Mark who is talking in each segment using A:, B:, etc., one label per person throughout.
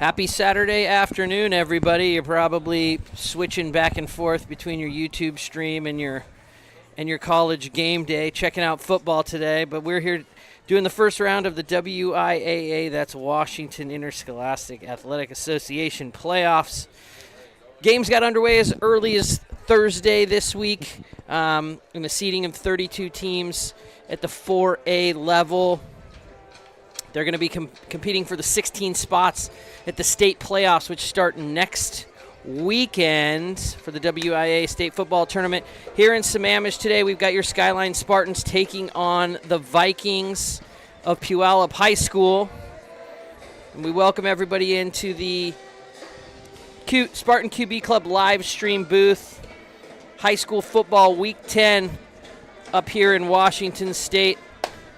A: Happy Saturday afternoon, everybody. You're probably switching back and forth between your YouTube stream and your college game day, checking out football today. But we're here doing the first round of the WIAA, that's Washington Interscholastic Athletic Association playoffs. Games got underway as early as Thursday this week in the seeding of 32 teams at the 4A level. They're going to be competing for the 16 spots at the state playoffs, which start next weekend for the WIA state football tournament. Here in Sammamish today, we've got your Skyline Spartans taking on the Vikings of Puyallup High School. And we welcome everybody into the cute Spartan QB Club live stream booth. High school football week 10 up here in Washington State.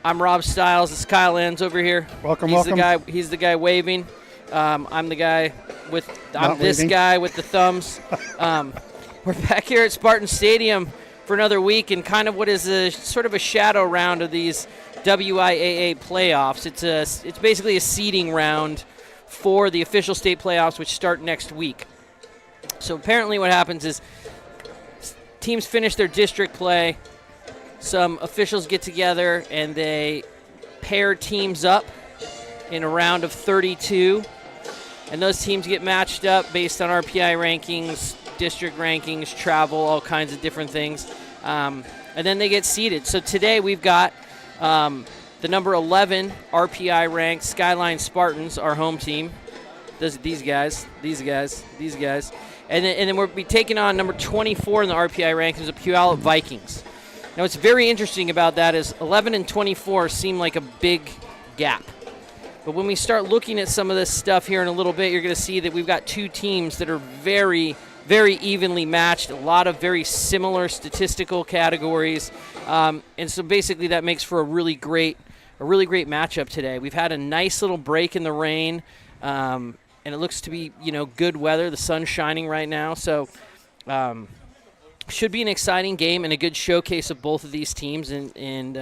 A: I'm Rob Stiles. The Skyline's over here.
B: Welcome.
A: He's the guy waving. I'm the guy with. I'm this
B: waving.
A: guy with the thumbs. We're back here at Spartan Stadium for another week, and kind of what is a sort of a shadow round of these WIAA playoffs. It's basically a seeding round for the official state playoffs, which start next week. So apparently, what happens is teams finish their district play. Some officials get together and they pair teams up in a round of 32. And those teams get matched up based on RPI rankings, district rankings, travel, all kinds of different things. And then they get seeded. So today we've got the number 11 RPI ranked Skyline Spartans, our home team. These guys. And then we'll be taking on number 24 in the RPI rankings, the Puyallup Vikings. Now, what's very interesting about that is 11 and 24 seem like a big gap. But when we start looking at some of this stuff here in a little bit, you're going to see that we've got two teams that are very, very evenly matched, a lot of very similar statistical categories. And so basically that makes for a really great matchup today. We've had a nice little break in the rain, and it looks to be, good weather. The sun's shining right now. So should be an exciting game and a good showcase of both of these teams, and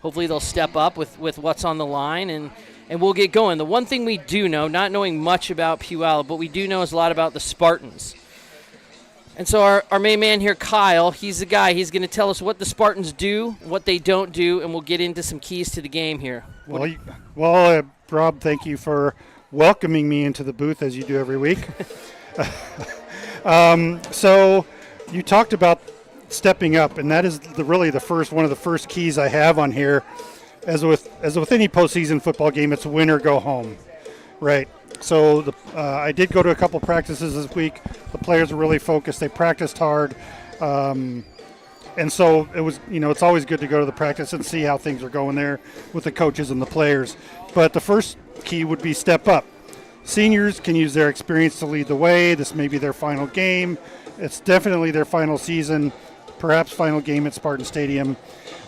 A: hopefully they'll step up with what's on the line, and we'll get going. The one thing we do know, not knowing much about Puyallup, but we do know is a lot about the Spartans. And so our main man here, Kyle, he's the guy. He's going to tell us what the Spartans do, what they don't do, and we'll get into some keys to the game here.
B: Well, Rob, thank you for welcoming me into the booth as you do every week. So you talked about stepping up, and that is one of the first keys I have on here. As with any postseason football game, it's win or go home, right? So I did go to a couple practices this week. The players were really focused. They practiced hard, and so it was. It's always good to go to the practice and see how things are going there with the coaches and the players. But the first key would be step up. Seniors can use their experience to lead the way. This may be their final game. It's definitely their final season, perhaps final game at Spartan Stadium.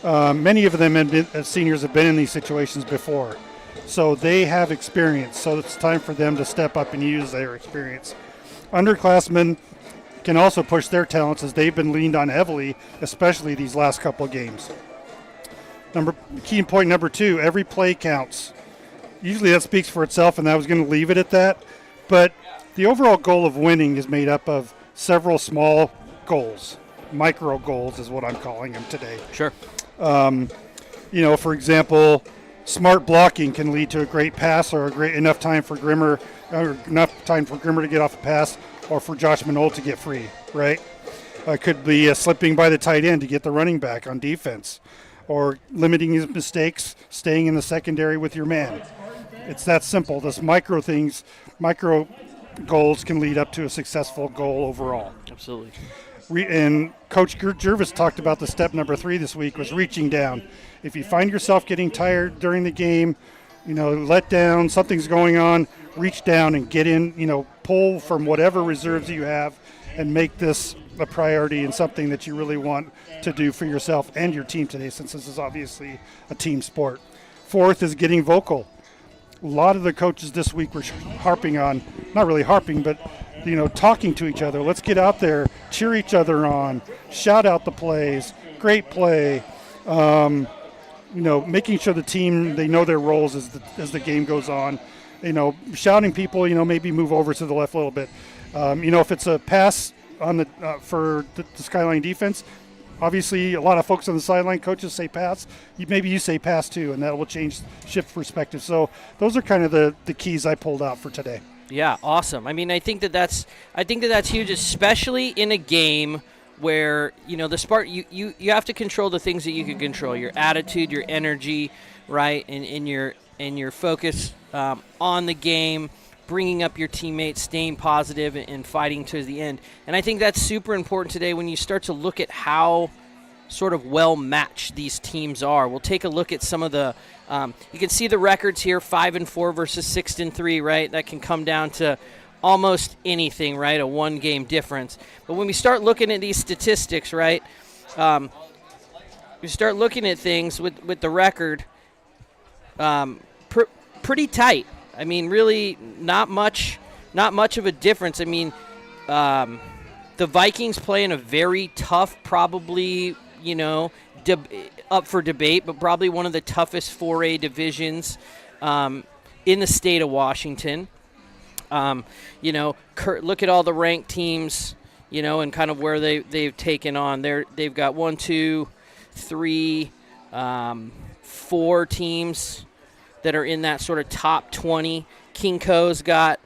B: Many of them seniors have been in these situations before, so they have experience. So it's time for them to step up and use their experience. Underclassmen can also push their talents as they've been leaned on heavily, especially these last couple of games. Key point number 2, every play counts. Usually that speaks for itself, and I was going to leave it at that. But the overall goal of winning is made up of several small goals. Micro goals is what I'm calling them today.
A: Sure.
B: For example, smart blocking can lead to a great pass or enough time for Grimmer to get off a pass, or for Josh Manold to get free, right? Could be slipping by the tight end to get the running back on defense, or limiting his mistakes, staying in the secondary with your man. It's that simple. This micro goals can lead up to a successful goal overall.
A: Absolutely.
B: And Coach Jervis talked about the step number 3 this week was reaching down. If you find yourself getting tired during the game, let down, something's going on, reach down and get in, pull from whatever reserves you have and make this a priority and something that you really want to do for yourself and your team today, since this is obviously a team sport. 4th is getting vocal. A lot of the coaches this week were harping on, not really harping, but talking to each other. Let's get out there, cheer each other on, shout out the plays, great play. Making sure the team, they know their roles as the game goes on. shouting people, maybe move over to the left a little bit. If it's a pass on the for the Skyline defense, obviously a lot of folks on the sideline, coaches say pass. Maybe you say pass too, and that will shift perspective. So those are kind of the keys I pulled out for today.
A: Yeah, awesome. I mean, I think that's huge, especially in a game where the Spartan you have to control the things that you can control: your attitude, your energy, right, and your focus on the game, bringing up your teammates, staying positive, and fighting to the end. And I think that's super important today when you start to look at how sort of well matched these teams are. We'll take a look at some of the you can see the records here: 5-4 versus 6-3, right? That can come down to almost anything, right? A one-game difference. But when we start looking at these statistics, right, we start looking at things with the record, pretty tight. I mean, really not much of a difference. I mean, the Vikings play in a very tough, probably, up for debate, but probably one of the toughest 4A divisions in the state of Washington. Look at all the ranked teams, and kind of where they've taken on. They've got 1, 2, 3, 4 teams that are in that sort of top 20. King Co's got,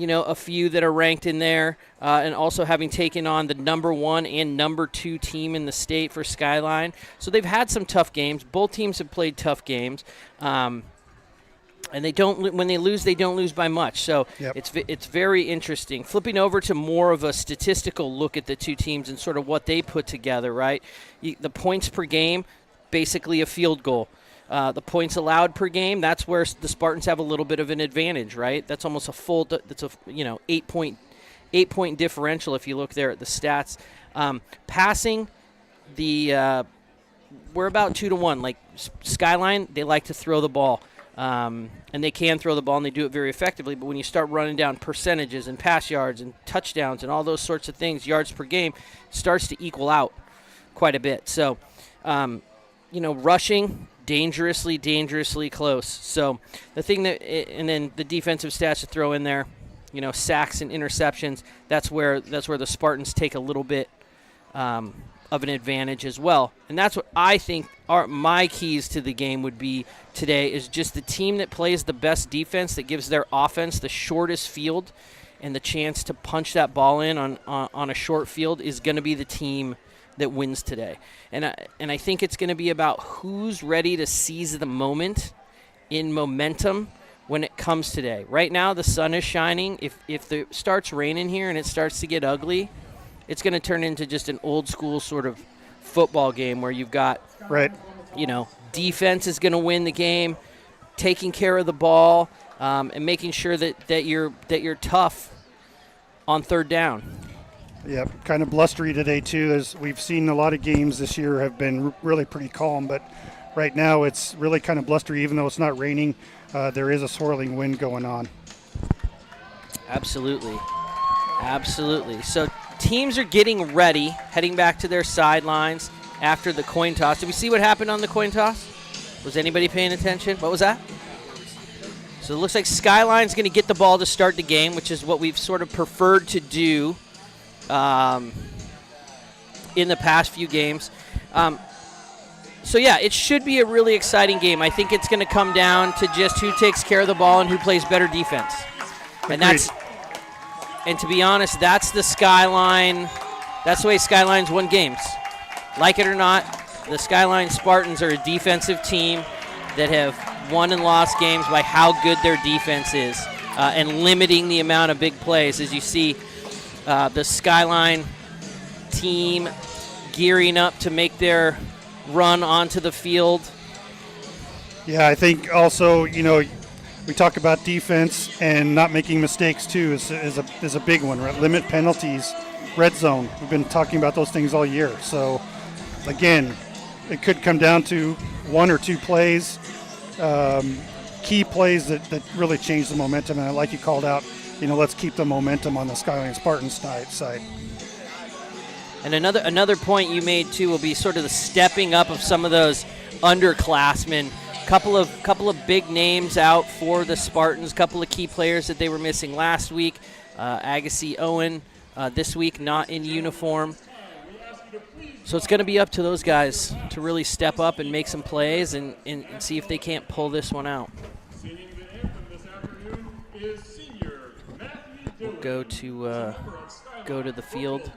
A: a few that are ranked in there, and also having taken on the number 1 and number 2 team in the state for Skyline. So they've had some tough games. Both teams have played tough games. And when they lose, they don't lose by much. So
B: yep.
A: It's very interesting. Flipping over to more of a statistical look at the two teams and sort of what they put together, right? The points per game, basically a field goal. The points allowed per game, that's where the Spartans have a little bit of an advantage, right? That's almost that's a 8-point differential if you look there at the stats. Passing, we're about 2-1. Like Skyline, they like to throw the ball. And they can throw the ball, and they do it very effectively. But when you start running down percentages and pass yards and touchdowns and all those sorts of things, yards per game, starts to equal out quite a bit. So, rushing, dangerously close. So the thing and then the defensive stats to throw in there, sacks and interceptions, that's where the Spartans take a little bit of an advantage as well. And that's what I think my keys to the game would be today, is just the team that plays the best defense, that gives their offense the shortest field and the chance to punch that ball in on a short field, is going to be the team that wins today. And I think it's going to be about who's ready to seize the moment in momentum when it comes today. Right now, the sun is shining. If it starts raining here and it starts to get ugly, it's going to turn into just an old school sort of football game where you've got,
B: right,
A: defense is going to win the game, taking care of the ball, and making sure that you're tough on third down.
B: Yeah, kind of blustery today too. We've seen a lot of games this year have been really pretty calm, but right now it's really kind of blustery. Even though it's not raining, there is a swirling wind going on.
A: Absolutely. So teams are getting ready, heading back to their sidelines after the coin toss. Did we see what happened on the coin toss? Was anybody paying attention? What was that? So it looks like Skyline's going to get the ball to start the game, which is what we've sort of preferred to do in the past few games. So, it should be a really exciting game. I think it's going to come down to just who takes care of the ball and who plays better defense. And to be honest, that's the Skyline. That's the way Skyline's won games. Like it or not, the Skyline Spartans are a defensive team that have won and lost games by how good their defense is and limiting the amount of big plays. As you see, the Skyline team gearing up to make their run onto the field.
B: Yeah, I think also, we talk about defense and not making mistakes too is a big one, right? Limit penalties, red zone. We've been talking about those things all year. So, again, it could come down to 1 or 2 plays, key plays that really change the momentum. And like you called out, let's keep the momentum on the Skyline Spartans side.
A: And another point you made, too, will be sort of the stepping up of some of those underclassmen Couple of big names out for the Spartans. Couple of key players that they were missing last week. Agassi Owen this week not in uniform. So it's going to be up to those guys to really step up and make some plays and see if they can't pull this one out. We'll go to the field.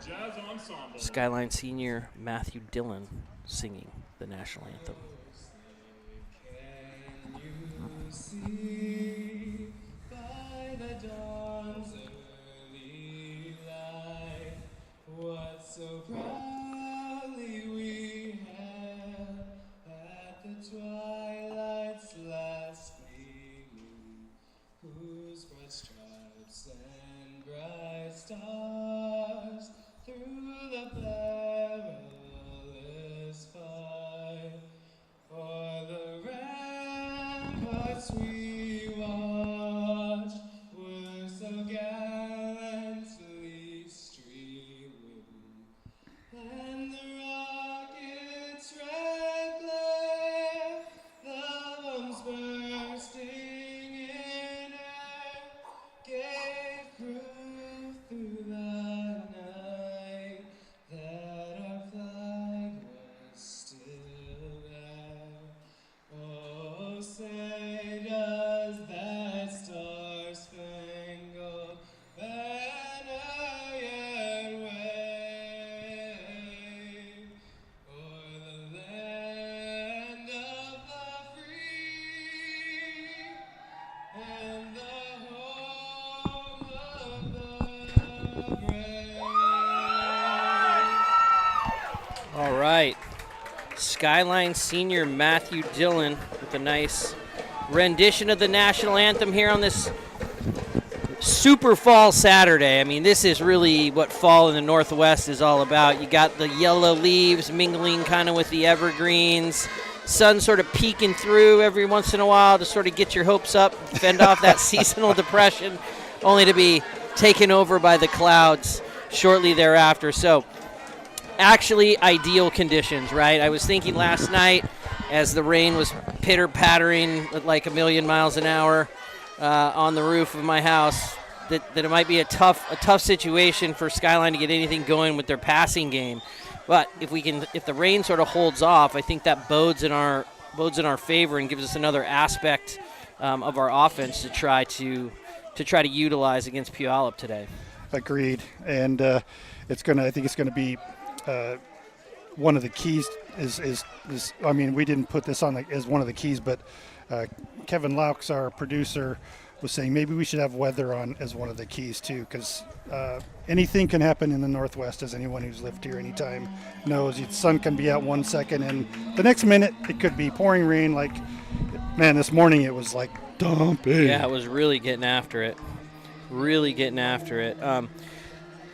A: Skyline senior Matthew Dillon singing the national anthem.
C: By the dawn's early light, what so proudly we hailed at the twilight's last gleaming, whose bright stripes and bright stars through the perilous fight, o'er the ramparts we watched were so gallantly streaming, and the rocket's red glare, the bombs bursting in air, gave proof through the night that our flag was still there. Oh, say does that star-spangled banner yet wave o'er the land of the free and the home of the brave?
A: All right. Skyline senior Matthew Dillon with a nice rendition of the national anthem here on this super fall Saturday. I mean, this is really what fall in the Northwest is all about. You got the yellow leaves mingling kind of with the evergreens, sun sort of peeking through every once in a while to sort of get your hopes up, fend off that seasonal depression, only to be taken over by the clouds shortly thereafter. So actually ideal conditions, right? I was thinking last night as the rain was pitter-pattering at like a million miles an hour on the roof of my house that it might be a tough situation for Skyline to get anything going with their passing game. But if the rain sort of holds off, I think that bodes in our favor and gives us another aspect of our offense to try to utilize against Puyallup today.
B: Agreed, and I think it's gonna be one of the keys is I mean, we didn't put this on as one of the keys, but Kevin Laux, our producer, was saying maybe we should have weather on as one of the keys too, because anything can happen in the Northwest, as anyone who's lived here any time knows. The sun can be out 1 second and the next minute it could be pouring rain. Like, man, this morning it was like dumping.
A: Yeah, it was really getting after it.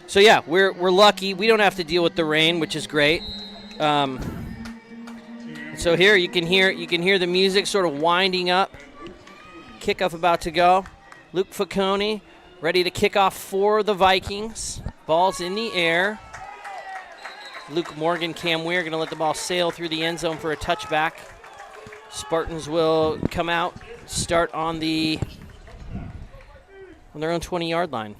A: So yeah, we're lucky. We don't have to deal with the rain, which is great. So here you can hear the music sort of winding up. Kickoff about to go. Luke Facconi ready to kick off for the Vikings. Ball's in the air. Luke Morgan, Cam Weir going to let the ball sail through the end zone for a touchback. Spartans will come out, start on their own 20-yard line.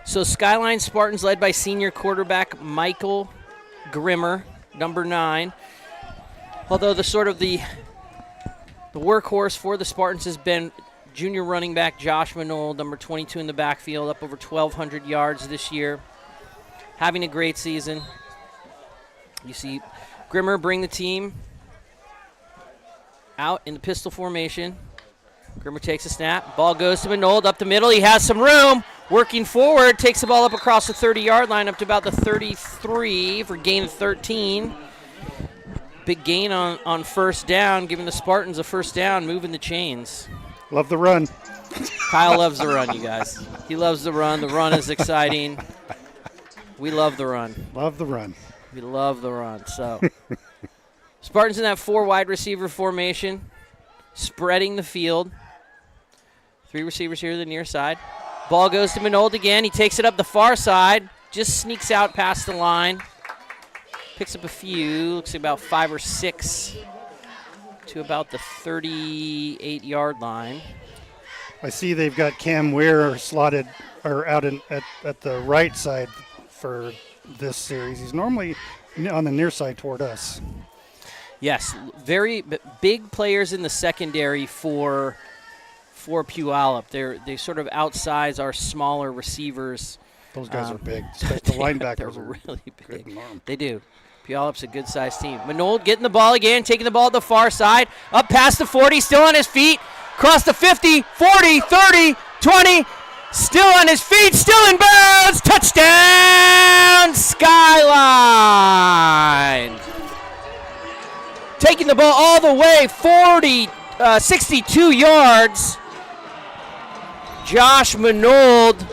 A: So Skyline Spartans led by senior quarterback Michael Grimmer, number 9. Although the workhorse for the Spartans has been junior running back Josh Manold, number 22 in the backfield, up over 1,200 yards this year. Having a great season. You see Grimmer bring the team out in the pistol formation. Grimmer takes a snap. Ball goes to Manold up the middle. He has some room. Working forward, takes the ball up across the 30-yard line up to about the 33 for gain of 13. Big gain on first down, giving the Spartans a first down, moving the chains.
B: Love the run.
A: Kyle loves the run, you guys. He loves the run. The run is exciting. We love the run.
B: Love the run.
A: We love the run. So Spartans in that 4 wide receiver formation, spreading the field. 3 receivers here to the near side. Ball goes to Manold again. He takes it up the far side, just sneaks out past the line. Picks up a few, looks like about 5 or 6 to about the 38-yard line.
B: I see they've got Cam Weir slotted or out at the right side for this series. He's normally on the near side toward us.
A: Yes, very big players in the secondary for Puyallup. They sort of outsize our smaller receivers.
B: Those guys are big. The linebackers
A: They're
B: are
A: really big.
B: good and long.
A: They do. Puyallup's a good-sized team. Manold getting the ball again, taking the ball to the far side, up past the 40, still on his feet, across the 50, 40, 30, 20, still on his feet, still in bounds, touchdown, Skyline. Taking the ball all the way, 62 yards. Josh Manold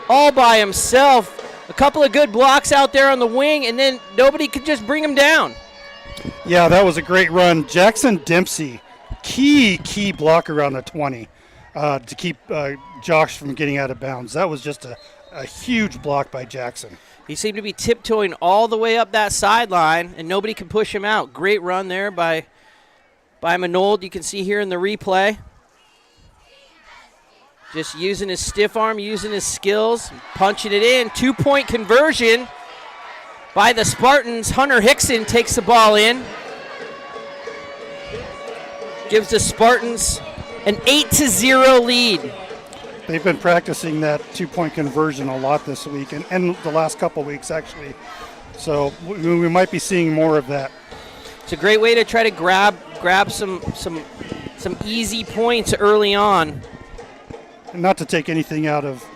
A: all by himself. A couple of good blocks out there on the wing, and then nobody could just bring him down.
B: Yeah, that was a great run. Jackson Dempsey, key blocker on the 20 to keep Josh from getting out of bounds. That was just a huge block by Jackson.
A: He seemed to be tiptoeing all the way up that sideline, and nobody could push him out. Great run there by Manold. You can see here in the replay. Just using his stiff arm, using his skills, punching it in. 2-point conversion by the Spartans. Hunter Hickson takes the ball in. Gives the Spartans an 8-0 lead.
B: They've been practicing that 2-point conversion a lot this week and the last couple weeks, actually. So we might be seeing more of that.
A: It's a great way to try to grab some easy points early on.
B: Not to take anything out of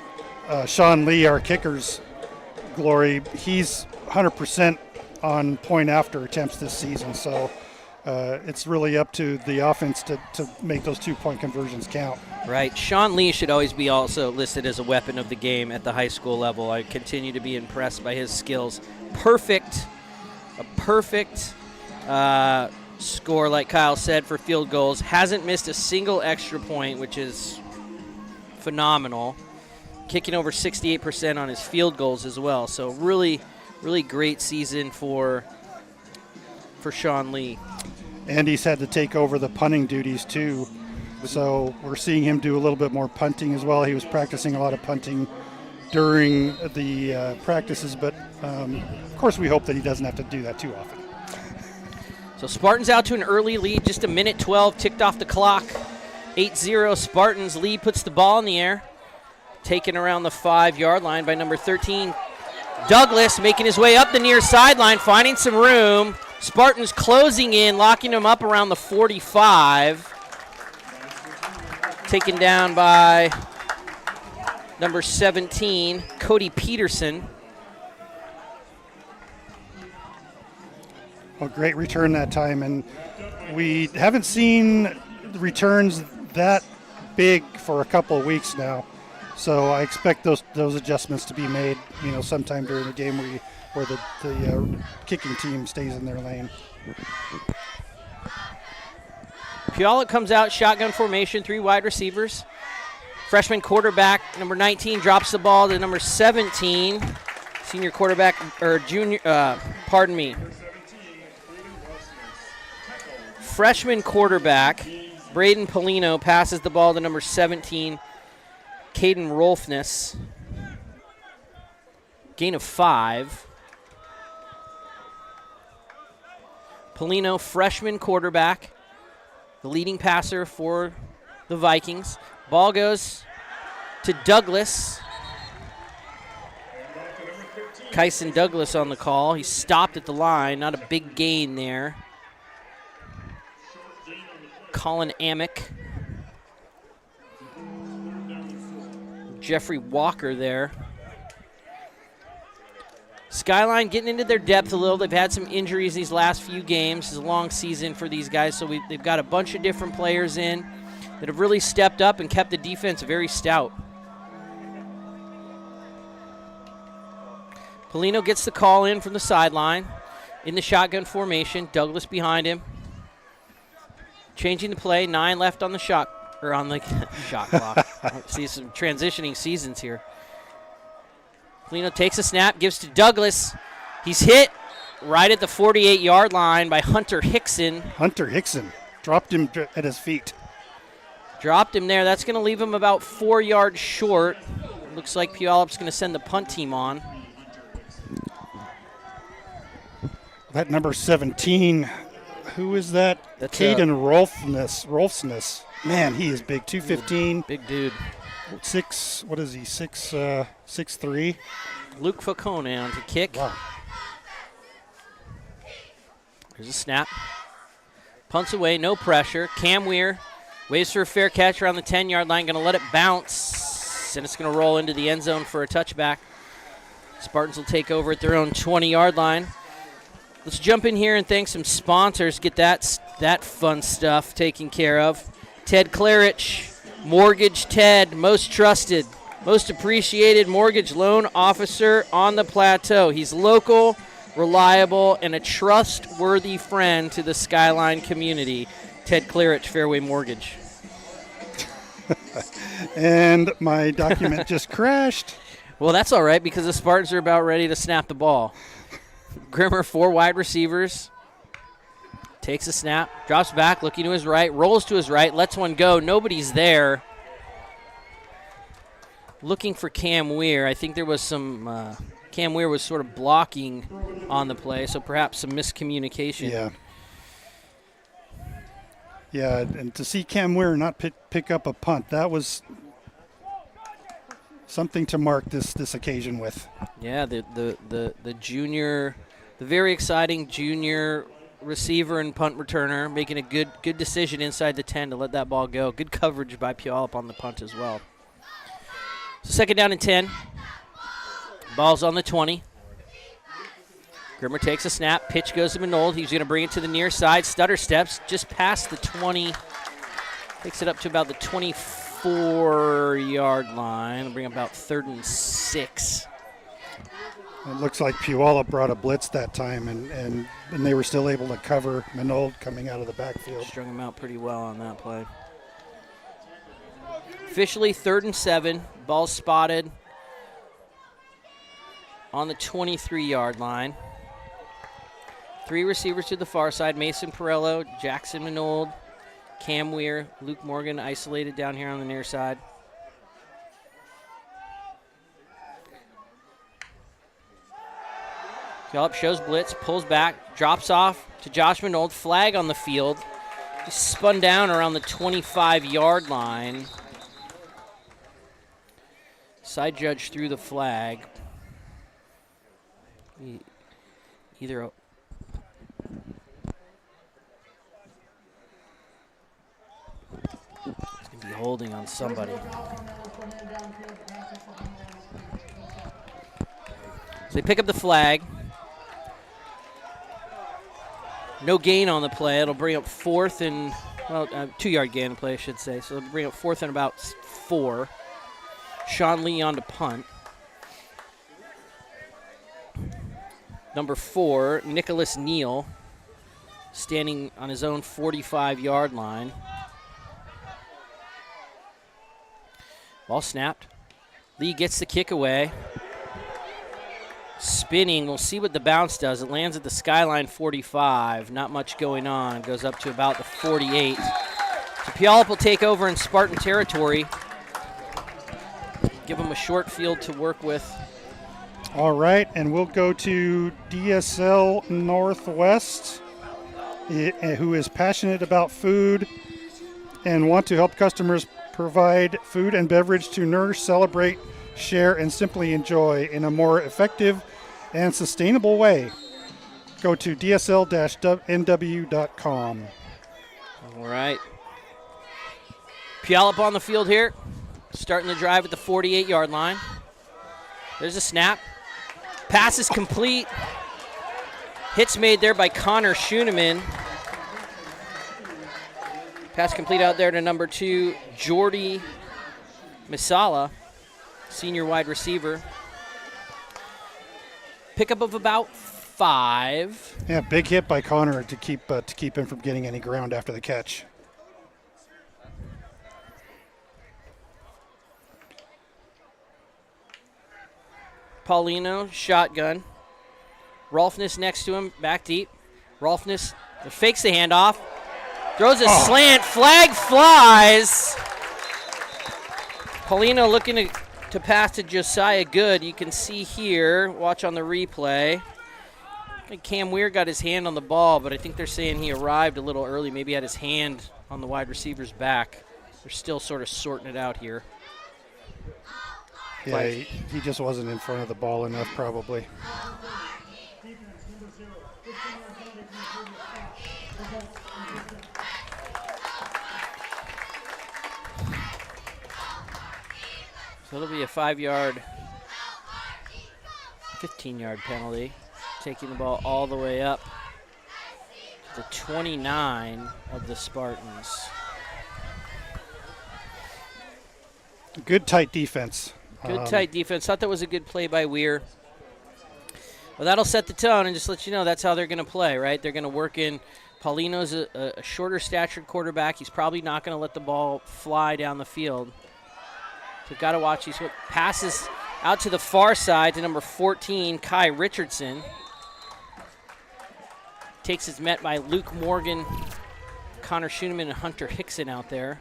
B: Sean Lee, our kicker's glory. He's 100% on point after attempts this season. So it's really up to the offense to make those 2-point conversions count.
A: Right. Sean Lee should always be also listed as a weapon of the game at the high school level. I continue to be impressed by his skills. A perfect score, like Kyle said, for field goals. Hasn't missed a single extra point, which is phenomenal. Kicking over 68% on his field goals as well. So really, really great season for Sean Lee.
B: And he's had to take over the punting duties too. So we're seeing him do a little bit more punting as well. He was practicing a lot of punting during the practices, but of course we hope that he doesn't have to do that too often.
A: So Spartans out to an early lead, just a minute 12 ticked off the clock. 8-0 Spartans. Lee puts the ball in the air. Taken around the 5-yard line by number 13. Douglas making his way up the near sideline, finding some room. Spartans closing in, locking him up around the 45. Taken down by number 17, Cody Peterson.
B: Well, great return that time, and we haven't seen returns that big for a couple of weeks now. So I expect those adjustments to be made, sometime during the game where the kicking team stays in their lane.
A: Puyallup comes out, shotgun formation, 3 wide receivers. Freshman quarterback, number 19, drops the ball to number 17. Senior quarterback, freshman quarterback, Braden Polino, passes the ball to number 17, Caden Rolfness. Gain of 5. Polino, freshman quarterback, the leading passer for the Vikings. Ball goes to Douglas. Kyson Douglas on the call. He stopped at the line. Not a big gain there. Colin Amick. Jeffrey Walker there. Skyline getting into their depth a little. They've had some injuries these last few games. It's a long season for these guys, so they've got a bunch of different players in that have really stepped up and kept the defense very stout. Polino gets the call in from the sideline in the shotgun formation. Douglas behind him. Changing the play. 9 left on the shot clock. See some transitioning seasons here. Polino takes a snap, gives to Douglas. He's hit right at the 48-yard line by Hunter Hickson.
B: Hunter Hickson. dropped him at his feet.
A: Dropped him there. That's going to leave him about 4 yards short. Looks like Puyallup's going to send the punt team on.
B: That number 17, who is that?
A: That's
B: Caden Rolfsness. Man, he is big. 215.
A: Big dude.
B: 6, what is he? 6'3".
A: Luke Facone on to kick.
B: Wow.
A: There's a snap. Punts away, no pressure. Cam Weir waits for a fair catch around the 10-yard line. Going to let it bounce, and it's going to roll into the end zone for a touchback. Spartans will take over at their own 20-yard line. Let's jump in here and thank some sponsors. Get that fun stuff taken care of. Ted Klarich, Mortgage Ted, most trusted, most appreciated mortgage loan officer on the plateau. He's local, reliable, and a trustworthy friend to the Skyline community. Ted Klarich, Fairway Mortgage.
B: And my document just crashed.
A: Well, that's all right because the Spartans are about ready to snap the ball. Grimmer, 4 wide receivers. Takes a snap, drops back, looking to his right, rolls to his right, lets one go. Nobody's there. Looking for Cam Weir. I think there was some Cam Weir was sort of blocking on the play, so perhaps some miscommunication.
B: Yeah. Yeah, and to see Cam Weir not pick up a punt, that was something to mark this occasion with.
A: Yeah, the junior, the very exciting junior receiver and punt returner making a good decision inside the 10 to let that ball go. Good coverage by Puyallup on the punt as well. So 2nd down and 10. Ball's on the 20. Grimmer takes a snap. Pitch goes to Minold. He's going to bring it to the near side. Stutter steps just past the 20. Takes it up to about the 24-yard line. Bring about 3rd and 6.
B: It looks like Puyallup brought a blitz that time, and they were still able to cover Minold coming out of the backfield.
A: Strung him out pretty well on that play. Officially 3rd and 7. Ball spotted on the 23-yard line. 3 receivers to the far side. Mason Perello, Jackson Minold, Cam Weir, Luke Morgan isolated down here on the near side. Puyallup shows blitz, pulls back, drops off to Josh Minold. Flag on the field. Just spun down around the 25-yard line. Side judge threw the flag. Either it's going to be holding on somebody. So they pick up the flag. No gain on the play. It'll bring up 4th and, 2-yard gain on the play, I should say. So it'll bring up 4th and about 4. Sean Lee on to punt. Number 4, Nicholas Neal, standing on his own 45-yard line. Ball snapped. Lee gets the kick away. Spinning. We'll see what the bounce does. It lands at the Skyline 45. Not much going on. Goes up to about the 48. So Puyallup will take over in Spartan territory. Give them a short field to work with.
B: All right, and we'll go to DSL Northwest, who is passionate about food and want to help customers provide food and beverage to nourish, celebrate, share, and simply enjoy in a more effective and sustainable way. Go to dsl-nw.com.
A: All right. Puyallup on the field here. Starting the drive at the 48-yard line. There's a snap. Pass is complete. Hits made there by Connor Schooneman. Pass complete out there to number 2, Jordy Misala, senior wide receiver. Pickup of about 5.
B: Yeah, big hit by Connor to keep him from getting any ground after the catch.
A: Paulino, shotgun. Rolfness next to him, back deep. Rolfness fakes the handoff. Throws a slant. Flag flies. Paulino looking to pass to Josiah Good. You can see here, watch on the replay. I think Cam Weir got his hand on the ball, but I think they're saying he arrived a little early, maybe had his hand on the wide receiver's back. They're still sort of sorting it out here.
B: Yeah, he just wasn't in front of the ball enough, probably.
A: So it'll be a 5-yard, 15-yard penalty, taking the ball all the way up to the 29 of the Spartans.
B: Good tight defense.
A: Good tight defense. Thought that was a good play by Weir. Well, that'll set the tone and just let you know that's how they're going to play, right? They're going to work in. Paulino's a shorter statured quarterback. He's probably not going to let the ball fly down the field. So got to watch. He passes out to the far side to number 14, Kai Richardson. Takes his met by Luke Morgan, Connor Schooneman, and Hunter Hickson out there.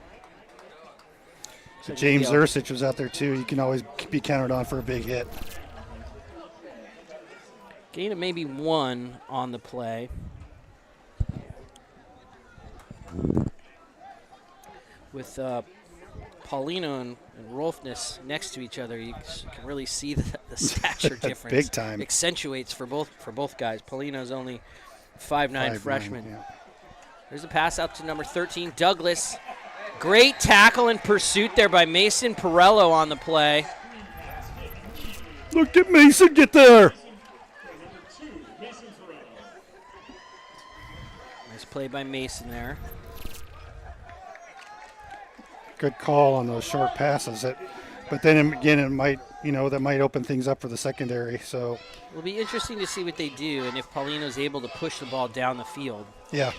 B: So James Ursich was out there too. You can always be counted on for a big hit.
A: Gain of maybe 1 on the play. With Paulino and Rolfness next to each other, you can really see the stature difference.
B: Big time.
A: Accentuates for both guys. Paulino's only 5'9" freshman.
B: Yeah.
A: There's a pass out to number 13, Douglas. Great tackle and pursuit there by Mason Perello on the play.
B: Look at Mason get there.
A: Nice play by Mason there.
B: Good call on those short passes. But then again, it might, that might open things up for the secondary. So
A: It'll be interesting to see what they do and if Paulino's able to push the ball down the field.
B: yeah.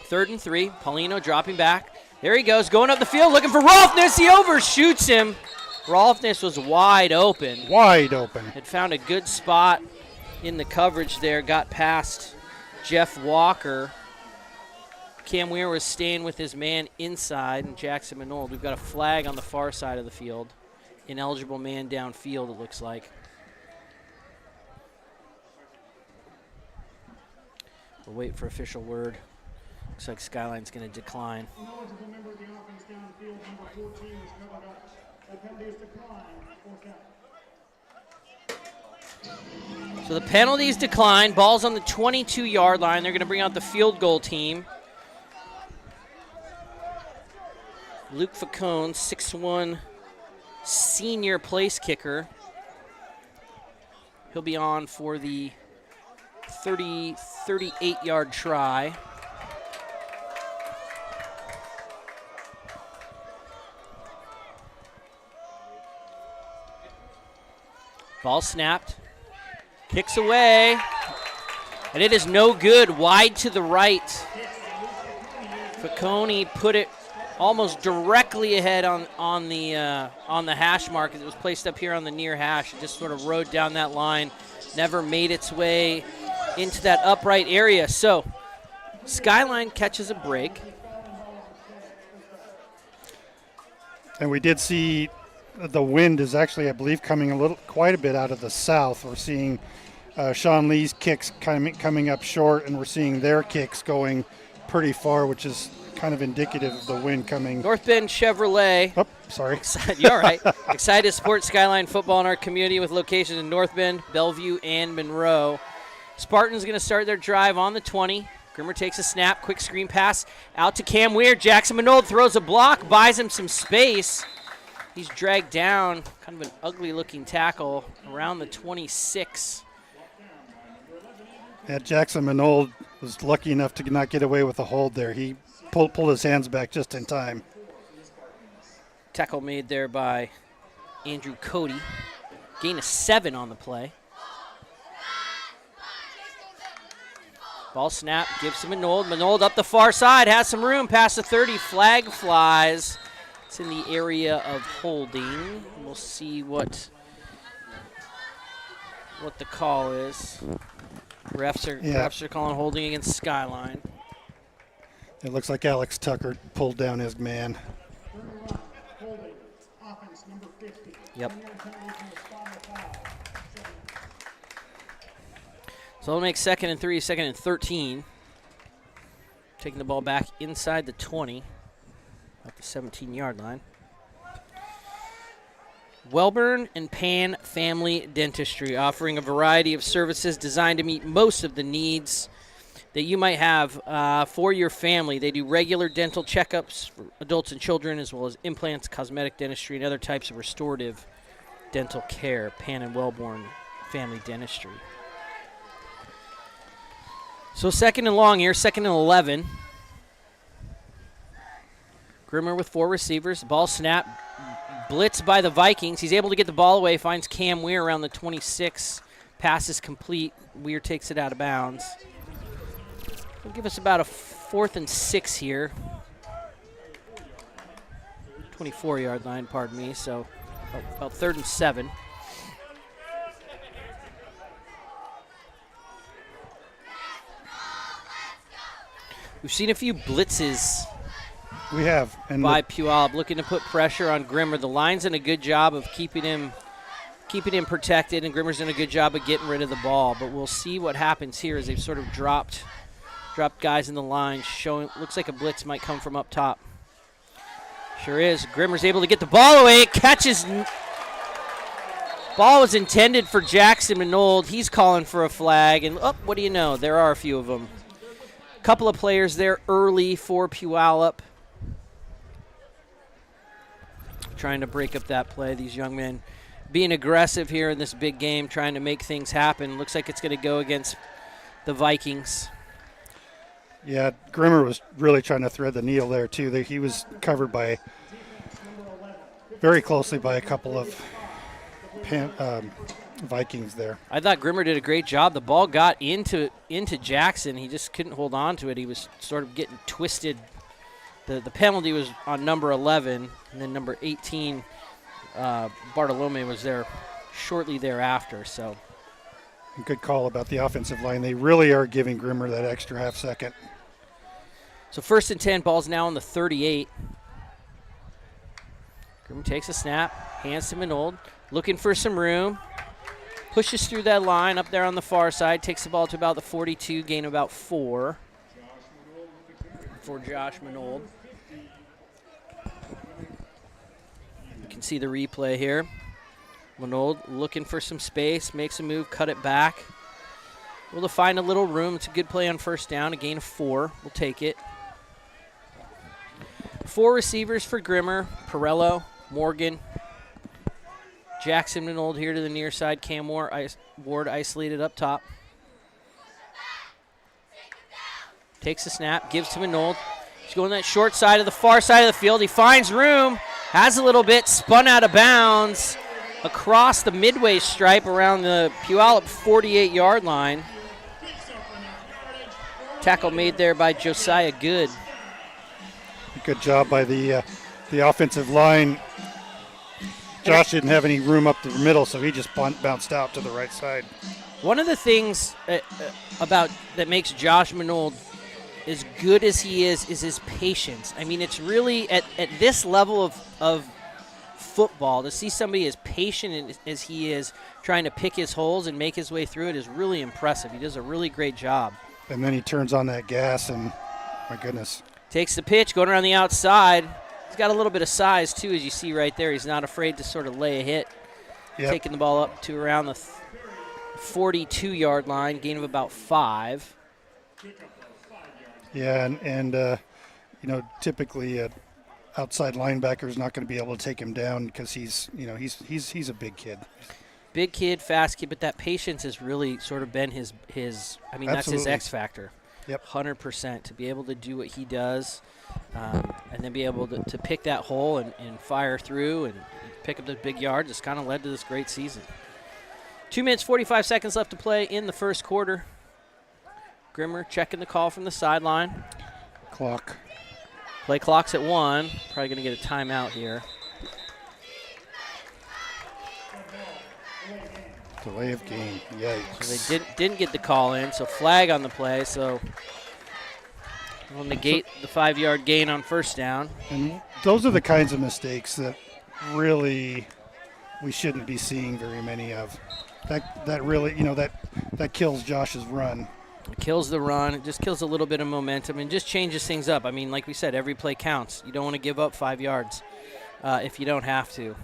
A: 3rd and 3. Paulino dropping back. There he goes, going up the field, looking for Rolfness. He overshoots him. Rolfness was wide open.
B: Wide open.
A: Had found a good spot in the coverage there. Got past Jeff Walker. Cam Weir was staying with his man inside, and Jackson Minold. We've got a flag on the far side of the field. Ineligible man downfield, it looks like. We'll wait for official word. Looks like Skyline's going to decline.
D: Ineligible member of the offense downfield, number 14 is covered up. That penalty is declined.
A: So the penalties decline. Ball's on the 22-yard line. They're going to bring out the field goal team. Luke Facone, 6'1", senior place kicker. He'll be on for the 38-yard try. Ball snapped. Kicks away. And it is no good. Wide to the right. Facone put it almost directly ahead on the hash mark as it was placed up here on the near hash. It just sort of rode down that line. Never made its way into that upright area. So Skyline catches a break.
B: And we did see the wind is actually, I believe, coming quite a bit out of the south. We're seeing Sean Lee's kicks coming up short, and we're seeing their kicks going pretty far, which is kind of indicative of the wind coming.
A: North Bend Chevrolet.
B: Oh, sorry.
A: You're all right. Excited to support Skyline football in our community with locations in North Bend, Bellevue, and Monroe. Spartans going to start their drive on the 20. Grimmer takes a snap, quick screen pass out to Cam Weir. Jackson Minold throws a block, buys him some space. He's dragged down, kind of an ugly-looking tackle around the 26.
B: Yeah, Jackson Minold was lucky enough to not get away with a hold there. He pulled his hands back just in time.
A: Tackle made there by Andrew Cody. Gain of 7 on the play. Ball snap, gives to Minold. Minold up the far side, has some room, past the 30. Flag flies. It's in the area of holding. We'll see what what the call is. Refs are calling holding against Skyline.
B: It looks like Alex Tucker pulled down his man.
D: Holding. Offense number 50.
A: Yep.
D: 21 penalty from the spot of the foul.
A: So they'll make 2nd and 3, 2nd and 13. Taking the ball back inside the 20, at the 17-yard line. Welburn and Pan Family Dentistry, offering a variety of services designed to meet most of the needs that you might have for your family. They do regular dental checkups for adults and children, as well as implants, cosmetic dentistry, and other types of restorative dental care. Pan and Welborn Family Dentistry. So 2nd and long here, 2nd and 11. Grimmer with 4 receivers. Ball snap. Blitz by the Vikings. He's able to get the ball away. Finds Cam Weir around the 26. Pass is complete. Weir takes it out of bounds. Will give us about a 4th and 6 here. 24-yard line, pardon me. So about 3rd and 7. We've seen a few blitzes
B: We have. And
A: by Puyallup, looking to put pressure on Grimmer. The line's done a good job of keeping him protected, and Grimmer's done a good job of getting rid of the ball. But we'll see what happens here as they've sort of dropped guys in the line. Looks like a blitz might come from up top. Sure is. Grimmer's able to get the ball away. It catches. Ball was intended for Jackson Minold. He's calling for a flag, and what do you know? There are a few of them. Couple of players there early for Puyallup. Trying to break up that play. These young men being aggressive here in this big game, trying to make things happen. Looks like it's going to go against the Vikings.
B: Yeah, Grimmer was really trying to thread the needle there, too. He was covered by very closely by a couple of Vikings there.
A: I thought Grimmer did a great job. The ball got into Jackson. He just couldn't hold on to it. He was sort of getting twisted. The penalty was on number 11, and then number 18, Bartolome, was there shortly thereafter. So,
B: good call about the offensive line. They really are giving Grimmer that extra half second.
A: So 1st and 10, ball's now on the 38. Grimmer takes a snap, hands to Minold, looking for some room. Pushes through that line up there on the far side, takes the ball to about the 42, gain about 4 for Josh Minold. You can see the replay here. Minold looking for some space, makes a move, cut it back. Able to find a little room. It's a good play on 1st down, a gain of 4. We'll take it. 4 receivers for Grimmer, Perello, Morgan, Jackson Minold here to the near side. Cam Ward isolated up top. Takes the snap, gives to Minold. He's going that short side of the far side of the field. He finds room, has a little bit, spun out of bounds across the midway stripe around the Puyallup 48-yard line. Tackle made there by Josiah Good.
B: Good job by the offensive line. Josh didn't have any room up the middle, so he just bounced out to the right side.
A: One of the things about that makes Josh Minold as good as he is his patience. I mean, it's really at this level of football, to see somebody as patient as he is trying to pick his holes and make his way through it is really impressive. He does a really great job.
B: And then he turns on that gas, and my goodness.
A: Takes the pitch, going around the outside. He's got a little bit of size, too, as you see right there. He's not afraid to sort of lay a hit. Yep. Taking the ball up to around the 42-yard line, gain of about 5.
B: Yeah, and typically outside linebacker is not going to be able to take him down because he's a big kid.
A: Big kid, fast kid, but that patience has really sort of been his that's his X factor.
B: Yep.
A: 100% to be able to do what he does, and then be able to pick that hole and fire through and pick up the big yards. It's kind of led to this great season. 2 minutes, 45 seconds left to play in the first quarter. Grimmer checking the call from the sideline.
B: Clock.
A: Play clock's at 1. Probably going to get a timeout here.
B: Delay of game. Yikes.
A: So they didn't get the call in, so flag on the play. So we'll negate the 5-yard gain on first down.
B: And those are the kinds of mistakes that really we shouldn't be seeing very many of. That really, that kills Josh's run.
A: It kills the run. It just kills a little bit of momentum and just changes things up. I mean, like we said, every play counts. You don't want to give up 5 yards if you don't have to.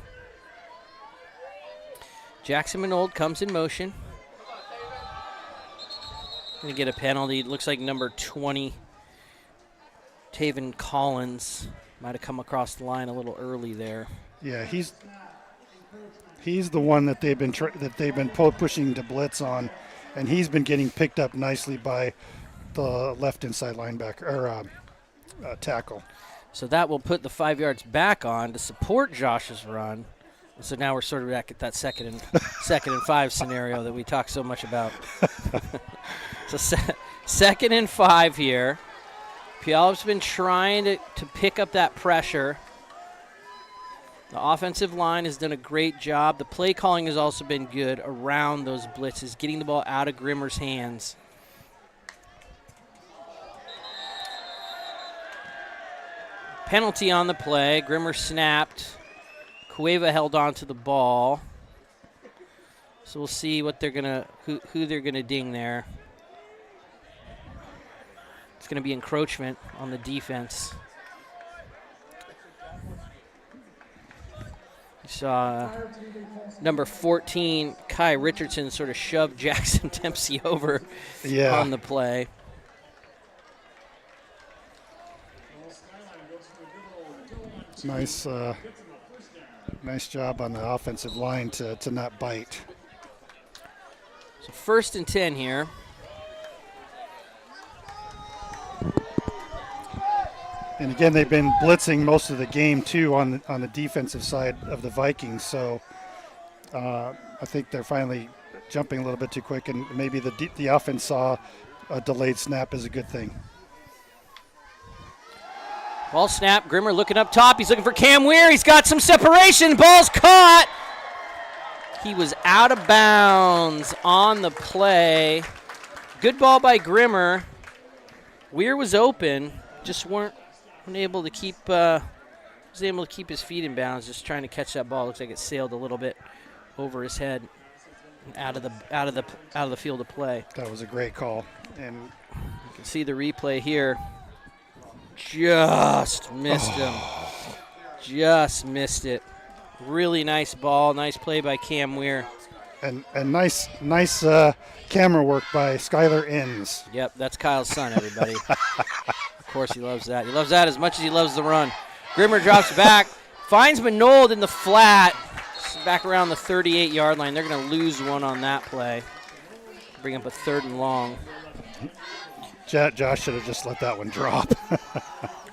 A: Jackson Minold comes in motion. Going to get a penalty. It looks like number 20, Taven Collins, might have come across the line a little early there.
B: Yeah, he's the one that they've been pushing to blitz on, and he's been getting picked up nicely by the left inside linebacker or tackle.
A: So that will put the 5 yards back on to support Josh's run. So now we're sort of back at that second and 5 scenario that we talk so much about. So second and 5 here. Puyallup's been trying to pick up that pressure. The offensive line has done a great job. The play calling has also been good around those blitzes, getting the ball out of Grimmer's hands. Penalty on the play. Grimmer snapped. Cueva held on to the ball. So we'll see what they're gonna who they're gonna ding there. It's gonna be encroachment on the defense. You saw number 14, Kai Richardson, sort of shove Jackson Dempsey over on the play.
B: Nice job on the offensive line to not bite.
A: So 1st and 10 here.
B: And again, they've been blitzing most of the game too on the defensive side of the Vikings. So I think they're finally jumping a little bit too quick, and maybe the offense saw a delayed snap as a good thing.
A: Ball snap. Grimmer looking up top. He's looking for Cam Weir. He's got some separation. Ball's caught. He was out of bounds on the play. Good ball by Grimmer. Weir was open. Just weren't able to keep. Was able to keep his feet in bounds. Just trying to catch that ball. Looks like it sailed a little bit over his head, out of the field of play.
B: That was a great call, and
A: you can see the replay here. Just missed him. Just missed it. Really nice ball. Nice play by Cam Weir.
B: And nice camera work by Skylar Inns.
A: Yep, that's Kyle's son, everybody. Of course he loves that. He loves that as much as he loves the run. Grimmer drops back. Finds Minold in the flat. Back around the 38-yard line. They're going to lose one on that play. Bring up a 3rd and long.
B: Josh should have just let that one drop.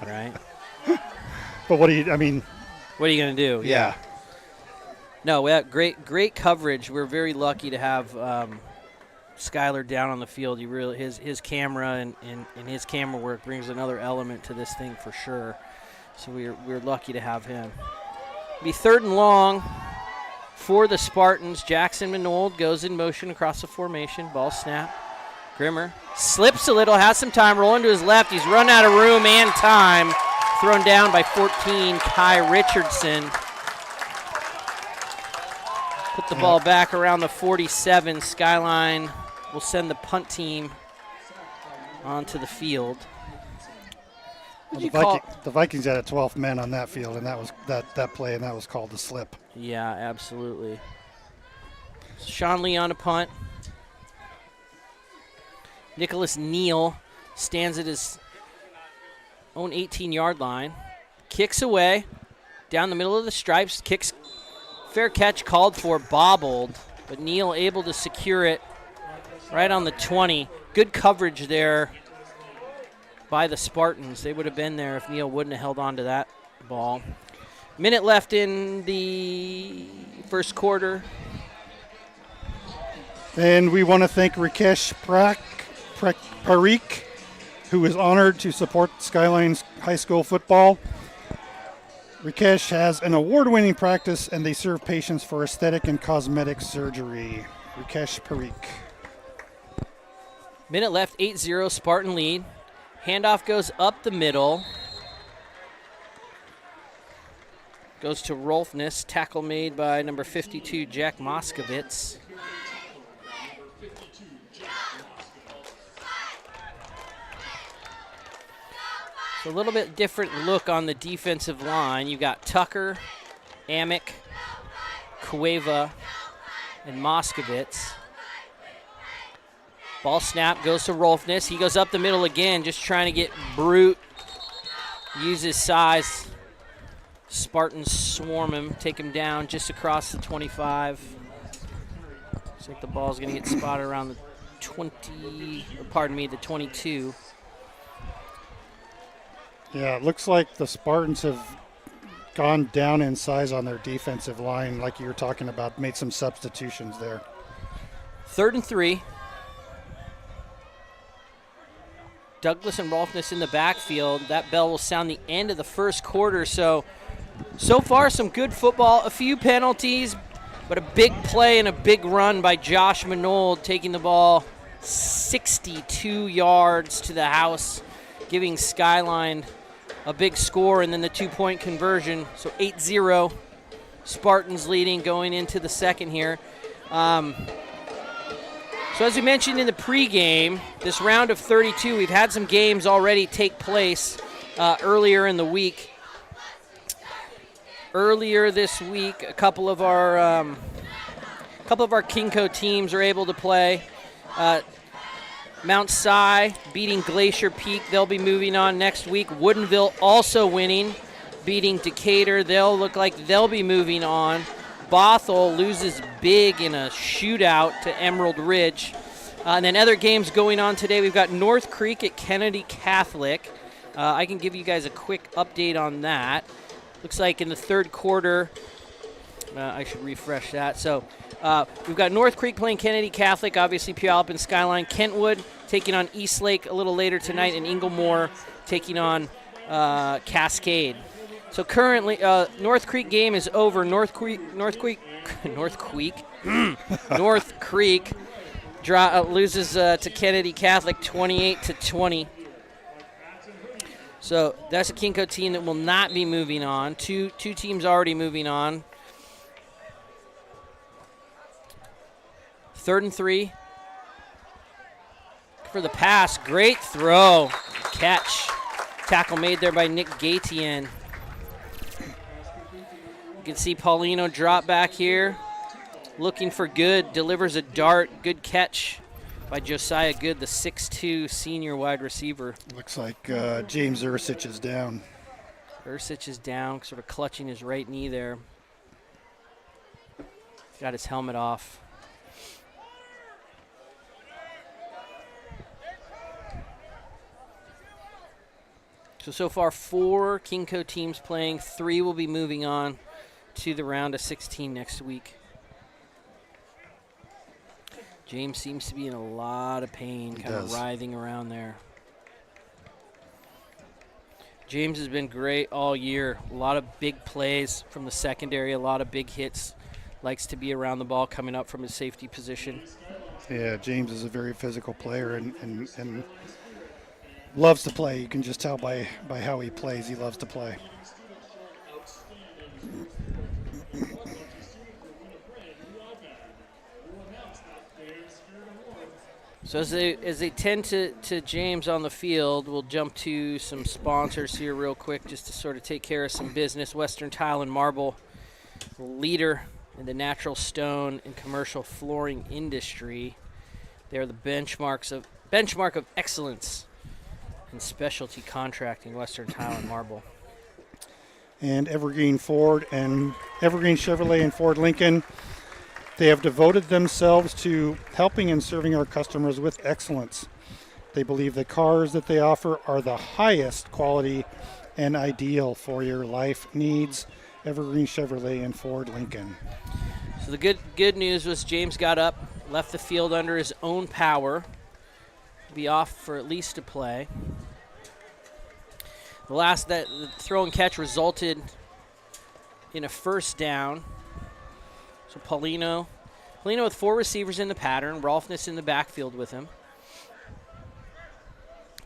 A: Right.
B: But what are you going
A: to do?
B: Yeah.
A: No, we had great coverage. We're very lucky to have Skylar down on the field. He really his camera and his camera work brings another element to this thing for sure. So we're lucky to have him. Be 3rd and long for the Spartans. Jackson Minold goes in motion across the formation. Ball snap. Grimmer slips a little, has some time, rolling to his left. He's run out of room and time. Thrown down by 14, Kai Richardson. Put the ball back around the 47. Skyline will send the punt team onto the field.
B: The Vikings had a 12th man on that field, and that was that play, and that was called the slip.
A: Yeah, absolutely. Sean Lee on a punt. Nicholas Neal stands at his own 18-yard line. Kicks away down the middle of the stripes. Kicks, fair catch called for, bobbled. But Neal able to secure it right on the 20. Good coverage there by the Spartans. They would have been there if Neal wouldn't have held on to that ball. Minute left in the first quarter.
B: And we want to thank Rakesh Parikh, who is honored to support Skyline's high school football. Rakesh has an award-winning practice, and they serve patients for aesthetic and cosmetic surgery. Rakesh Parikh.
A: Minute left, 8-0, Spartan lead. Handoff goes up the middle. Goes to Rolfness. Tackle made by number 52, Jack Moskovitz. It's a little bit different look on the defensive line. You've got Tucker, Amick, Cueva, and Moskovitz. Ball snap goes to Rolfness. He goes up the middle again, just trying to get Brute. Use his size. Spartans swarm him, take him down just across the 25. Looks like the ball's going to get spotted around the 20, or pardon me, the 22.
B: Yeah, it looks like the Spartans have gone down in size on their defensive line, like you were talking about, made some substitutions there.
A: 3rd and 3. Douglas and Rolfness in the backfield. That bell will sound the end of the first quarter. So far some good football. A few penalties, but a big play and a big run by Josh Manold, taking the ball 62 yards to the house, giving Skyline a big score, and then the 2-point conversion. So 8-0, Spartans leading going into the second here. So as we mentioned in the pregame, this round of 32, we've had some games already take place earlier in the week. Earlier this week, a couple of our Kinko teams are able to play. Mount Si beating Glacier Peak. They'll be moving on next week. Woodinville also winning, beating Decatur. They'll look like they'll be moving on. Bothell loses big in a shootout to Emerald Ridge. And then other games going on today. We've got North Creek at Kennedy Catholic. I can give you guys a quick update on that. Looks like in the third quarter, I should refresh that. So we've got North Creek playing Kennedy Catholic, obviously Puyallup and Skyline. Kentwood taking on Eastlake a little later tonight, and Inglemore taking on Cascade. So currently, North Creek game is over. North Creek loses to Kennedy Catholic 28-20. So that's a Kinko team that will not be moving on. Two teams already moving on. 3rd and 3. For the pass, great throw, catch. Tackle made there by Nick Gatien. You can see Paulino drop back here, looking for Good, delivers a dart, good catch by Josiah Good, the 6'2 senior wide receiver.
B: Looks like James Ursich is down.
A: Ursich is down, sort of clutching his right knee there. He's got his helmet off. So far 4 Kinko teams playing. 3 will be moving on to the round of 16 next week. James seems to be in a lot of pain, kind of writhing around there. James has been great all year. A lot of big plays from the secondary, a lot of big hits. Likes to be around the ball coming up from his safety position.
B: Yeah, James is a very physical player and loves to play. You can just tell by how he plays. He loves to play.
A: So as they tend to James on the field, we'll jump to some sponsors here real quick just to sort of take care of some business. Western Tile and Marble, leader in the natural stone and commercial flooring industry. They are the benchmark of excellence in specialty contracting, Western Tile and Marble.
B: And Evergreen Ford and Evergreen Chevrolet and Ford Lincoln, they have devoted themselves to helping and serving our customers with excellence. They believe the cars that they offer are the highest quality and ideal for your life needs. Evergreen Chevrolet and Ford Lincoln.
A: So the good news was James got up, left the field under his own power. Be off for at least a play. The throw and catch resulted in a first down. So Paulino Paulino with 4 receivers in the pattern. Rolfness in the backfield with him.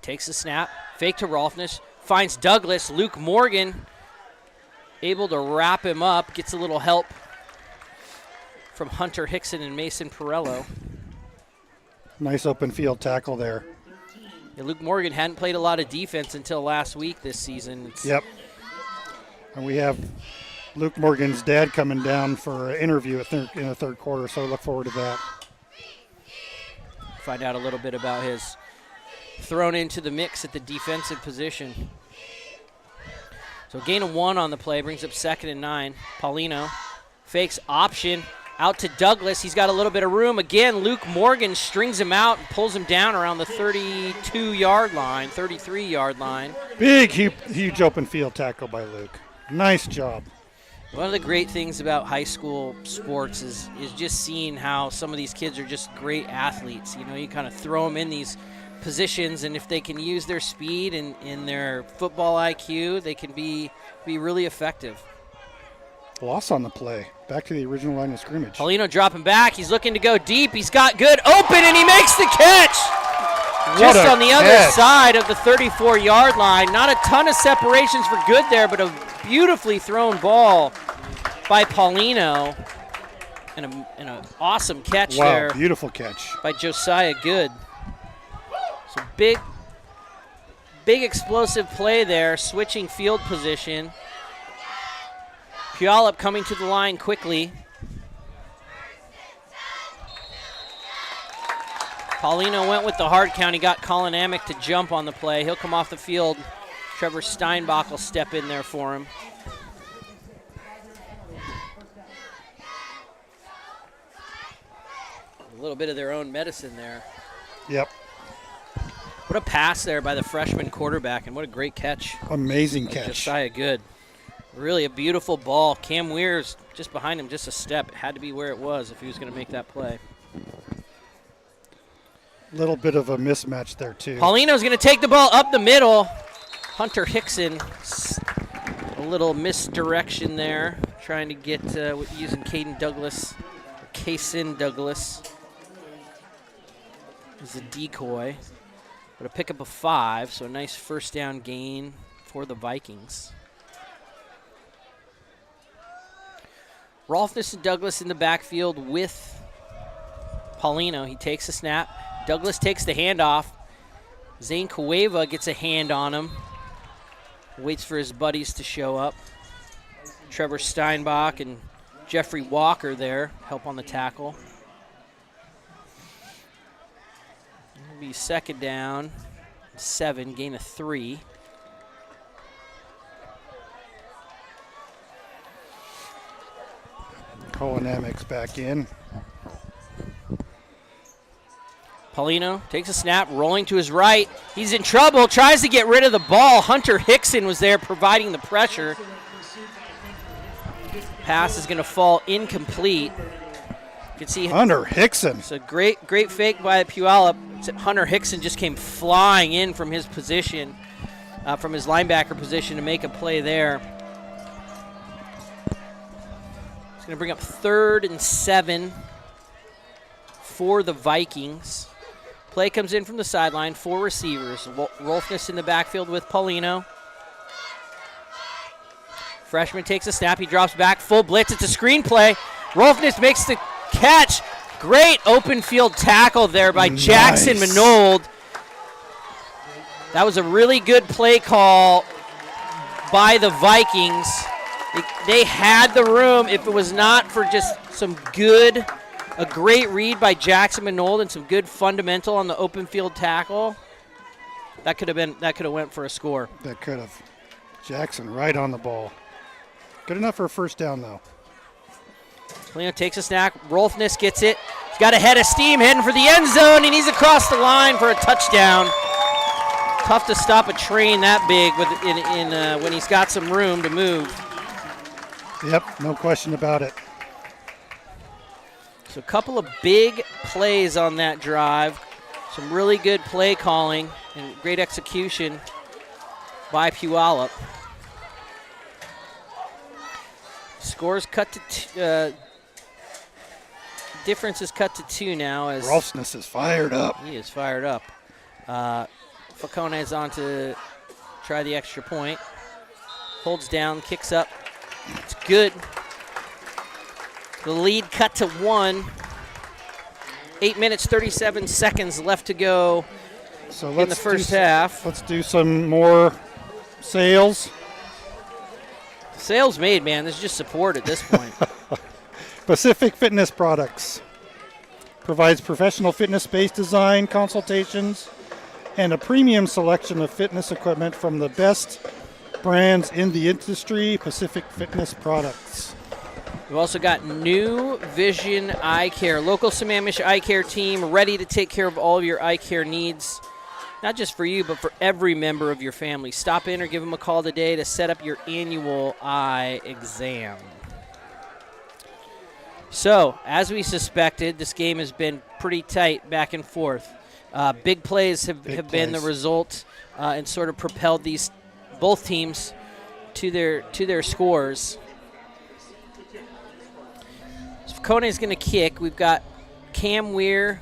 A: Takes the snap. Fake to Rolfness. Finds Douglas. Luke Morgan able to wrap him up. Gets a little help from Hunter Hickson and Mason Perello.
B: Nice open field tackle there.
A: Yeah, Luke Morgan hadn't played a lot of defense until last week this season.
B: Yep. And we have Luke Morgan's dad coming down for an interview in the third quarter, so look forward to that.
A: Find out a little bit about his thrown into the mix at the defensive position. So gain of 1 on the play, brings up 2nd and 9. Paulino fakes option out to Douglas. He's got a little bit of room. Again, Luke Morgan strings him out and pulls him down around the 32-yard line, 33-yard line.
B: Big, huge open field tackle by Luke. Nice job.
A: One of the great things about high school sports is just seeing how some of these kids are just great athletes. You know, you kind of throw them in these positions, and if they can use their speed and their football IQ, they can be really effective.
B: Loss on the play. Back to the original line of scrimmage.
A: Paulino dropping back. He's looking to go deep. He's got good open, and he makes the catch. Just on the other side of the 34-yard line. Not a ton of separations for good there, but a beautifully thrown ball by Paulino. And an awesome catch there.
B: Wow, beautiful catch.
A: By Josiah Good. So big explosive play there, switching field position. Puyallup coming to the line quickly. Paulino went with the hard count. He got Colin Amick to jump on the play. He'll come off the field. Trevor Steinbach will step in there for him. A little bit of their own medicine there.
B: Yep.
A: What a pass there by the freshman quarterback, and what a great catch.
B: Amazing catch.
A: Josiah Good. Really a beautiful ball. Cam Weir's just behind him, just a step. It had to be where it was if he was going to make that play.
B: Little bit of a mismatch there, too.
A: Paulino's going to take the ball up the middle. Hunter Hickson, a little misdirection there, trying to get using Caden Douglas, or Kaysen Douglas as a decoy. But a pickup of 5, so a nice first down gain for the Vikings. Rolfness and Douglas in the backfield with Paulino. He takes a snap. Douglas takes the handoff. Zane Cueva gets a hand on him. Waits for his buddies to show up. Trevor Steinbach and Jeffrey Walker there help on the tackle. It'll be 2nd down, 7, gain of 3.
B: Colin Amick's back in.
A: Paulino takes a snap, rolling to his right. He's in trouble, tries to get rid of the ball. Hunter Hickson was there providing the pressure. Pass is going to fall incomplete. You can see
B: Hunter Hickson.
A: It's a great fake by Puyallup. Hunter Hickson just came flying in from his position, from his linebacker position to make a play there. It's going to bring up 3rd and 7 for the Vikings. Play comes in from the sideline, 4 receivers. Rolfness in the backfield with Paulino. Freshman takes a snap. He drops back. Full blitz. It's a screen play. Rolfness makes the catch. Great open field tackle there by Jackson Minold. That was a really good play call by the Vikings. They had the room. If it was not for just a great read by Jackson Minold and some good fundamental on the open field tackle, that could have went for a score.
B: That could have. Jackson right on the ball. Good enough for a first down, though.
A: Leo takes a snap. Rolfness gets it. He's got a head of steam heading for the end zone, and he's across the line for a touchdown. Tough to stop a train that big when he's got some room to move.
B: Yep, no question about it.
A: So a couple of big plays on that drive. Some really good play calling and great execution by Puyallup. Scores cut to difference is cut to 2 now as
B: Rolfsness is fired up.
A: he is fired up. Falcone is on to try the extra point. Holds down, kicks up. It's good. The lead cut to 1. 8 minutes, 37 seconds left to go
B: So
A: in the first half.
B: Let's do some more sales.
A: Sales made, man. This is just support at this point.
B: Pacific Fitness Products provides professional fitness-based design consultations and a premium selection of fitness equipment from the best brands in the industry. Pacific Fitness Products.
A: We've also got New Vision Eye Care, local Sammamish eye care team ready to take care of all of your eye care needs, not just for you, but for every member of your family. Stop in or give them a call today to set up your annual eye exam. So, as we suspected, this game has been pretty tight back and forth. Big plays have been the result and sort of propelled these both teams to their scores. Kone is going to kick. We've got Cam Weir,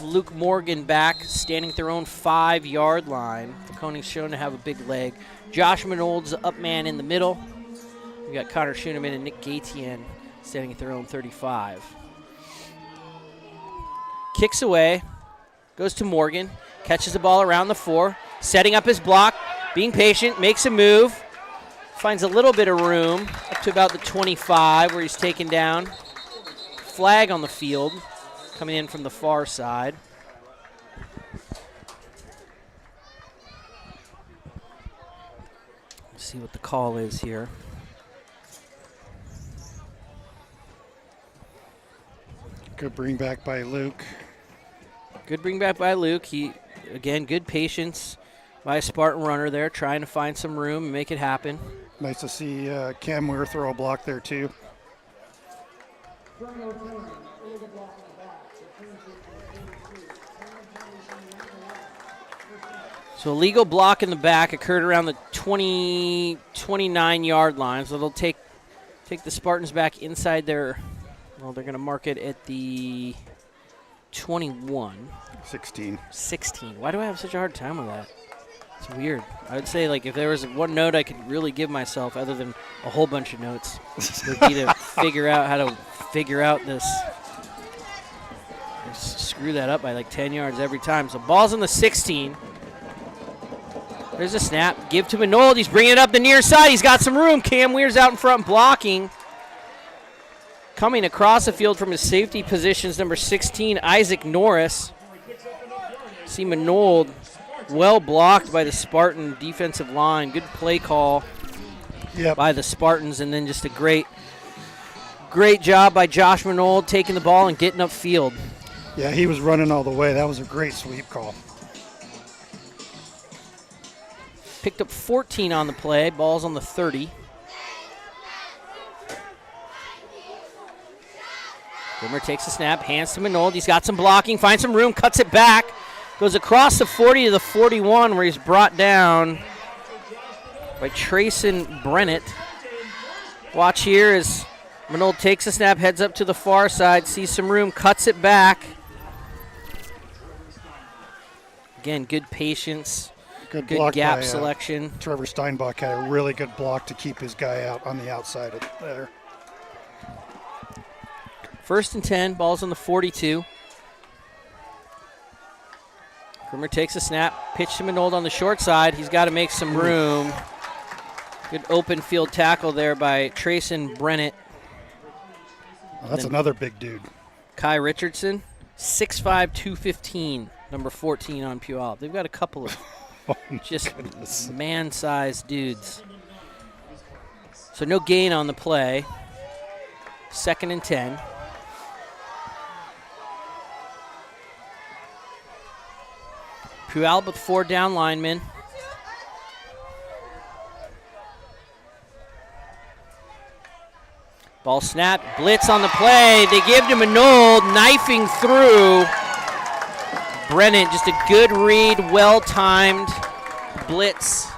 A: Luke Morgan back, standing at their own 5-yard line. Kone's shown to have a big leg. Josh Manold's up man in the middle. We've got Connor Schooneman and Nick Gatien standing at their own 35. Kicks away, goes to Morgan, catches the ball around the 4, setting up his block, being patient, makes a move, finds a little bit of room up to about the 25 where he's taken down. Flag on the field, coming in from the far side. Let's see what the call is here.
B: Good bring back by Luke.
A: Good bring back by Luke. He, again, good patience by a Spartan runner there, trying to find some room and make it happen.
B: Nice to see Cam Weir throw a block there too.
A: So a legal block in the back occurred around the 29-yard line. So they'll take the Spartans back inside their, well, they're going to mark it at the 21.
B: 16.
A: Why do I have such a hard time with that? It's weird. I would say, like, if there was one note I could really give myself, other than a whole bunch of notes, would be to figure out how to figure out this. Screw that up by like 10 yards every time. So ball's on the 16. There's a snap. Give to Manold. He's bringing it up the near side. He's got some room. Cam Weir's out in front blocking. Coming across the field from his safety positions, number 16, Isaac Norris. See Manold well blocked by the Spartan defensive line. Good play call by the Spartans, and then just a great job by Josh Manold taking the ball and getting upfield.
B: Yeah, he was running all the way. That was a great sweep call.
A: Picked up 14 on the play. Ball's on the 30. Grimmer takes a snap, hands to Manold. He's got some blocking, finds some room, cuts it back. Goes across the 40 to the 41 where he's brought down by Trayson Brennett. Watch here as Manold takes a snap, heads up to the far side, sees some room, cuts it back. Again, good patience. Good gap
B: by,
A: selection.
B: Trevor Steinbach had a really good block to keep his guy out on the outside of there.
A: 1st and 10, ball's on the 42. Grimmer takes a snap, pitch to Manold on the short side. He's got to make some room. Good open field tackle there by Trayson Brennett.
B: Well, that's another big dude.
A: Kai Richardson, 6'5", 215, number 14 on Puyallup. They've got a couple of just man-sized dudes. So no gain on the play. 2nd and 10. Puyallup with 4 down linemen. Ball snap, blitz on the play. They give to Manold, knifing through. Brennan, just a good read, well-timed blitz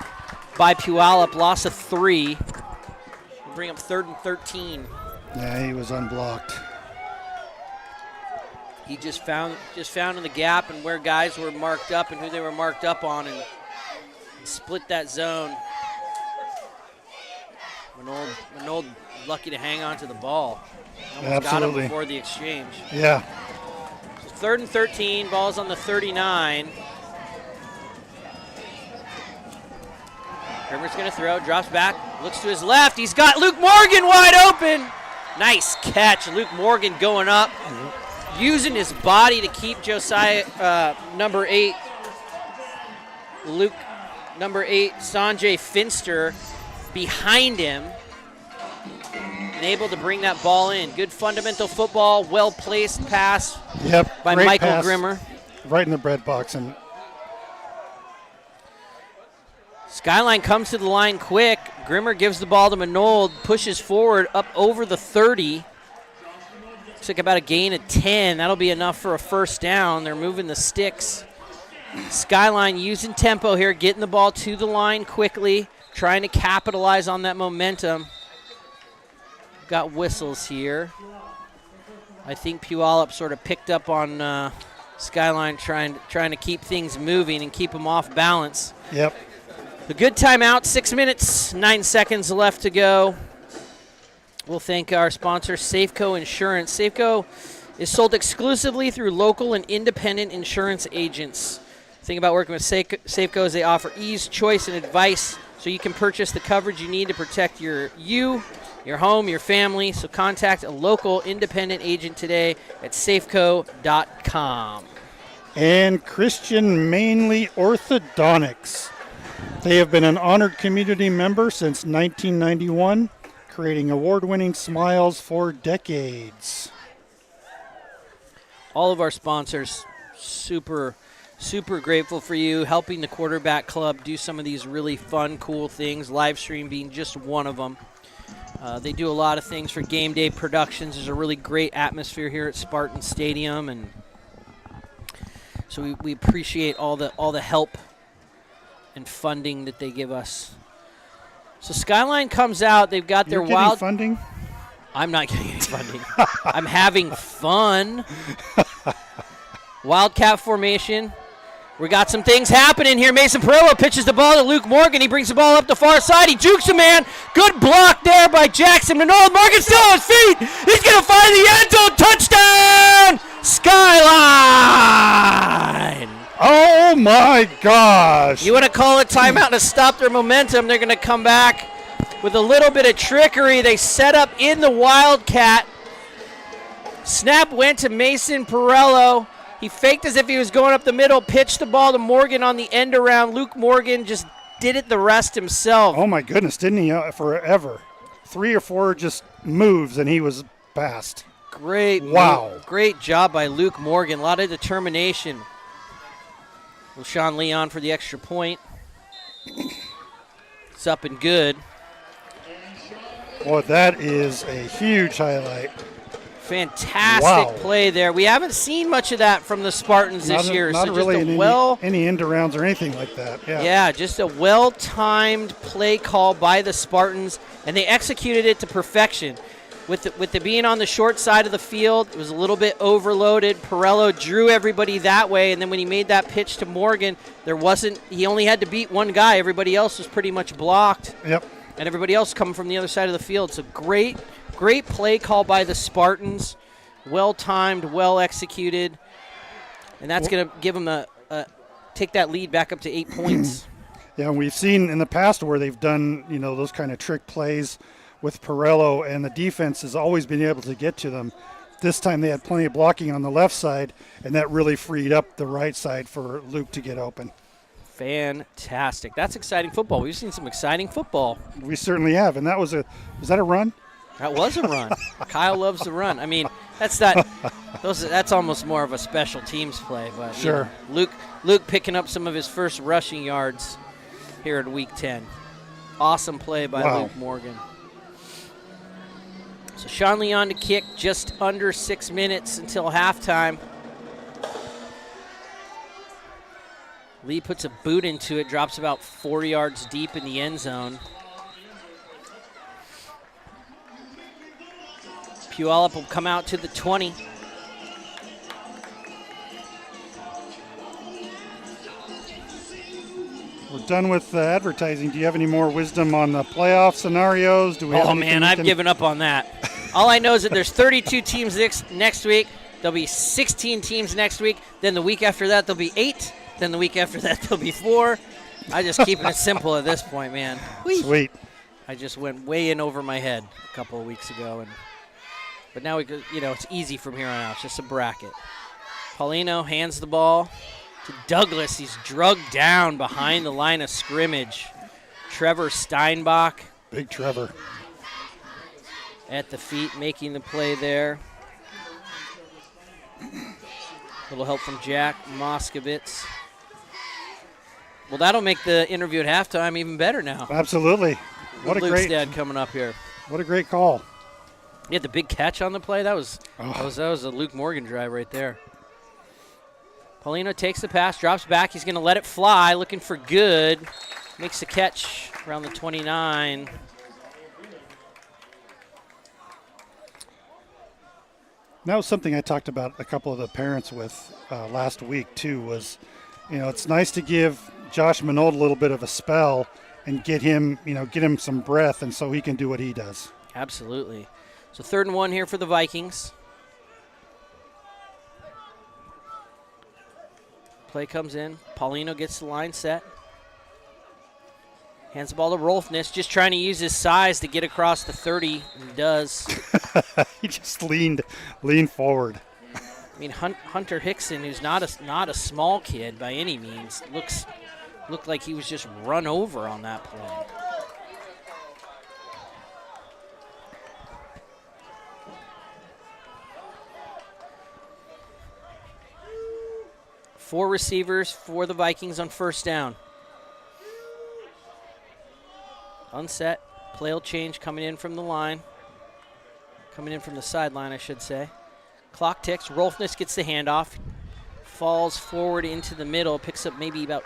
A: by Puyallup. Loss of 3. We'll bring up 3rd and 13.
B: Yeah, he was unblocked.
A: He just found in the gap and where guys were marked up and who they were marked up on, and split that zone. Manold lucky to hang on to the ball. Almost got him before the exchange.
B: Yeah.
A: So 3rd and 13, ball's on the 39. Grimmer's going to throw, drops back, looks to his left. He's got Luke Morgan wide open. Nice catch. Luke Morgan going up, using his body to keep Josiah, number 8, Sanjay Finster, behind him, and able to bring that ball in. Good fundamental football, well-placed pass by
B: great
A: Michael
B: pass,
A: Grimmer.
B: right in the bread box. And
A: Skyline comes to the line quick. Grimmer gives the ball to Manold, pushes forward up over the 30. Looks like about a gain of 10. That'll be enough for a first down. They're moving the sticks. Skyline using tempo here, getting the ball to the line quickly, trying to capitalize on that momentum. Got whistles here. I think Puyallup sort of picked up on Skyline trying to keep things moving and keep them off balance.
B: Yep.
A: A good timeout, 6 minutes, 9 seconds left to go. We'll thank our sponsor, Safeco Insurance. Safeco is sold exclusively through local and independent insurance agents. The thing about working with Safeco is they offer ease, choice, and advice so you can purchase the coverage you need to protect your home, your family. So contact a local independent agent today at safeco.com.
B: And Christian Mainly Orthodontics. They have been an honored community member since 1991, creating award-winning smiles for decades.
A: All of our sponsors, super grateful for you, helping the Quarterback Club do some of these really fun, cool things, live stream being just one of them. They do a lot of things for game day productions. There's a really great atmosphere here at Spartan Stadium, and so we appreciate all the help and funding that they give us. So Skyline comes out. They've got their wild
B: funding.
A: I'm not getting any funding. I'm having fun. Wildcat formation. We got some things happening here. Mason Perillo pitches the ball to Luke Morgan. He brings the ball up the far side. He jukes a man. Good block there by Jackson Manold. Morgan still on his feet. He's going to find the end zone. Touchdown, Skyline.
B: Oh, my gosh.
A: You want to call a timeout to stop their momentum. They're going to come back with a little bit of trickery. They set up in the Wildcat. Snap went to Mason Perillo. He faked as if he was going up the middle, pitched the ball to Morgan on the end around. Luke Morgan just did it the rest himself.
B: Oh, my goodness, didn't he? Forever. 3 or 4 just moves, and he was past.
A: Great.
B: Wow.
A: Great job by Luke Morgan. A lot of determination. LaShawn Leon for the extra point. It's up and good.
B: Boy, that is a huge highlight.
A: Fantastic play there. We haven't seen much of that from the Spartans this year.
B: Not
A: so
B: really
A: just
B: any end arounds or anything like that.
A: Yeah, just a well-timed play call by the Spartans, and they executed it to perfection. With it being on the short side of the field, it was a little bit overloaded. Perillo drew everybody that way, and then when he made that pitch to Morgan, he only had to beat one guy. Everybody else was pretty much blocked.
B: Yep.
A: And everybody else coming from the other side of the field. So great play call by the Spartans. Well-timed, well-executed. And that's going to give them take that lead back up to 8 points.
B: Yeah, and we've seen in the past where they've done, those kind of trick plays with Perillo, and the defense has always been able to get to them. This time they had plenty of blocking on the left side, and that really freed up the right side for Luke to get open.
A: Fantastic. That's exciting football. We've seen some exciting football.
B: We certainly have, and was that a run?
A: That was a run. Kyle loves the run. I mean, that's almost more of a special teams play. But
B: sure.
A: Luke picking up some of his first rushing yards here in Week 10. Awesome play by Luke Morgan. So Sean Leon to kick, just under 6 minutes until halftime. Lee puts a boot into it, drops about 4 yards deep in the end zone. Puyallup will come out to the 20.
B: We're done with advertising. Do you have any more wisdom on the playoff scenarios? Do we have
A: Oh,
B: anything
A: man,
B: we
A: I've
B: can-
A: given up on that. All I know is that there's 32 teams next week. There'll be 16 teams next week. Then the week after that, there'll be 8. Then the week after that, there'll be 4. I just keeping it simple at this point, man. Whee!
B: Sweet.
A: I just went way in over my head a couple of weeks ago, but now it's easy from here on out. It's just a bracket. Paulino hands the ball to Douglas. He's drugged down behind the line of scrimmage. Trevor Steinbach
B: Big Trevor.
A: at the feet, making the play there. Little help from Jack Moskovitz. Well, that'll make the interview at halftime even better now.
B: Absolutely. What a
A: Luke's
B: great
A: dad coming up here.
B: What a great call.
A: He had the big catch on the play. That was
B: Oh.
A: that was a Luke Morgan drive right there. Paulino takes the pass, drops back. He's going to let it fly, looking for good. Makes the catch around the 29.
B: That was something I talked about a couple of the parents with last week too. Was, it's nice to give Josh Minold a little bit of a spell and get him some breath, and so he can do what he does.
A: Absolutely. So 3rd and 1 here for the Vikings. Play comes in. Paulino gets the line set. Hands the ball to Rolfness, just trying to use his size to get across the 30. And he does.
B: He just leaned forward.
A: I mean, Hunter Hickson, who's not a small kid by any means, looked like he was just run over on that play. Four receivers for the Vikings on 1st down. Unset. Play will change coming in from the line. Coming in from the sideline, I should say. Clock ticks. Rolfness gets the handoff. Falls forward into the middle. Picks up maybe about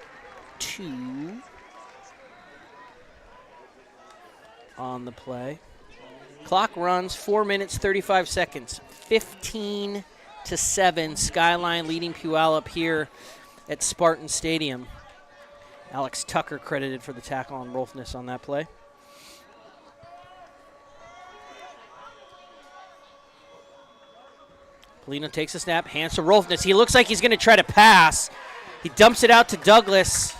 A: 2 on the play. Clock runs 4 minutes, 35 seconds. 15-7. Skyline leading Puyallup here at Spartan Stadium. Alex Tucker credited for the tackle on Rolfness on that play. Paulino takes a snap, hands to Rolfness. He looks like he's going to try to pass. He dumps it out to Douglas.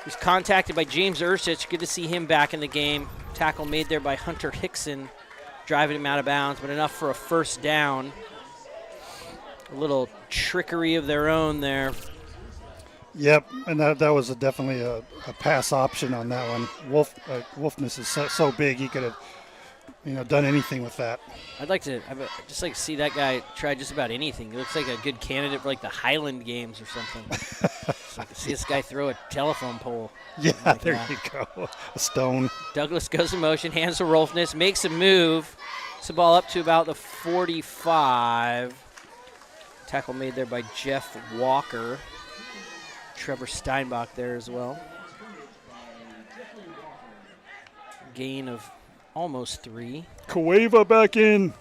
A: He's contacted by James Ursich. Good to see him back in the game. Tackle made there by Hunter Hickson, driving him out of bounds, but enough for a 1st down. A little trickery of their own there.
B: Yep, and that was definitely a pass option on that one. Wolfness is so big, he could have done anything with that.
A: I'd just like to see that guy try just about anything. He looks like a good candidate for like the Highland Games or something. So I can see this guy throw a telephone pole.
B: Yeah,
A: Like
B: there
A: that.
B: you go. A stone.
A: Douglas goes in motion, hands to Rolfness, makes a move. It's the ball up to about the 45. Tackle made there by Jeff Walker. Trevor Steinbach there as well. Gain of almost 3.
B: Cueva back in.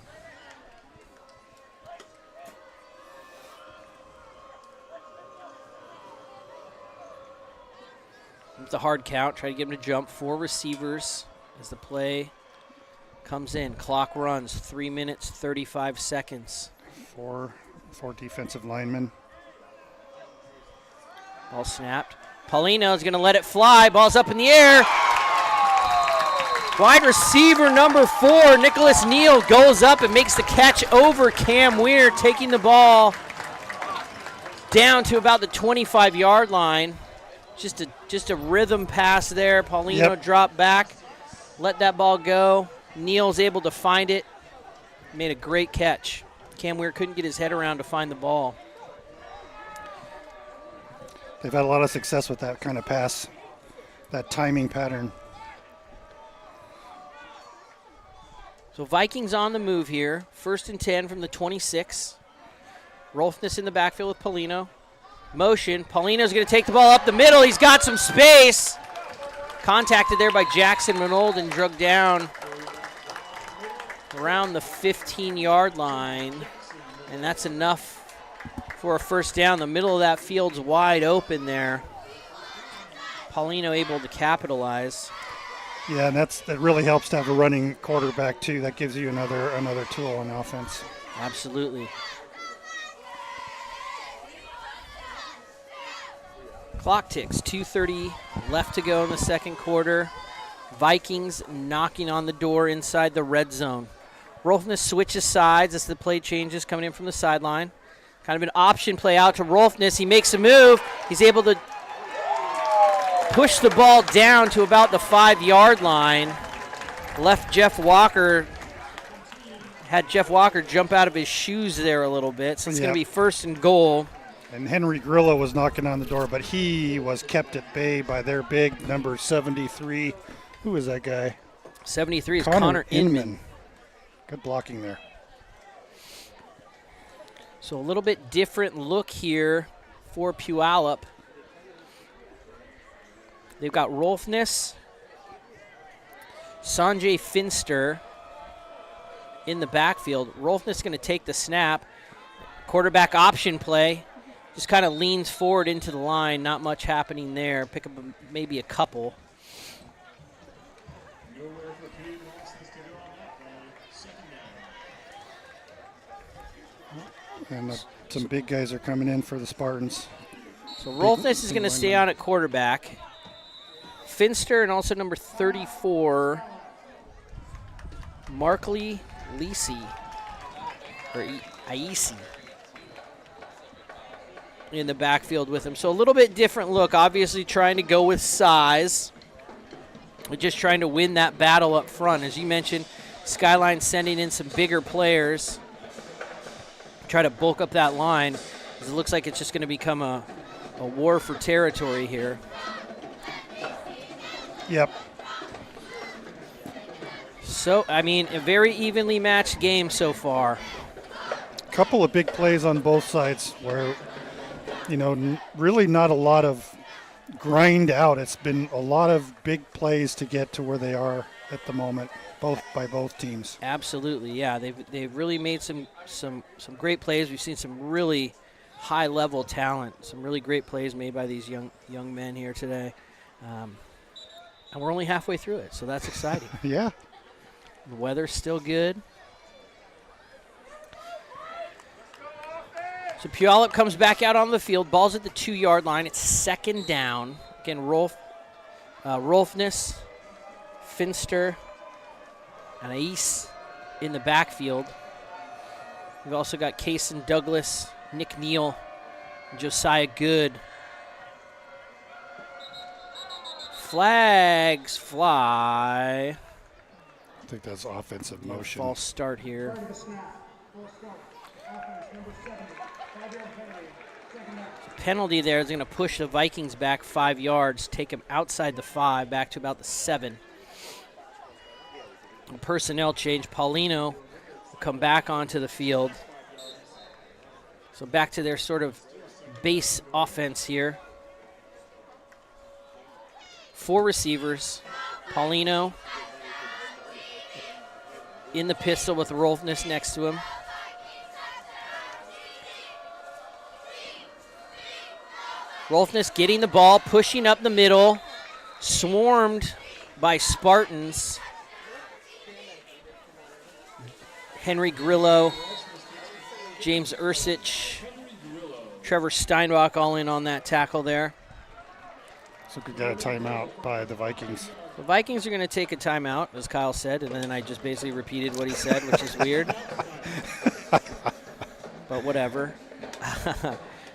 A: It's a hard count. Try to get him to jump. 4 receivers as the play comes in. Clock runs 3 minutes, 35 seconds.
B: Four defensive linemen.
A: Ball snapped. Paulino is going to let it fly. Ball's up in the air. Wide receiver number 4, Nicholas Neal, goes up and makes the catch over Cam Weir, taking the ball down to about the 25-yard line. Just a rhythm pass there. Paulino dropped back, let that ball go. Neal's able to find it. Made a great catch. Cam Weir couldn't get his head around to find the ball.
B: They've had a lot of success with that kind of pass, that timing pattern.
A: So Vikings on the move here. 1st and 10 from the 26. Rolfness in the backfield with Paulino. Motion. Paulino's going to take the ball up the middle. He's got some space. Contacted there by Jackson Minold and drugged down around the 15-yard line. And that's enough for a first down. The middle of that field's wide open there. Paulino able to capitalize.
B: Yeah, and that really helps to have a running quarterback too. That gives you another tool on offense.
A: Absolutely. Clock ticks, 2:30 left to go in the second quarter. Vikings knocking on the door inside the red zone. Rolfness switches sides as the play changes, coming in from the sideline. Kind of an option play out to Rolfness. He makes a move. He's able to push the ball down to about the 5-yard line. Had Jeff Walker jump out of his shoes there a little bit. So it's going to be first and goal.
B: And Henry Grillo was knocking on the door, but he was kept at bay by their big number 73. Who is that guy?
A: 73 is Connor Inman.
B: Good blocking there.
A: So a little bit different look here for Puyallup. They've got Rolfness, Sanjay Finster in the backfield. Rolfness is going to take the snap. Quarterback option play. Just kind of leans forward into the line. Not much happening there. Pick up maybe a couple.
B: And some big guys are coming in for the Spartans.
A: So Rolfness is going to stay on at quarterback. Finster and also number 34, Markley Lisi, or Aisi, in the backfield with him. So a little bit different look, obviously trying to go with size, but just trying to win that battle up front. As you mentioned, Skyline sending in some bigger players, try to bulk up that line, because it looks like it's just going to become a war for territory here.
B: Yep.
A: So, I mean, a very evenly matched game so far.
B: Couple of big plays on both sides where, really not a lot of grind out. It's been a lot of big plays to get to where they are at the moment, by both teams.
A: Absolutely, yeah. They've really made some great plays. We've seen some really high-level talent, some really great plays made by these young men here today. And we're only halfway through it, so that's exciting.
B: Yeah.
A: The weather's still good. So Puyallup comes back out on the field. Ball's at the 2-yard line. It's second down. Again, Rolfness, Finster, and Ais in the backfield. We've also got Kaysen Douglas, Nick Neal, and Josiah Good. Flags fly.
B: I think that's offensive motion.
A: False start here. Penalty there is going to push the Vikings back 5 yards, take them outside the 5, back to about the 7. A personnel change. Paulino will come back onto the field. So back to their sort of base offense here. 4 receivers. Paulino in the pistol with Rolfness next to him. Rolfness getting the ball, pushing up the middle, swarmed by Spartans. Henry Grillo, James Ursich, Trevor Steinbach all in on that tackle there.
B: So we got a timeout by the Vikings.
A: The Vikings are going to take a timeout, as Kyle said, and then I just basically repeated what he said, which is weird. But whatever.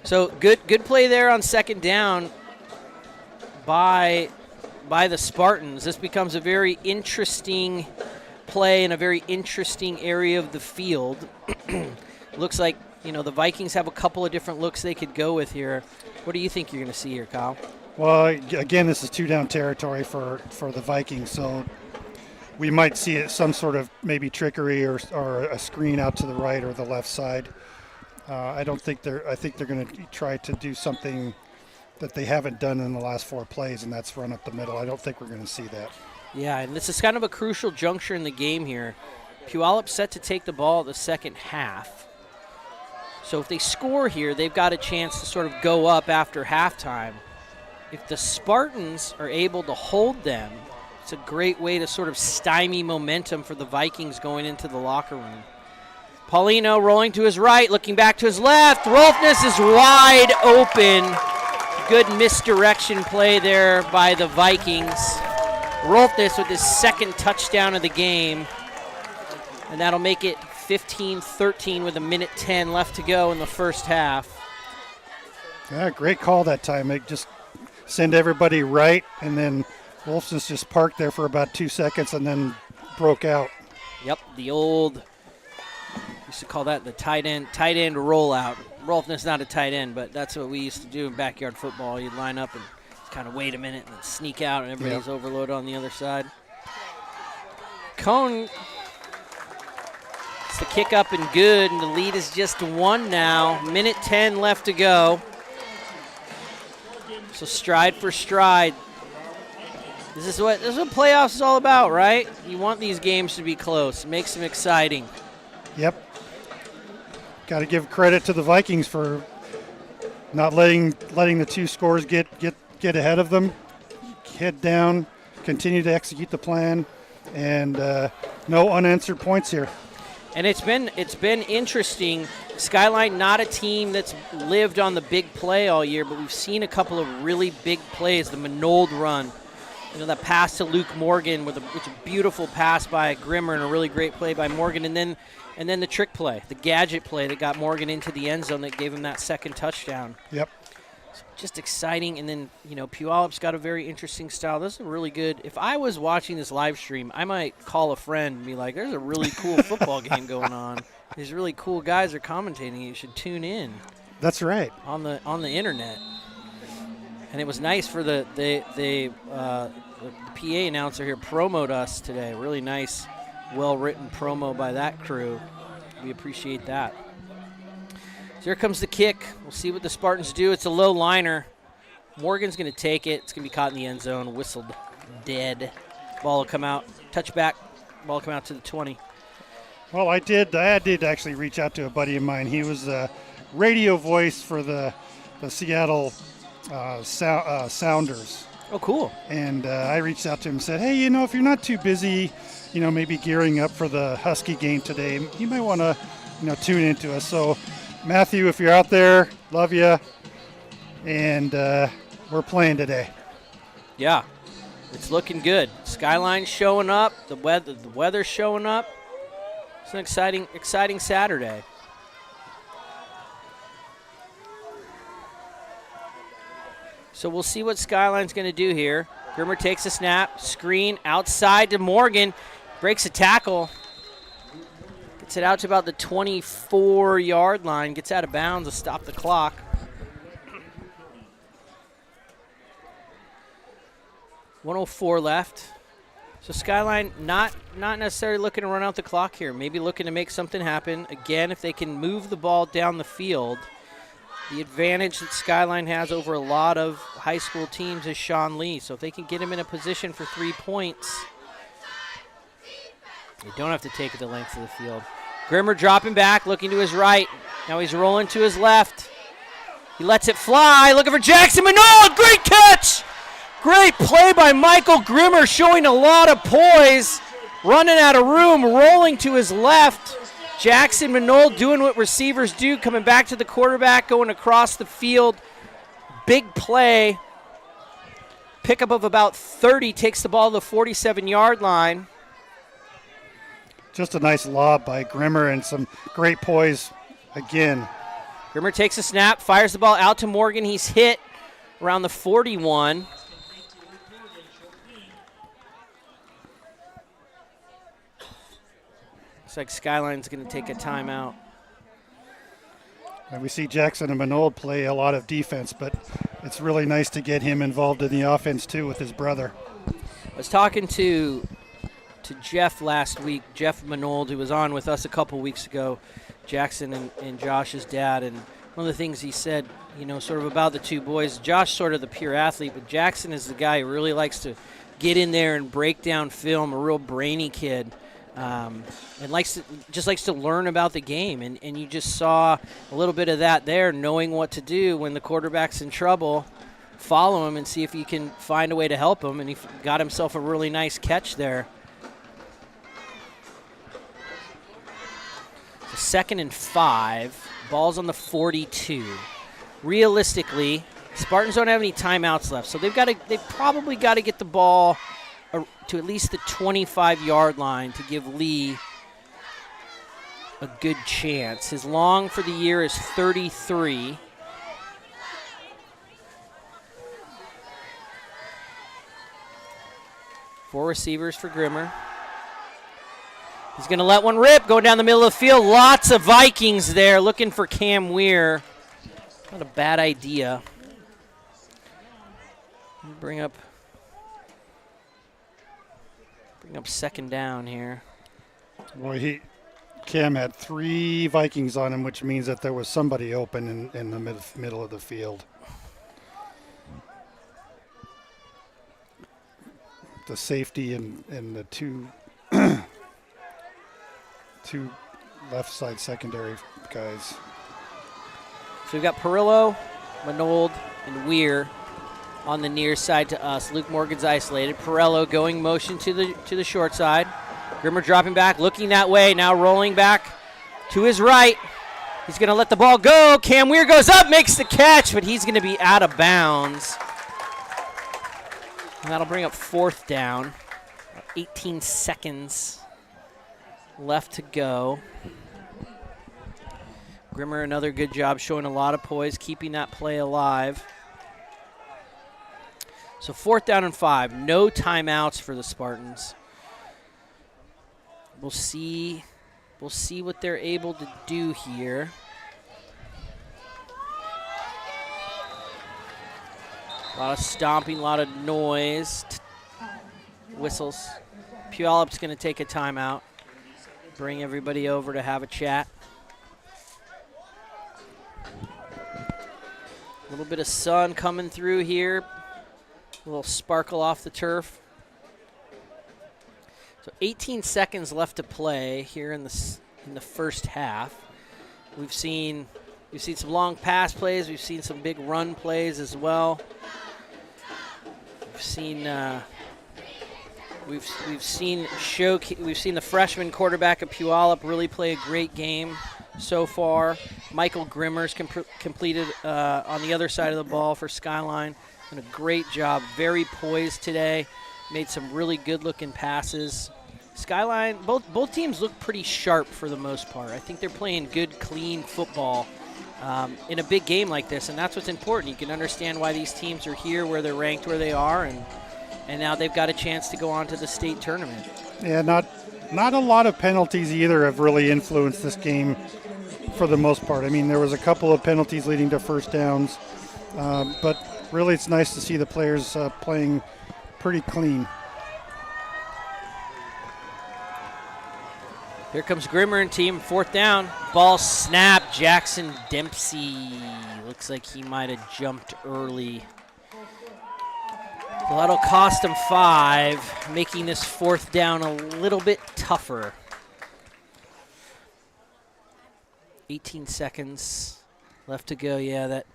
A: So good play there on second down by the Spartans. This becomes a very interesting play in a very interesting area of the field. Looks like, the Vikings have a couple of different looks they could go with here. What do you think you're going to see here, Kyle?
B: Well, again, this is 2-down territory for the Vikings, so we might see some sort of maybe trickery or a screen out to the right or the left side. I think they're going to try to do something that they haven't done in the last 4 plays, and that's run up the middle. I don't think we're going to see that.
A: Yeah, and this is kind of a crucial juncture in the game here. Puyallup set to take the ball the second half. So if they score here, they've got a chance to sort of go up after halftime. If the Spartans are able to hold them, it's a great way to sort of stymie momentum for the Vikings going into the locker room. Paulino rolling to his right, looking back to his left. Rolfness is wide open. Good misdirection play there by the Vikings. Rolfness with his second touchdown of the game. And that'll make it 15-13 with 1:10 left to go in the first half.
B: Yeah, great call that time. They just send everybody right, and then Wolfson's just parked there for about 2 seconds and then broke out.
A: Yep, the old, used to call that the tight end rollout. Rolfness not a tight end, but that's what we used to do in backyard football. You'd line up and kind of wait a minute and then sneak out, and everybody's overloaded on the other side. Cone, it's the kick up and good, and the lead is just 1 now. 1:10 left to go. So stride for stride. This is what playoffs is all about, right? You want these games to be close. It makes them exciting.
B: Yep. Got to give credit to the Vikings for not letting the two scores get ahead of them. Head down, continue to execute the plan, and no unanswered points here.
A: And it's been interesting. Skyline, not a team that's lived on the big play all year, but we've seen a couple of really big plays. The Manold run, that pass to Luke Morgan with a beautiful pass by Grimmer and a really great play by Morgan, and then the trick play, the gadget play that got Morgan into the end zone that gave him that second touchdown.
B: Yep.
A: So just exciting. And then, Puyallup's got a very interesting style. This is really good. If I was watching this live stream, I might call a friend and be like, there's a really cool football game going on. These really cool guys are commentating. You should tune in.
B: That's right.
A: On the internet. And it was nice for the PA announcer here promoted us today. Really nice, well-written promo by that crew. We appreciate that. So here comes the kick. We'll see what the Spartans do. It's a low liner. Morgan's going to take it. It's going to be caught in the end zone. Whistled dead. Ball will come out. Touchback. Ball will come out to the 20.
B: Well, I did actually reach out to a buddy of mine. He was a radio voice for the Seattle Sounders.
A: Oh, cool.
B: And I reached out to him and said, hey, if you're not too busy, maybe gearing up for the Husky game today, you might want to, tune into us. So, Matthew, if you're out there, love you. And we're playing today.
A: Yeah, it's looking good. Skyline's showing up. The weather's showing up. It's an exciting Saturday. So we'll see what Skyline's going to do here. Grimmer takes a snap, screen outside to Morgan, breaks a tackle, gets it out to about the 24-yard line, gets out of bounds to stop the clock. $104 left. So Skyline not necessarily looking to run out the clock here, maybe looking to make something happen. Again, if they can move the ball down the field, the advantage that Skyline has over a lot of high school teams is Sean Lee. So if they can get him in a position for 3 points, they don't have to take it the length of the field. Grimmer dropping back, looking to his right. Now he's rolling to his left. He lets it fly, looking for Jackson Manold. Great catch! Great play by Michael Grimmer, showing a lot of poise. Running out of room, rolling to his left. Jackson Manold doing what receivers do, coming back to the quarterback, going across the field. Big play. Pickup of about 30, takes the ball to the 47-yard line.
B: Just a nice lob by Grimmer and some great poise again.
A: Grimmer takes a snap, fires the ball out to Morgan. He's hit around the 41. Looks like Skyline's going to take a timeout.
B: And we see Jackson and Manold play a lot of defense, but it's really nice to get him involved in the offense too with his brother.
A: I was talking to Jeff last week, Jeff Manold, who was on with us a couple weeks ago, Jackson and Josh's dad, and one of the things he said, sort of about the two boys, Josh sort of the pure athlete, but Jackson is the guy who really likes to get in there and break down film, a real brainy kid. and just likes to learn about the game. And you just saw a little bit of that there, knowing what to do when the quarterback's in trouble. Follow him and see if you can find a way to help him. And he got himself a really nice catch there. So 2nd and 5. Ball's on the 42. Realistically, Spartans don't have any timeouts left, so they've probably got to get the ball to at least the 25-yard line to give Lee a good chance. His long for the year is 33. Four receivers for Grimmer. He's going to let one rip, going down the middle of the field. Lots of Vikings there looking for Cam Weir. Not a bad idea. Bring up 2nd down here.
B: Boy, Cam had 3 Vikings on him, which means that there was somebody open in the middle of the field. The safety and the two left side secondary guys.
A: So we've got Perillo, Manold, and Weir on the near side to us. Luke Morgan's isolated. Perillo going motion to the short side. Grimmer dropping back, looking that way, now rolling back to his right. He's going to let the ball go. Cam Weir goes up, makes the catch, but he's going to be out of bounds. And that'll bring up 4th down. 18 seconds left to go. Grimmer, another good job showing a lot of poise, keeping that play alive. So 4th down and 5. No timeouts for the Spartans. We'll see what they're able to do here. A lot of stomping, a lot of noise. Whistles. Puyallup's going to take a timeout. Bring everybody over to have a chat. A little bit of sun coming through here. A little sparkle off the turf. So 18 seconds left to play here in the first half. We've seen some long pass plays. We've seen some big run plays as well. We've seen the freshman quarterback at Puyallup really play a great game so far. Michael Grimmer's completed on the other side of the ball for Skyline. Done a great job. Very poised today. Made some really good-looking passes. Skyline, both teams look pretty sharp for the most part. I think they're playing good, clean football in a big game like this, and that's what's important. You can understand why these teams are here, where they're ranked, where they are, and now they've got a chance to go on to the state tournament.
B: Yeah, not a lot of penalties either have really influenced this game for the most part. I mean, there was a couple of penalties leading to first downs, but really it's nice to see the players playing pretty clean.
A: Here comes Grimmer and team, 4th down. Ball snap, Jackson Dempsey. Looks like he might have jumped early. So that'll cost him 5, making this 4th down a little bit tougher. 18 seconds left to go. Yeah, that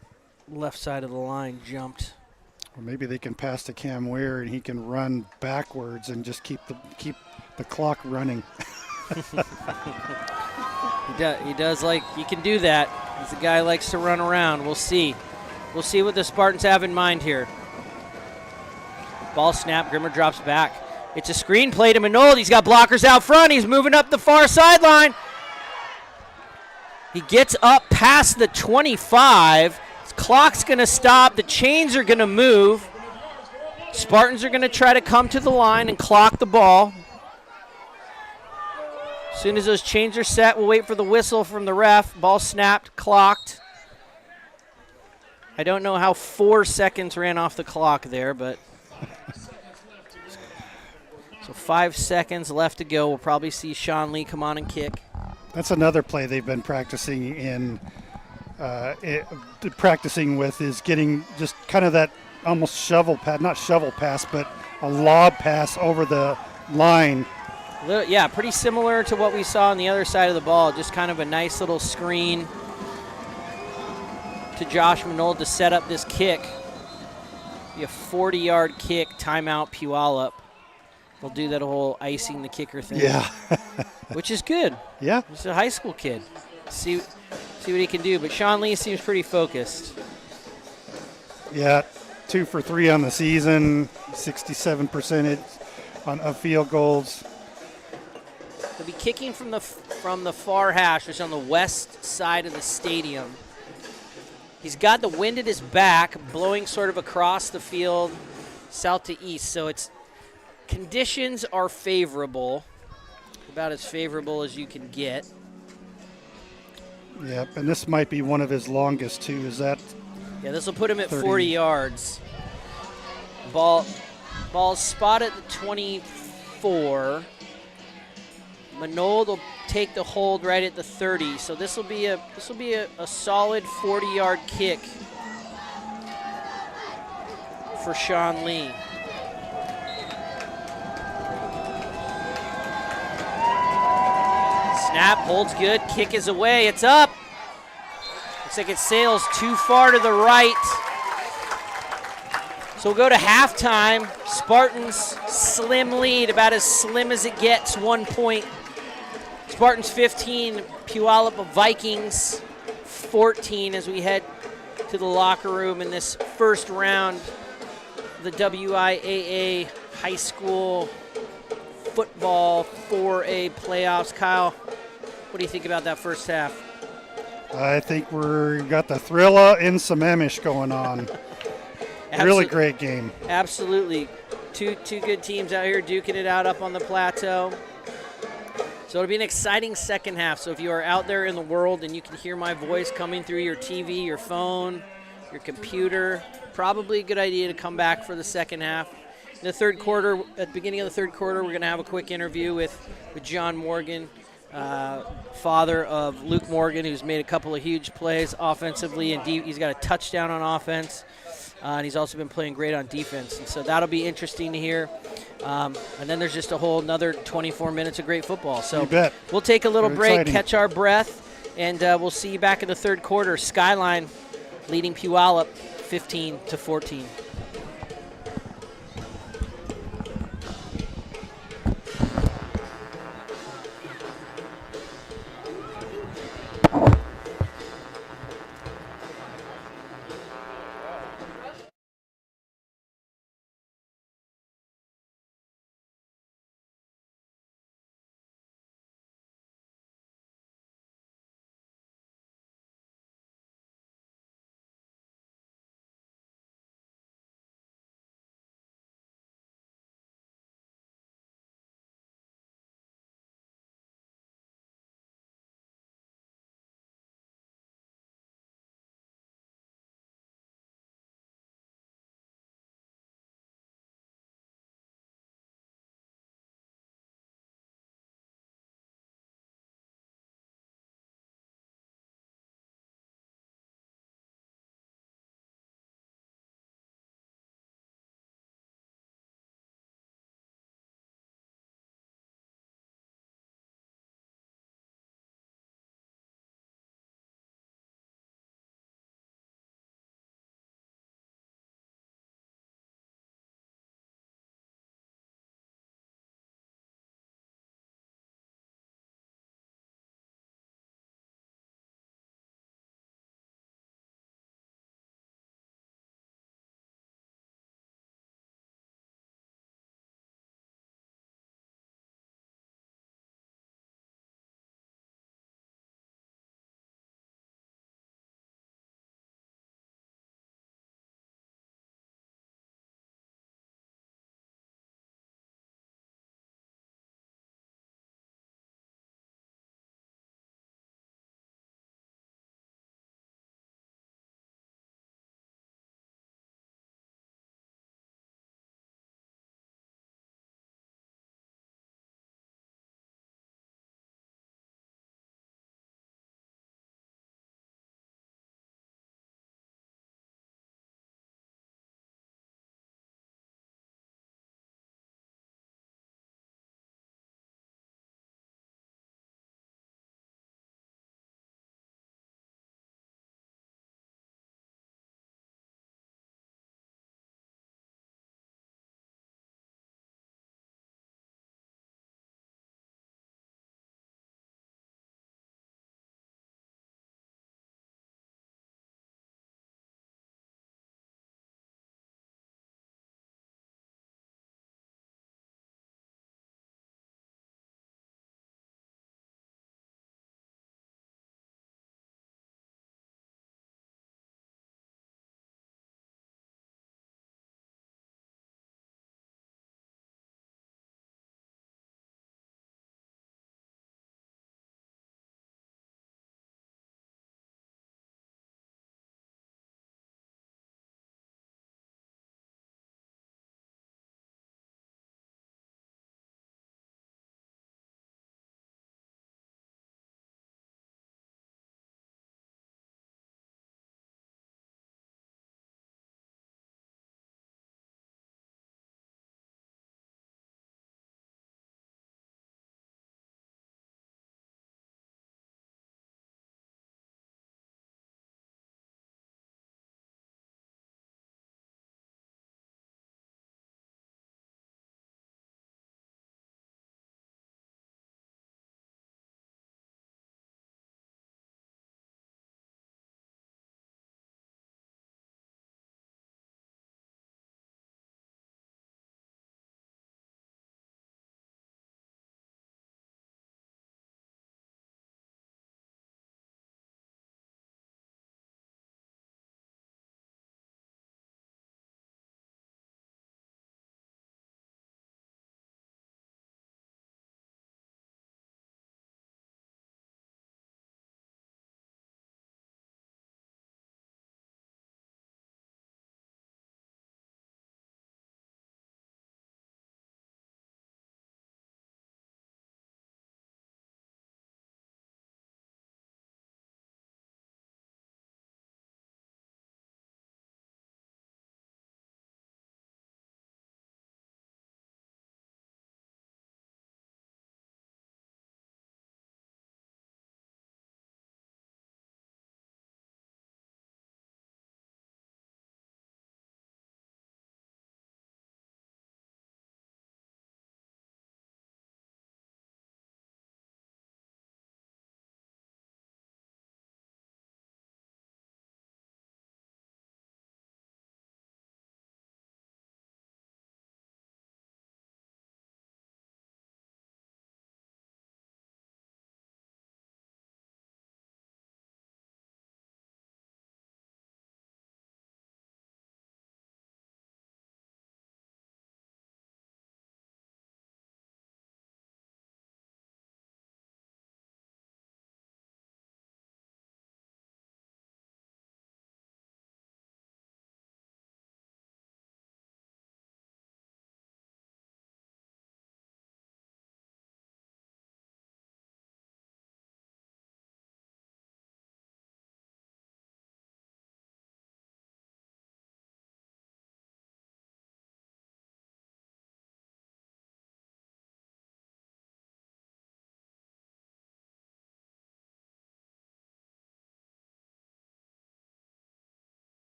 A: left side of the line jumped.
B: Or maybe they can pass to Cam Weir and he can run backwards and just keep the clock running.
A: He does like, you can do that. He's a guy who likes to run around. We'll see. We'll see what the Spartans have in mind here. Ball snap, Grimmer drops back. It's a screen play to Manold. He's got blockers out front. He's moving up the far sideline. He gets up past the 25. His clock's going to stop. The chains are going to move. Spartans are going to try to come to the line and clock the ball. As soon as those chains are set, we'll wait for the whistle from the ref. Ball snapped, clocked. I don't know how 4 seconds ran off the clock there, but so 5 seconds left to go. We'll probably see Sean Lee come on and kick.
B: That's another play they've been practicing practicing with, is getting just kind of that almost not shovel pass, but a lob pass over the line
A: Yeah, pretty similar to what we saw on the other side of the ball. Just kind of a nice little screen to Josh Manold to set up this kick. Be a 40-yard kick, timeout Puyallup. They'll do that whole icing the kicker thing.
B: Yeah.
A: Which is good.
B: Yeah.
A: He's a high school kid. See what he can do. But Sean Lee seems pretty focused.
B: Yeah. 2 for 3 on the season, 67% of field goals.
A: He'll be kicking from the far hash, which is on the west side of the stadium. He's got the wind at his back, blowing sort of across the field, south to east. So conditions are favorable, about as favorable as you can get.
B: Yep, and this might be one of his longest too. Is that?
A: Yeah, this will put him at
B: 30.
A: 40 yards. Ball's spot at the 24. Manold will take the hold right at the 30. So this will be a solid 40-yard kick for Sean Lee. Snap, holds good, kick is away, it's up. Looks like it sails too far to the right. So we'll go to halftime. Spartans slim lead, about as slim as it gets, 1 point. Spartans 15, Puyallup Vikings 14 as we head to the locker room in this first round of the WIAA high school football 4A playoffs. Kyle, what do you think about that first half?
B: I think we got the Thrilla in Sammamish going on. Really great game.
A: Absolutely. Two good teams out here duking it out up on the plateau. So it'll be an exciting second half. So if you are out there in the world and you can hear my voice coming through your TV, your phone, your computer, probably a good idea to come back for the second half. In the third quarter, at the beginning of the third quarter, we're going to have a quick interview with John Morgan, father of Luke Morgan, who's made a couple of huge plays offensively, and he's got a touchdown on offense, and he's also been playing great on defense. And so that'll be interesting to hear. And then there's just a whole another 24 minutes of great football. So
B: You bet.
A: we'll take a little
B: Very
A: break,
B: exciting.
A: catch our breath, and we'll see you back in the third quarter. Skyline leading Puyallup 15-14.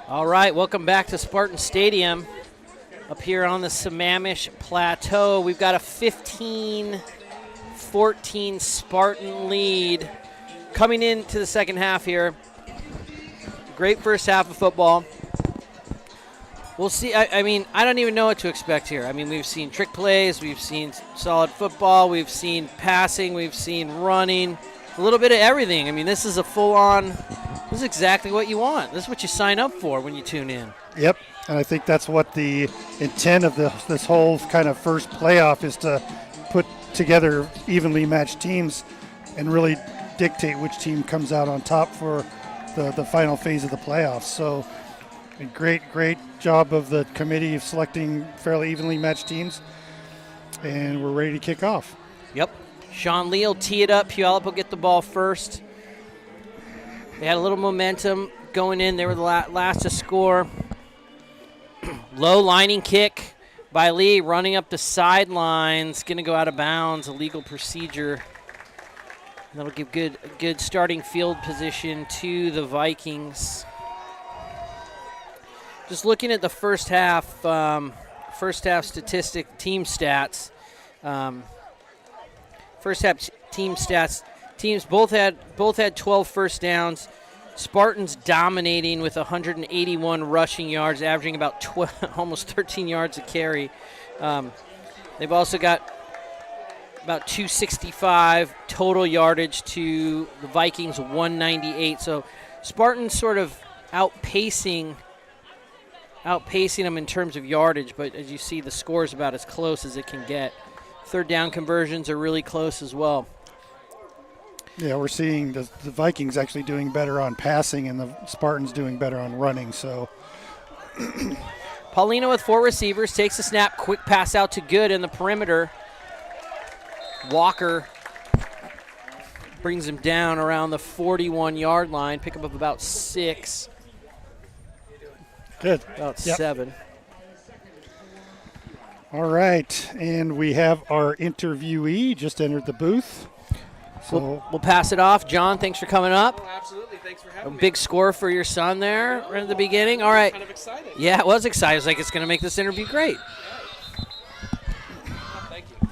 A: All right, welcome back to Spartan Stadium up here on the Sammamish Plateau. We've got a 15-14 Spartan lead coming into the second half here. Great first half of football. We'll see. I mean, I don't even know what to expect here. I mean, we've seen trick plays, we've seen solid football, we've seen passing, we've seen running, a little bit of everything. I mean, this is a full-on, this is exactly what you want. This is what you sign up for when you tune in.
B: Yep, and I think that's what the intent of this whole kind of first playoff is, to put together evenly matched teams and really dictate which team comes out on top for the final phase of the playoffs. So a great job of the committee of selecting fairly evenly matched teams, and we're ready to kick off.
A: Yep. Sean Lee will tee it up. Puyallup will get the ball first. They had a little momentum going in. They were the last to score. Low lining kick by Lee, running up the sidelines. Going to go out of bounds. Illegal procedure. That'll give good starting field position to the Vikings. Just looking at the first half statistic team stats. First half team stats. Teams both had 12 first downs. Spartans dominating with 181 rushing yards, averaging about almost 13 yards a carry. They've also got about 265 total yardage to the Vikings 198. So Spartans sort of outpacing them in terms of yardage, but as you see, the score is about as close as it can get. Third down conversions are really close as well.
B: Yeah, we're seeing the Vikings actually doing better on passing and the Spartans doing better on running. So
A: Paulino with 4 receivers, takes a snap, quick pass out to Good in the perimeter. Walker brings him down around the 41-yard line, pick up of about 6.
B: Good.
A: About 7.
B: All right, and we have our interviewee just entered the booth. So
A: We'll pass it off. John, thanks for coming up.
E: Oh, absolutely. Thanks for having
A: A
E: me.
A: big score for your son there right at the beginning. All right.
E: Kind of excited.
A: Yeah, it was exciting. I was like, it's going to make this interview great.
E: Thank you.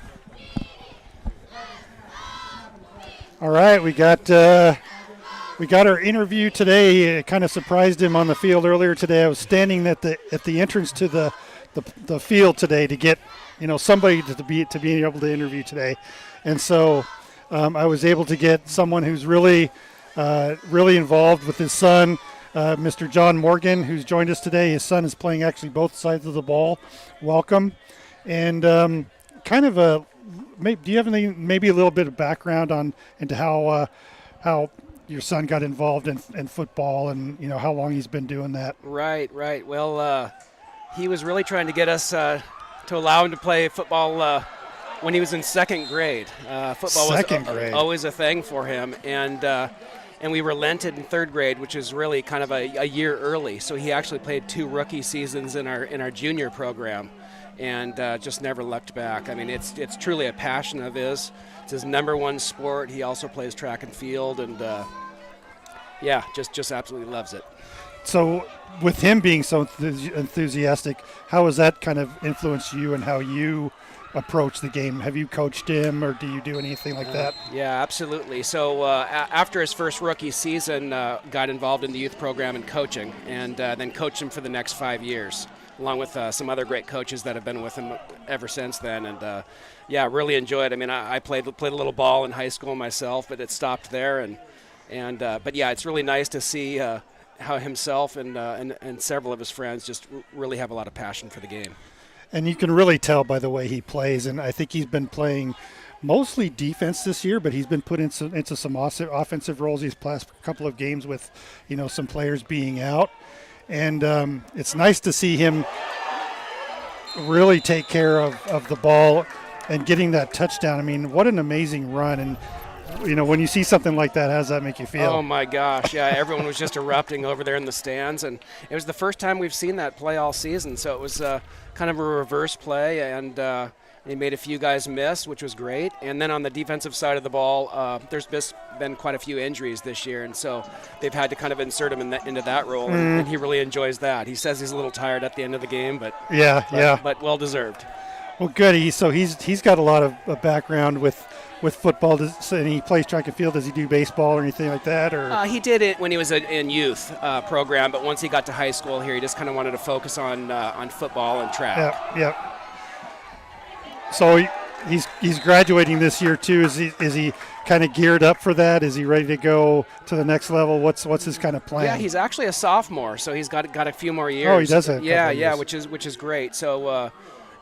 B: all right, we got our interview today. It kind of surprised him on the field earlier today. I was standing at the entrance to the field today to get somebody to be able to interview today, and so I was able to get someone who's really involved with his son, Mr. John Morgan, who's joined us today. His son is playing actually both sides of the ball. Welcome, and do you have maybe a little bit of background into how your son got involved in football, and how long he's been doing that?
E: Right. Well, he was really trying to get us to allow him to play football when he was in second grade. Football
B: Second
E: was
B: grade.
E: always a thing for him, and we relented in third grade, which is really kind of a year early. So he actually played 2 rookie seasons in our junior program, and just never looked back. I mean, it's truly a passion of his. It's his number one sport. He also plays track and field, and just absolutely loves it.
B: So with him being so enthusiastic, how has that kind of influenced you and how you approach the game? Have you coached him, or do you do anything like that?
E: Yeah, absolutely. So after his first rookie season, got involved in the youth program and coaching, and then coached him for the next 5 years, along with some other great coaches that have been with him ever since then. And really enjoyed it. I mean, I played a little ball in high school myself, but it stopped there. But it's really nice to see how himself and several of his friends just really have a lot of passion for the game.
B: And you can really tell by the way he plays, and I think he's been playing mostly defense this year, but he's been put into some offensive roles these past couple of games with, some players being out. And it's nice to see him really take care of the ball and getting that touchdown. I mean, what an amazing run. And, when you see something like that, how does that make you feel?
E: Oh, my gosh. Yeah, everyone was just erupting over there in the stands. And it was the first time we've seen that play all season. So it was kind of a reverse play. And He made a few guys miss, which was great. And then on the defensive side of the ball, there's been quite a few injuries this year, and so they've had to kind of insert him into that role, and he really enjoys that. He says he's a little tired at the end of the game, but but well deserved.
B: Well, good. He's got a lot of background with football. And he plays track and field. Does he do baseball or anything like that? Or
E: he did it when he was in youth program, but once he got to high school here, he just kind of wanted to focus on football and track.
B: Yep. So he's graduating this year too. Is he kind of geared up for that? Is he ready to go to the next level? What's his kind of plan?
E: Yeah, he's actually a sophomore, so he's got a few more years.
B: Oh, he does have.
E: Yeah, which is great. So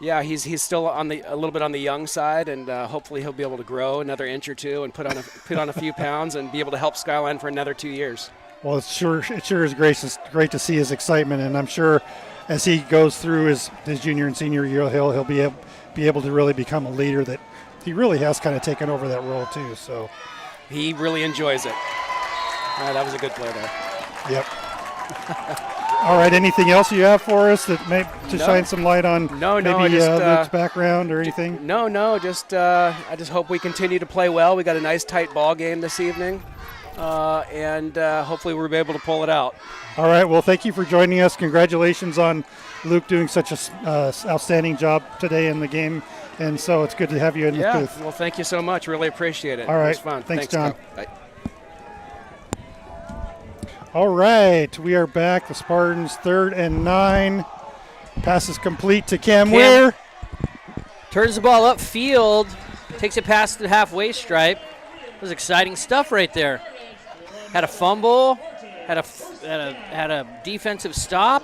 E: he's still a little bit on the young side, and hopefully he'll be able to grow another inch or two and put on a few pounds and be able to help Skyline for another 2 years.
B: Well, it sure is great to see his excitement, and I'm sure as he goes through his junior and senior year, he'll be able to really become a leader that he really has kind of taken over that role too. So
E: he really enjoys it. That was a good play there.
B: Yep. All right. Anything else you have for us that may shine some light on Luke's background or anything?
E: No. Just I just hope we continue to play well. We got a nice tight ball game this evening, and hopefully we'll be able to pull it out.
B: All right. Well, thank you for joining us. Congratulations on Luke doing such a outstanding job today in the game, and so it's good to have you in the booth.
E: Well, thank you so much. Really appreciate it.
B: All right.
E: It was fun.
B: Thanks John.
E: Bye.
B: All right, we are back. The Spartans 3rd and 9. Pass is complete to Cam Ware.
A: Turns the ball upfield, takes it past the halfway stripe. It was exciting stuff right there. Had a fumble, had a defensive stop.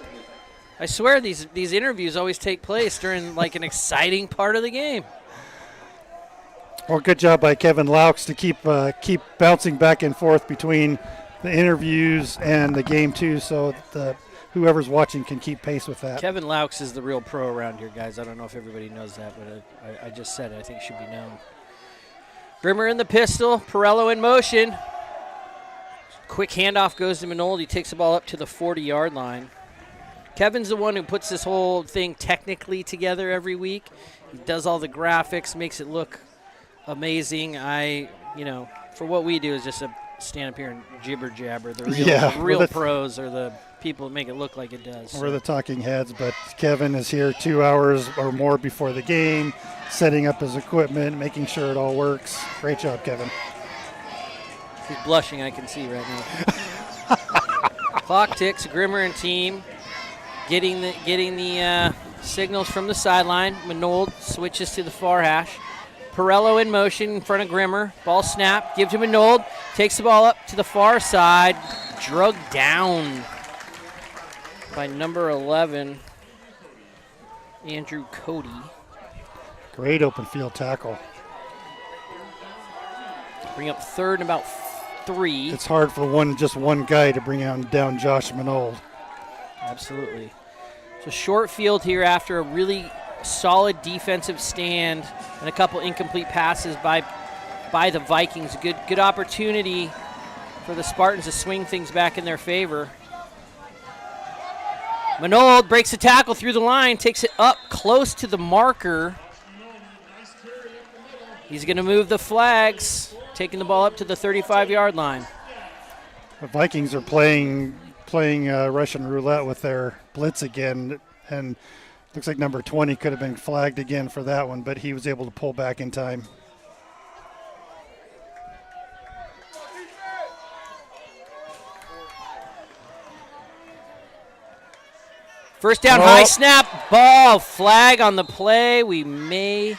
A: I swear these interviews always take place during like an exciting part of the game.
B: Well, good job by Kevin Laux to keep bouncing back and forth between the interviews and the game too, so whoever's watching can keep pace with that.
A: Kevin Laux is the real pro around here, guys. I don't know if everybody knows that, but I just said it. I think it should be known. Grimmer in the pistol, Pirello in motion. Quick handoff goes to Manold. He takes the ball up to the 40-yard line. Kevin's the one who puts this whole thing technically together every week. He does all the graphics, makes it look amazing. For what we do is just stand up here and jibber jabber. The real pros are the people that make it look like it does.
B: We're the talking heads, but Kevin is here 2 hours or more before the game, setting up his equipment, making sure it all works. Great job, Kevin.
A: He's blushing, I can see right now. Clock ticks. Grimmer and team getting the signals from the sideline. Manold switches to the far hash. Pirello in motion in front of Grimmer. Ball snap, give to Manold. Takes the ball up to the far side. Drugged down by number 11, Andrew Cody.
B: Great open field tackle.
A: Bring up 3rd and about 3.
B: It's hard for just one guy to bring down Josh Manold.
A: Absolutely. So short field here after a really solid defensive stand and a couple incomplete passes by the Vikings. Good opportunity for the Spartans to swing things back in their favor. Manold breaks the tackle through the line, takes it up close to the marker. He's going to move the flags, taking the ball up to the 35-yard line.
B: The Vikings are playing Russian roulette with their blitz again, and looks like number 20 could have been flagged again for that one, but he was able to pull back in time.
A: First down, high snap, ball, flag on the play. We may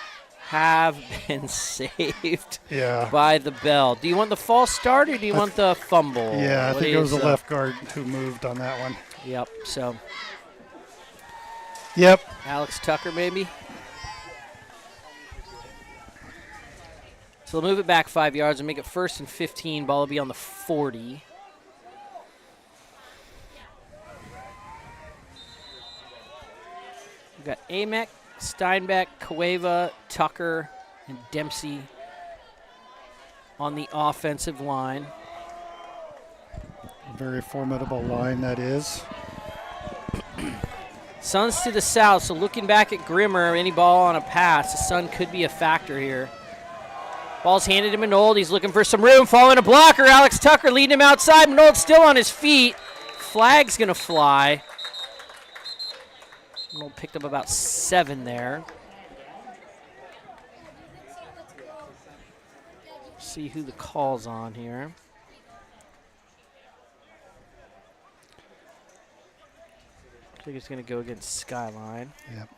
A: have been saved by the bell. Do you want the false start or do you want the fumble?
B: Yeah, I think it was the left guard who moved on that one.
A: Yep, so.
B: Yep.
A: Alex Tucker, maybe. So they'll move it back 5 yards and make it 1st and 15. Ball will be on the 40. We've got Amek, Steinbeck, Cueva, Tucker, and Dempsey on the offensive line.
B: A very formidable line that is.
A: Sun's to the south, so looking back at Grimmer, any ball on a pass, the sun could be a factor here. Ball's handed to Minold. He's looking for some room, following a blocker. Alex Tucker leading him outside. Minold still on his feet. Flag's going to fly. Minold picked up about 7 there. See who the call's on here. I think it's going to go against Skyline.
B: Yep.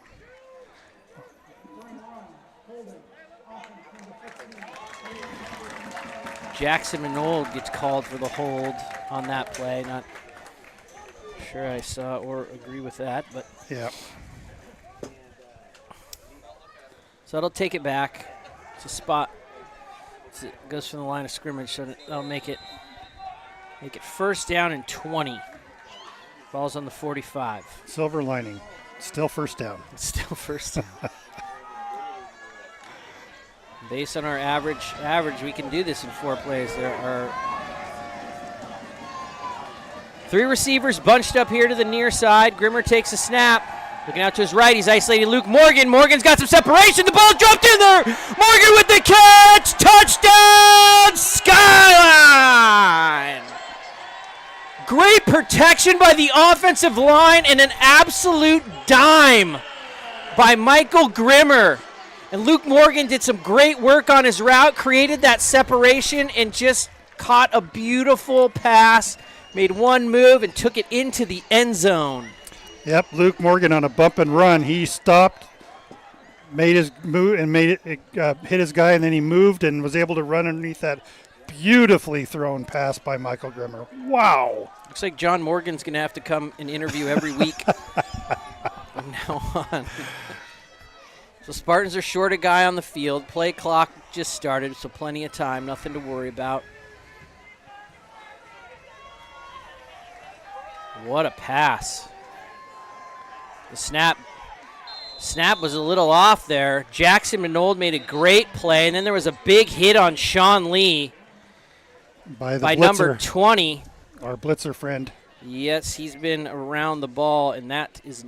A: Jackson Minold gets called for the hold on that play. Not sure I saw or agree with that, but
B: Yeah.
A: so that'll take it back. It's a spot. It goes from the line of scrimmage, so that'll make it first down and 20. Ball's on the 45.
B: Silver lining. Still first down.
A: It's still first down. Based on our average, we can do this in 4 plays. There are 3 receivers bunched up here to the near side. Grimmer takes a snap. Looking out to his right, he's isolating Luke Morgan. Morgan's got some separation. The ball dropped in there. Morgan with the catch. Touchdown, Skyline. Great protection by the offensive line and an absolute dime by Michael Grimmer. And Luke Morgan did some great work on his route, created that separation, and just caught a beautiful pass, made one move, and took it into the end zone.
B: Yep, Luke Morgan on a bump and run. He stopped, made his move, and made it hit his guy, and then he moved and was able to run underneath that beautifully thrown pass by Michael Grimmer. Wow.
A: Looks like John Morgan's going to have to come and interview every week from now on. So Spartans are short a guy on the field. Play clock just started, so plenty of time, nothing to worry about. What a pass. The snap was a little off there. Jackson Minold made a great play, and then there was a big hit on Sean Lee by number 20.
B: Our blitzer friend.
A: Yes, he's been around the ball, and that is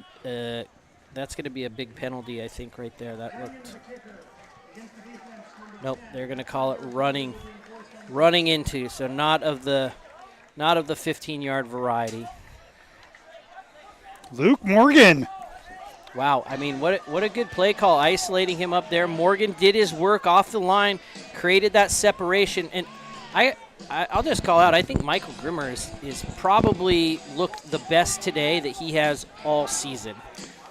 A: that's going to be a big penalty, I think, right there. That looked. Nope, they're going to call it running into. So not of the 15-yard variety.
B: Luke Morgan.
A: Wow, I mean, what a good play call, isolating him up there. Morgan did his work off the line, created that separation, and I'll just call out, I think Michael Grimmer is probably looked the best today that he has all season.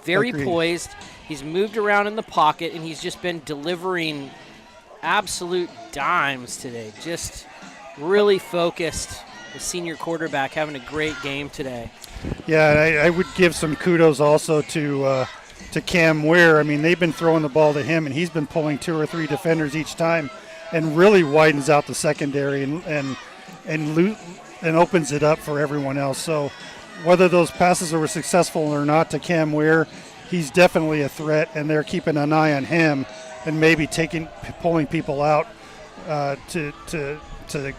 A: Very
B: Agreed.
A: Poised. He's moved around in the pocket, and he's just been delivering absolute dimes today. Just really focused. The senior quarterback having a great game today.
B: Yeah, I would give some kudos also to Cam Ware. I mean, they've been throwing the ball to him, and he's been pulling 2 or 3 defenders each time, and really widens out the secondary and opens it up for everyone else. So whether those passes were successful or not to Cam Ware, he's definitely a threat, and they're keeping an eye on him and maybe pulling people out to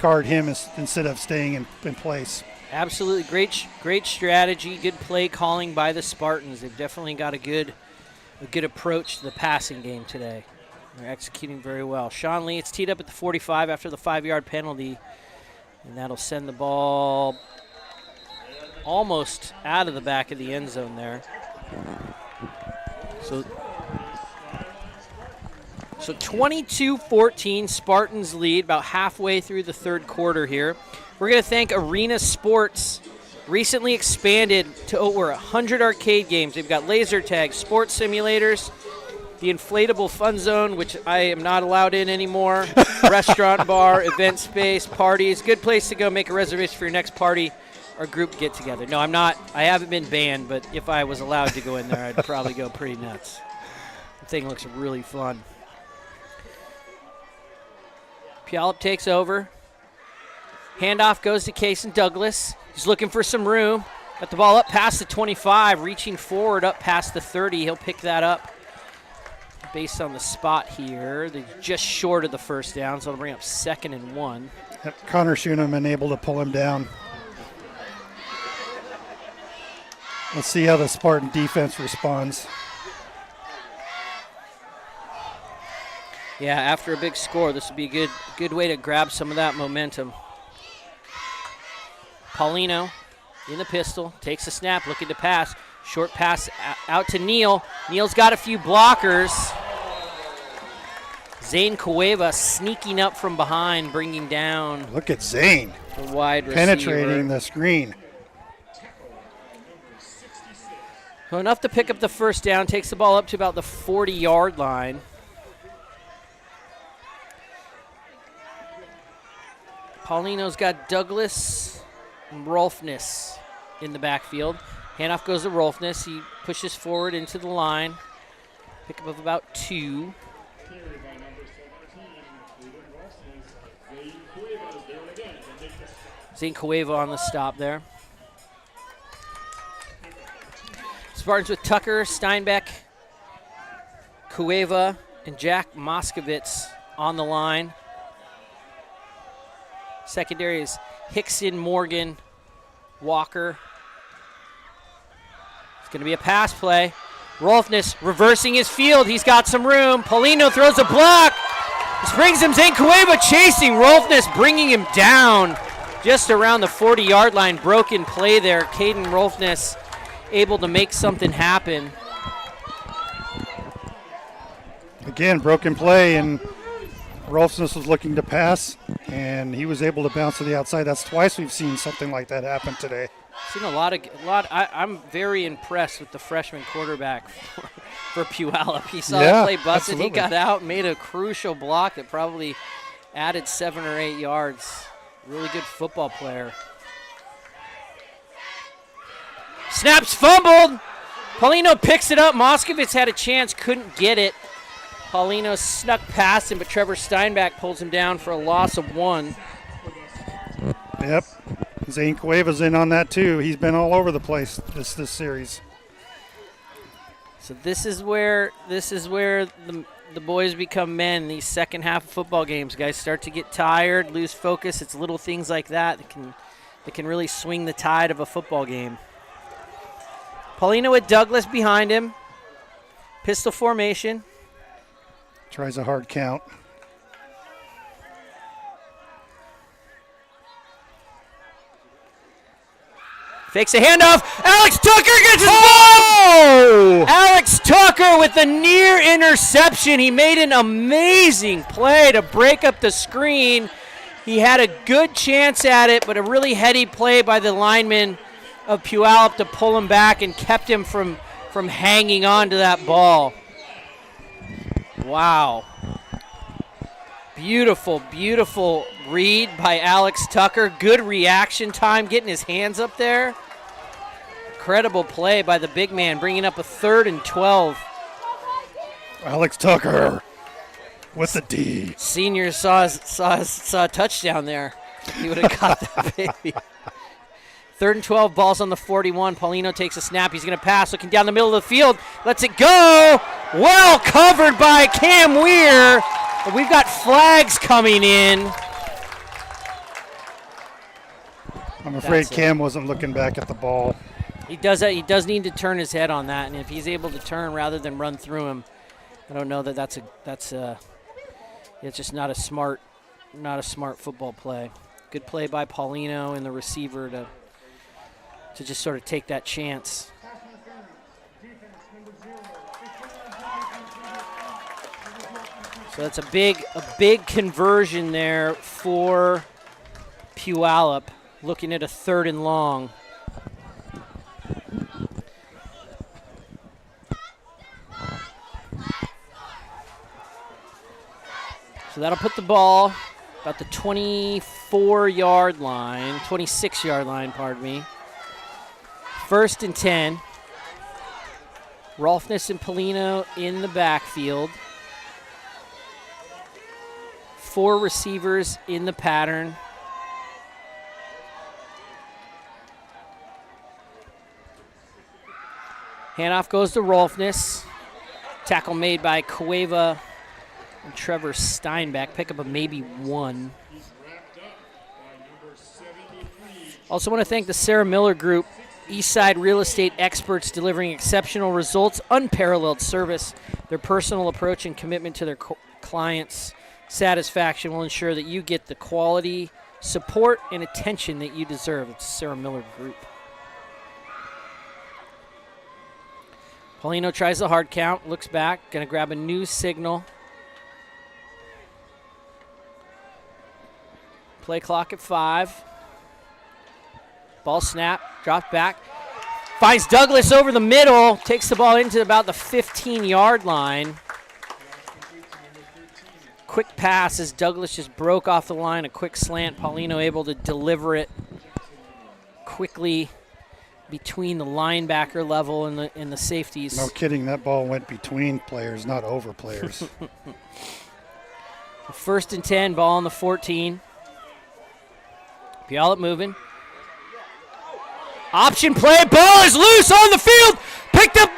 B: guard him instead of staying in place.
A: Absolutely great strategy, good play calling by the Spartans. They've definitely got a good approach to the passing game today. They're executing very well. Sean Lee, it's teed up at the 45 after the 5-yard penalty, and that'll send the ball almost out of the back of the end zone there. So 22-14, Spartans lead about halfway through the third quarter here. We're going to thank Arena Sports. Recently expanded to over 100 arcade games. They've got laser tags, sports simulators, the inflatable fun zone, which I am not allowed in anymore, restaurant, bar, event space, parties. Good place to go make a reservation for your next party or group get together. No, I'm not. I haven't been banned, but if I was allowed to go in there, I'd probably go pretty nuts. The thing looks really fun. Puyallup takes over. Handoff goes to Cason Douglas. He's looking for some room. Got the ball up past the 25, reaching forward up past the 30. He'll pick that up based on the spot here. They're just short of the first down, so it'll bring up 2nd and 1.
B: Connor Schuneman able to pull him down. Let's see how the Spartan defense responds.
A: Yeah, after a big score, this would be a good way to grab some of that momentum. Paulino in the pistol, takes a snap, looking to pass. Short pass out to Neal. Neal's got a few blockers. Zane Cueva sneaking up from behind, bringing down
B: Look at Zane
A: the wide receiver.
B: penetrating the screen.
A: Well, enough to pick up the first down, takes the ball up to about the 40-yard line. Paulino's got Douglas and Rolfness in the backfield. Handoff goes to Rolfness. He pushes forward into the line. Pickup of about 2. Zane Cueva on the stop there. Spartans with Tucker, Steinbeck, Cueva, and Jack Moskovitz on the line. Secondary is Hickson, Morgan, Walker. It's going to be a pass play. Rolfness reversing his field. He's got some room. Paulino throws a block. This brings him Zane Cueva chasing. Rolfness bringing him down just around the 40-yard line. Broken play there. Caden Rolfness able to make something happen.
B: Again, broken play, and Rolfness was looking to pass, and he was able to bounce to the outside. That's twice we've seen something like that happen today.
A: Seen a lot. I'm very impressed with the freshman quarterback for Puyallup. He saw the play busted.
B: Absolutely.
A: He got out and made a crucial block that probably added 7 or 8 yards. Really good football player. Snaps fumbled. Paulino picks it up. Moskovitz had a chance, couldn't get it. Paulino snuck past him, but Trevor Steinbeck pulls him down for a loss of 1.
B: Yep. Zane Cueva's in on that too. He's been all over the place this series.
A: So this is where the boys become men. These second half of football games, guys start to get tired, lose focus. It's little things like that can really swing the tide of a football game. Paulino with Douglas behind him. Pistol formation.
B: Tries a hard count.
A: Fakes a handoff. Alex Tucker gets his ball! Alex Tucker with the near interception. He made an amazing play to break up the screen. He had a good chance at it, but a really heady play by the lineman of Puyallup to pull him back and kept him from hanging on to that ball. Wow. Beautiful, beautiful read by Alex Tucker. Good reaction time, getting his hands up there. Incredible play by the big man, bringing up a 3rd and 12.
B: Alex Tucker with the D.
A: Senior saw a touchdown there. He would have got that baby. 3rd and 12, balls on the 41. Paulino takes a snap. He's going to pass, looking down the middle of the field. Lets it go. Well covered by Cam Weir. But we've got flags coming in.
B: I'm afraid
A: That's it.
B: Cam wasn't looking back at the ball.
A: He does that. He does need to turn his head on that, and if he's able to turn rather than run through him, I don't know that it's just not a smart football play. Good play by Paulino and the receiver to just sort of take that chance. So that's a big conversion there for Puyallup, looking at a 3rd and long. So that'll put the ball about the 26-yard line, pardon me. 1st and 10. Rolfness and Paulino in the backfield. 4 receivers in the pattern. Handoff goes to Rolfness. Tackle made by Cueva and Trevor Steinbeck. Pickup of maybe 1. Also want to thank the Sarah Miller Group Eastside real estate experts delivering exceptional results, unparalleled service. Their personal approach and commitment to their clients' satisfaction will ensure that you get the quality, support, and attention that you deserve. It's Sarah Miller Group. Paulino tries the hard count, looks back, going to grab a new signal. Play clock at 5. Ball snap, drops back. Finds Douglas over the middle, takes the ball into about the 15-yard line. Quick pass as Douglas just broke off the line, a quick slant. Paulino able to deliver it quickly between the linebacker level and the safeties.
B: No kidding, that ball went between players, not over players.
A: 1st and 10, ball on the 14. Puyallup moving. Option play, ball is loose on the field. Picked up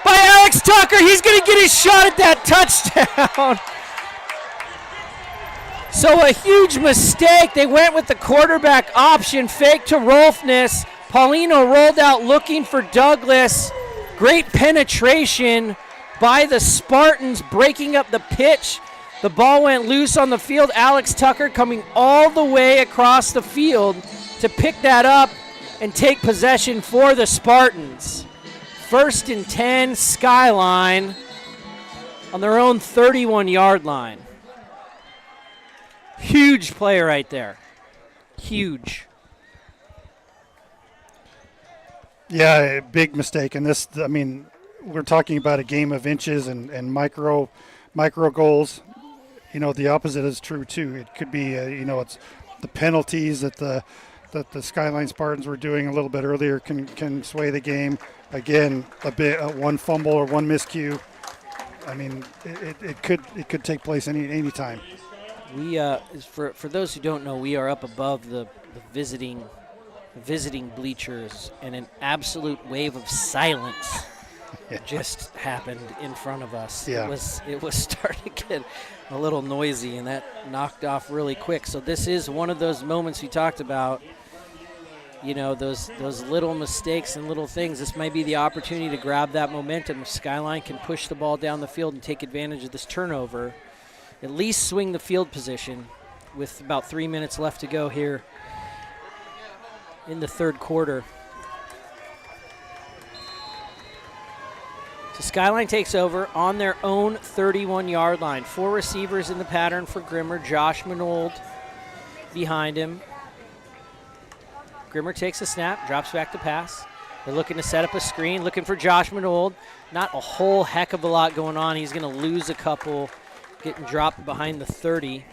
A: by Alex Tucker. He's going to get his shot at that touchdown. So a huge mistake. They went with the quarterback option, fake to Rolfness. Paulino rolled out looking for Douglas. Great penetration by the Spartans, breaking up the pitch. The ball went loose on the field. Alex Tucker coming all the way across the field to pick that up and take possession for the Spartans. 1st and 10, Skyline on their own 31-yard line. Huge play right there. Huge.
B: Yeah, big mistake. And this, I mean, we're talking about a game of inches and micro goals. You know, the opposite is true too. It could be, it's the penalties that the Skyline Spartans were doing a little bit earlier can sway the game. Again, one fumble or one miscue. I mean, it could take place any time.
A: We for those who don't know, we are up above the visiting bleachers, and an absolute wave of silence just happened in front of us.
B: Yeah.
A: It was starting to get a little noisy, and that knocked off really quick. So this is one of those moments we talked about. You know, those little mistakes and little things. This might be the opportunity to grab that momentum. If Skyline can push the ball down the field and take advantage of this turnover, at least swing the field position with about 3 minutes left to go here in the third quarter. So Skyline takes over on their own 31-yard line. 4 receivers in the pattern for Grimmer. Josh Minold behind him. Grimmer takes a snap, drops back to pass. They're looking to set up a screen, looking for Josh Minold. Not a whole heck of a lot going on. He's going to lose a couple, getting dropped behind the 30.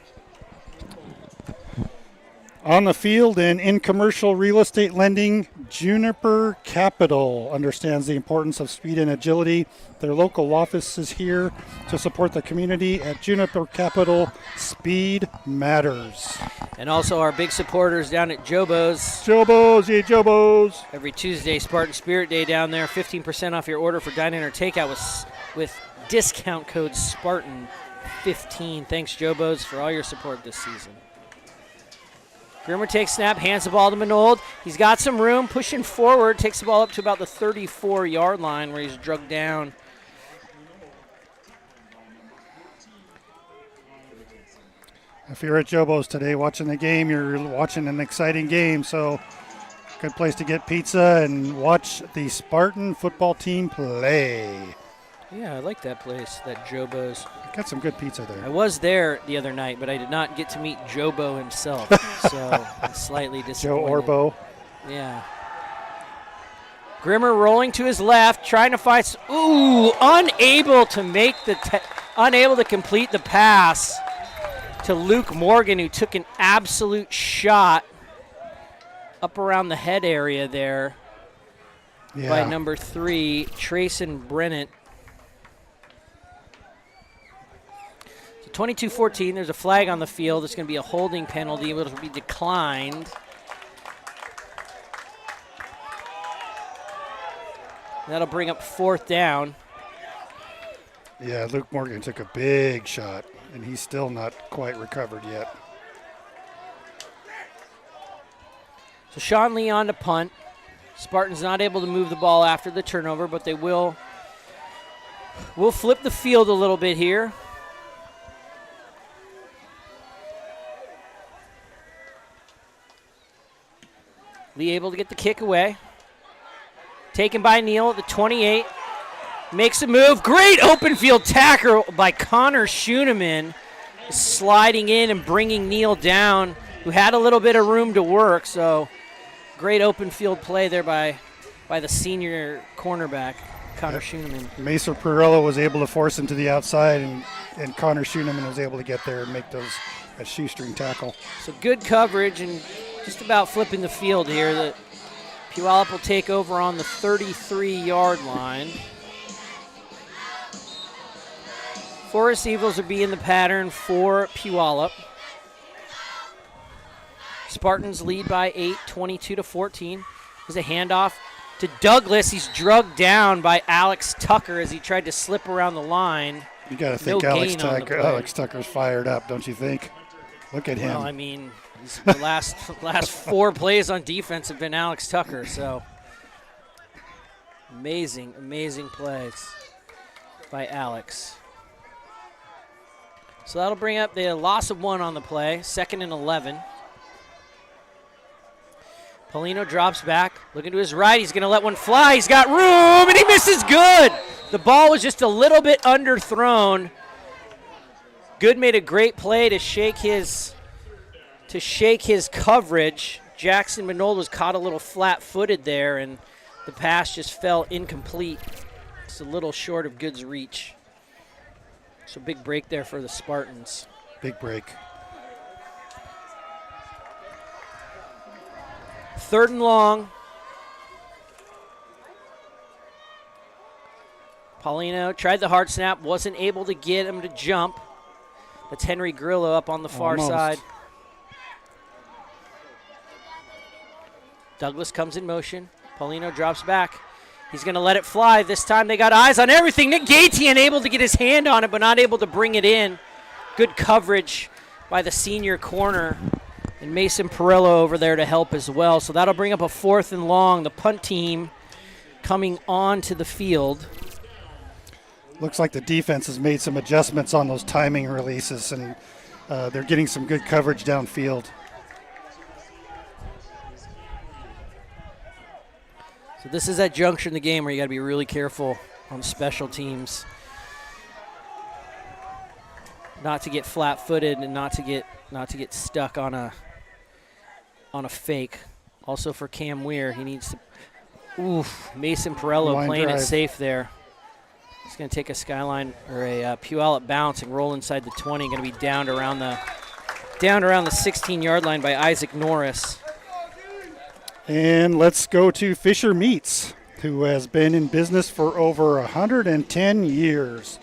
B: On the field and in commercial real estate lending, Juniper Capital understands the importance of speed and agility. Their local office is here to support the community. At Juniper Capital, speed matters.
A: And also our big supporters down at Jobo's.
B: Jobos, yeah, Jobos.
A: Every Tuesday, Spartan Spirit Day down there. 15% off your order for dine-in or takeout with discount code SPARTAN15. Thanks, Jobo's, for all your support this season. Grimmer takes snap, hands the ball to Minold. He's got some room, pushing forward, takes the ball up to about the 34-yard line where he's drugged down.
B: If you're at Jobo's today watching the game, you're watching an exciting game, so good place to get pizza and watch the Spartan football team play.
A: Yeah, I like that place, that Jobo's.
B: Got some good pizza there.
A: I was there the other night, but I did not get to meet Jobo himself, so I'm slightly disappointed.
B: Joe Orbo.
A: Yeah. Grimmer rolling to his left, trying to find. Unable to complete the pass to Luke Morgan, who took an absolute shot up around the head area there by number 3, Trayson Brennett. 22-14, there's a flag on the field. It's going to be a holding penalty, which will be declined. That'll bring up 4th down.
B: Yeah, Luke Morgan took a big shot, and he's still not quite recovered yet.
A: So Sean Leon to punt. Spartans not able to move the ball after the turnover, but they will flip the field a little bit here. Lee able to get the kick away. Taken by Neal at the 28. Makes a move. Great open field tackle by Connor Schooneman, sliding in and bringing Neal down, who had a little bit of room to work. So great open field play there by the senior cornerback, Connor Schooneman.
B: Mason Perrello was able to force him to the outside, and Connor Schooneman was able to get there and make a shoestring tackle.
A: So good coverage and just about flipping the field here. The Puyallup will take over on the 33-yard line. Four receivers will be in the pattern for Puyallup. Spartans lead by 8, 22-14. There's a handoff to Douglas. He's drugged down by Alex Tucker as he tried to slip around the line.
B: You got to think
A: No
B: Alex
A: gain on the
B: Tucker.
A: play.
B: Alex Tucker's fired up, don't you think? Look at him.
A: Well, I mean, the last 4 plays on defense have been Alex Tucker, so amazing plays by Alex. So that'll bring up the loss of 1 on the play, 2nd and 11. Paulino drops back, looking to his right. He's going to let one fly. He's got room, and he misses good. The ball was just a little bit underthrown. Good made a great play to shake his coverage. Jackson Minold was caught a little flat-footed there, and the pass just fell incomplete. It's a little short of Good's reach. So big break there for the Spartans.
B: Big break.
A: 3rd and long. Paulino tried the hard snap, wasn't able to get him to jump. That's Henry Grillo up on the far
B: Almost.
A: side. Douglas comes in motion. Paulino drops back. He's going to let it fly. This time they got eyes on everything. Nick Gatian able to get his hand on it, but not able to bring it in. Good coverage by the senior corner. And Mason Perrello over there to help as well. So that'll bring up a 4th and long. The punt team coming onto the field.
B: Looks like the defense has made some adjustments on those timing releases, and they're getting some good coverage downfield.
A: So this is that juncture in the game where you got to be really careful on special teams, not to get flat-footed and not to get stuck on a fake. Also for Cam Weir, he needs to. Oof, Mason Perrello
B: Line
A: playing
B: drive.
A: it safe there. He's going to take a Skyline or a Puyallup bounce and roll inside the 20. Going to be downed around the 16-yard line by Isaac Norris.
B: And let's go to Fisher Meats, who has been in business for over 110 years.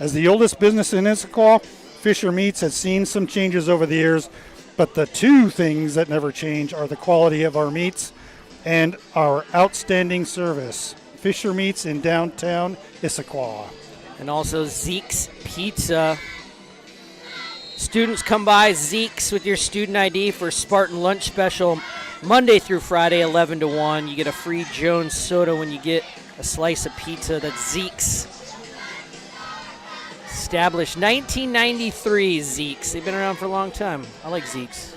B: As the oldest business in Issaquah, Fisher Meats has seen some changes over the years, but the 2 things that never change are the quality of our meats and our outstanding service. Fisher Meats in downtown Issaquah.
A: And also Zeke's Pizza. Students come by Zeke's with your student ID for Spartan lunch special Monday through Friday, 11 to 1. You get a free Jones soda when you get a slice of pizza. That's Zeke's. Established 1993, Zeke's. They've been around for a long time. I like Zeke's.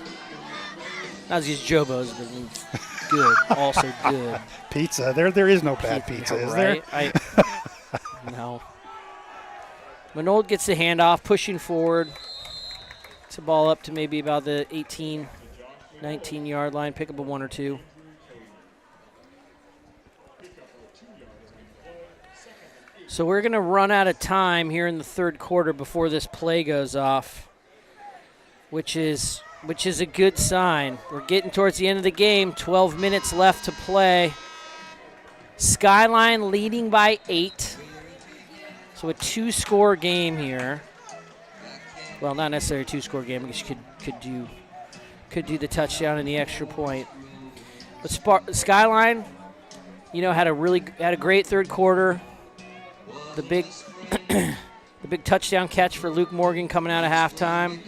A: Not as good as Jobo's, but it's good. Also good.
B: Pizza. There is no bad pizza, is there?
A: No. Minold gets the handoff, pushing forward. It's a ball up to maybe about the 18, 19-yard line. Pick up a 1 or 2. So we're going to run out of time here in the 3rd quarter before this play goes off, which is a good sign. We're getting towards the end of the game. 12 minutes left to play. Skyline leading by 8. So a 2-score game here. Well, not necessarily a 2-score game because you could do the touchdown and the extra point. But Skyline, had a great 3rd quarter. The big the big touchdown catch for Luke Morgan coming out of halftime.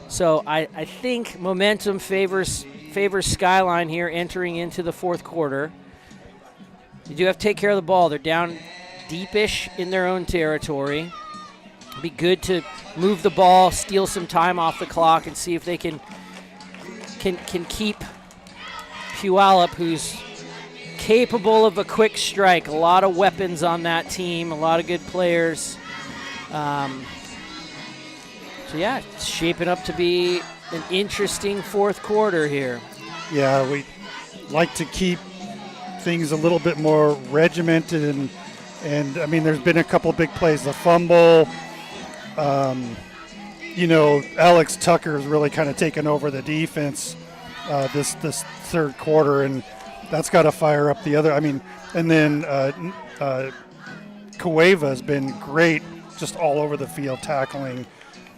A: So I think momentum favors favors Skyline here entering into the fourth quarter. You do have to take care of the ball. They're down deepish in their own territory. It'd be good to move the ball, steal some time off the clock, and see if they can keep Puyallup, who's capable of a quick strike. A lot of weapons on that team, a lot of good players. So yeah, it's shaping up to be an interesting fourth quarter here.
B: Yeah, we like to keep things a little bit more regimented, and I mean, there's been a couple big plays. The fumble, Alex Tucker's really kind of taken over the defense this third quarter, and that's got to fire up the other. I mean, and then Cueva's been great, just all over the field tackling.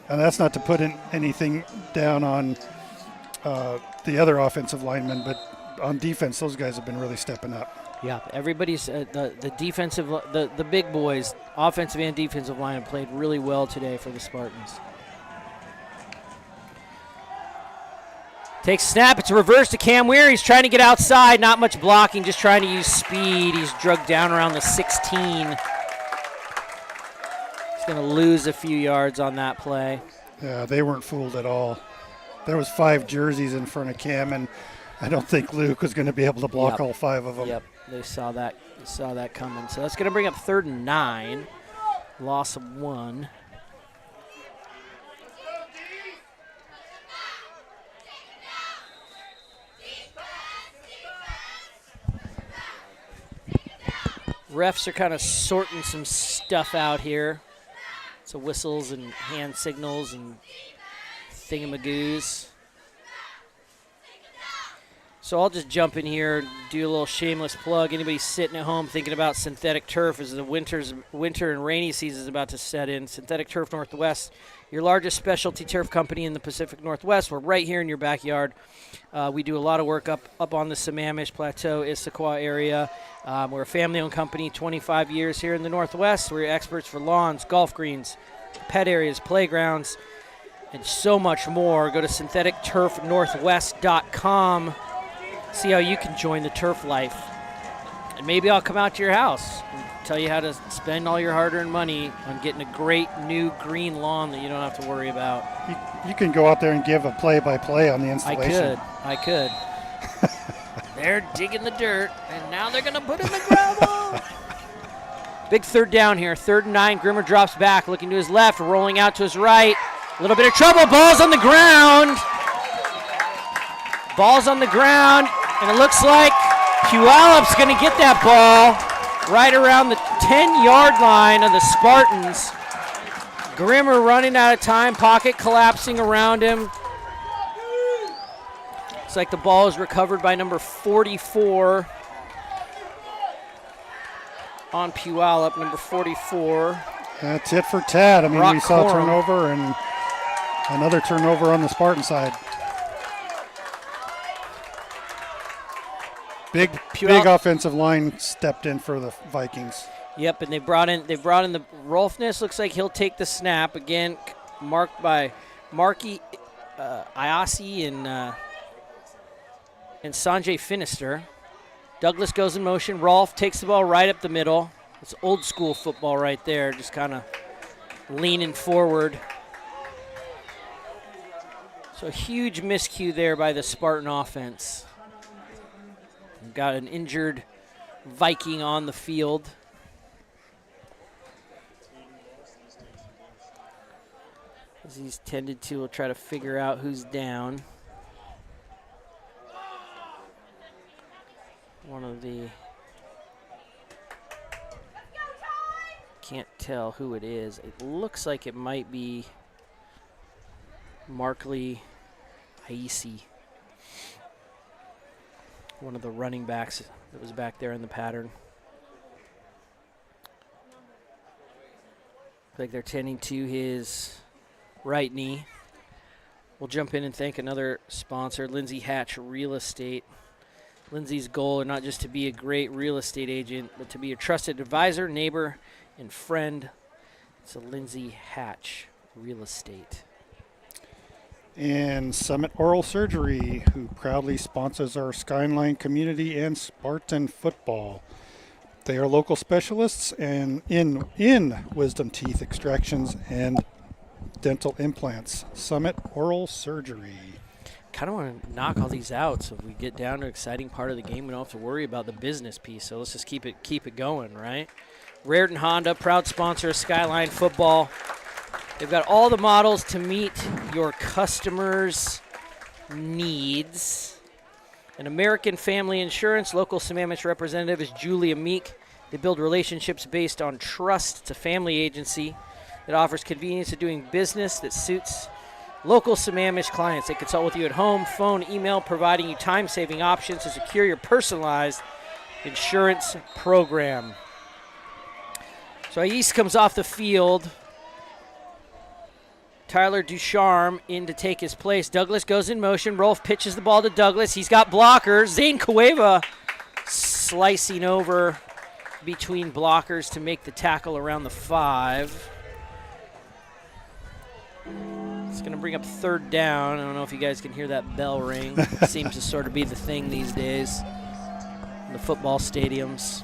B: And that's not to put anything down on the other offensive linemen, but on defense, those guys have been really stepping up.
A: Yeah, everybody's the defensive, the big boys, offensive and defensive line, have played really well today for the Spartans. Takes a snap. It's a reverse to Cam Weir. He's trying to get outside. Not much blocking, just trying to use speed. He's drugged down around the 16. He's going to lose a few yards on that play.
B: Yeah, they weren't fooled at all. There was 5 jerseys in front of Cam, and I don't think Luke was going to be able to block all 5 of them.
A: Yep, they saw that coming. So that's going to bring up 3rd and 9. Loss of 1. Refs are kind of sorting some stuff out here. So whistles and hand signals and thingamagoos. So I'll just jump in here and do a little shameless plug. Anybody sitting at home thinking about synthetic turf as the winter and rainy season is about to set in, Synthetic Turf Northwest, your largest specialty turf company in the Pacific Northwest. We're right here in your backyard. We do a lot of work up on the Sammamish Plateau, Issaquah area. We're a family-owned company, 25 years here in the Northwest. We're experts for lawns, golf greens, pet areas, playgrounds, and so much more. Go to syntheticturfnorthwest.com. See how you can join the turf life. And maybe I'll come out to your house and tell you how to spend all your hard-earned money on getting a great new green lawn that you don't have to worry about.
B: You can go out there and give a play-by-play on the installation.
A: I could. They're digging the dirt, and now they're going to put in the gravel. Big 3rd down here. 3rd and 9. Grimmer drops back, looking to his left, rolling out to his right. A little bit of trouble. Ball's on the ground. Ball's on the ground, and it looks like Puyallup's going to get that ball right around the 10-yard line of the Spartans. Grimmer running out of time, pocket collapsing around him. Looks like the ball is recovered by number 44 on Puyallup, number 44.
B: That's it for tat. I mean,
A: Brock
B: we saw a
A: Corum.
B: turnover and another turnover on the Spartan side. Big offensive line stepped in for the Vikings.
A: Yep, and they brought in the Rolfness. Looks like he'll take the snap again, marked by Marky Ayasi and Sanjay Finister. Douglas goes in motion. Rolf takes the ball right up the middle. It's old school football right there, just kind of leaning forward. So a huge miscue there by the Spartan offense. We've got an injured Viking on the field. As he's tended to, we'll try to figure out who's down. One of the... Can't tell who it is. It looks like it might be Markley Haisi, one of the running backs that was back there in the pattern. Looks like they're tending to his right knee. We'll jump in and thank another sponsor, Lindsay Hatch Real Estate. Lindsay's goal is not just to be a great real estate agent, but to be a trusted advisor, neighbor, and friend. It's a Lindsay Hatch Real Estate.
B: and Summit Oral Surgery, who proudly sponsors our Skyline community and Spartan football. They are local specialists and in wisdom teeth extractions and dental implants. Summit Oral Surgery.
A: Kind of want to knock all these out so if we get down to an exciting part of the game, we don't have to worry about the business piece. So let's just keep it going, right? Raritan Honda, proud sponsor of Skyline football. They've got all the models to meet your customers' needs. And American Family Insurance, local Sammamish representative is Julia Meek. They build relationships based on trust. It's a family agency that offers convenience of doing business that suits local Sammamish clients. They consult with you at home, phone, email, providing you time-saving options to secure your personalized insurance program. So East comes off the field. Tyler Ducharme in to take his place. Douglas goes in motion. Rolf pitches the ball to Douglas. He's got blockers. Zane Cueva slicing over between blockers to make the tackle around the 5. It's going to bring up 3rd down. I don't know if you guys can hear that bell ring. Seems to sort of be the thing these days in the football stadiums.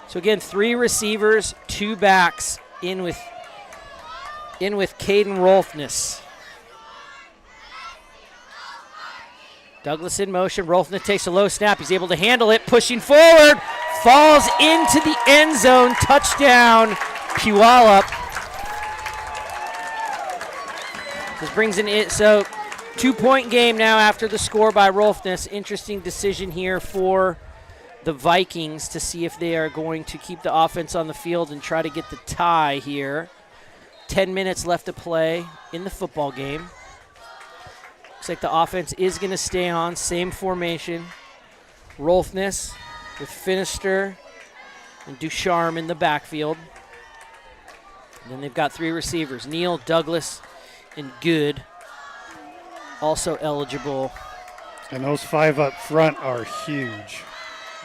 A: So again, 3 receivers, 2 backs in with Caden Rolfness. Douglas in motion. Rolfness takes a low snap. He's able to handle it. Pushing forward. Falls into the end zone. Touchdown, Puyallup. This brings in it. So 2-point game now after the score by Rolfness. Interesting decision here for the Vikings to see if they are going to keep the offense on the field and try to get the tie here. 10 minutes left to play in the football game. Looks like the offense is going to stay on. Same formation. Rolfness with Finister and Ducharme in the backfield. And then they've got 3 receivers. Neal, Douglas, and Good. Also eligible.
B: And those 5 up front are huge.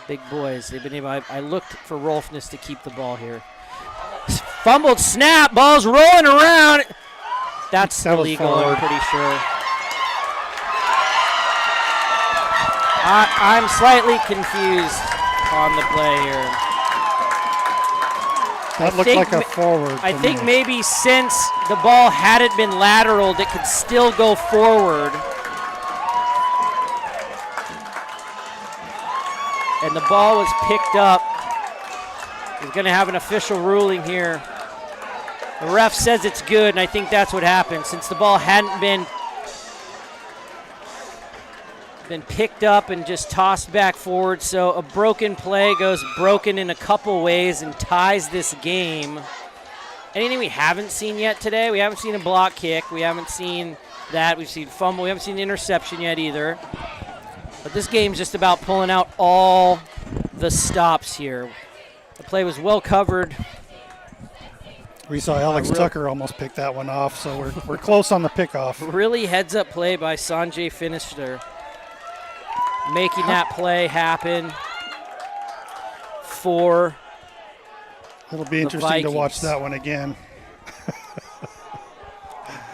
A: Big boys. They've been able. I looked for Rolfness to keep the ball here. Fumbled snap. Ball's rolling around. That's illegal, I'm pretty sure. I'm slightly confused on the play here.
B: That looked like a forward.
A: I think maybe since the ball hadn't been lateraled, it could still go forward. And the ball was picked up. He's going to have an official ruling here. The ref says it's good, and I think that's what happened. Since the ball hadn't been picked up and just tossed back forward, so a broken play goes broken in a couple ways and ties this game. Anything we haven't seen yet today? We haven't seen a block kick. We haven't seen that. We've seen fumble. We haven't seen interception yet either. But this game's just about pulling out all the stops here. The play was well covered.
B: We saw Alex Tucker almost pick that one off, so we're close on the pickoff.
A: Really heads-up play by Sanjay Finister, making that play happen for
B: It'll be interesting to watch that one again.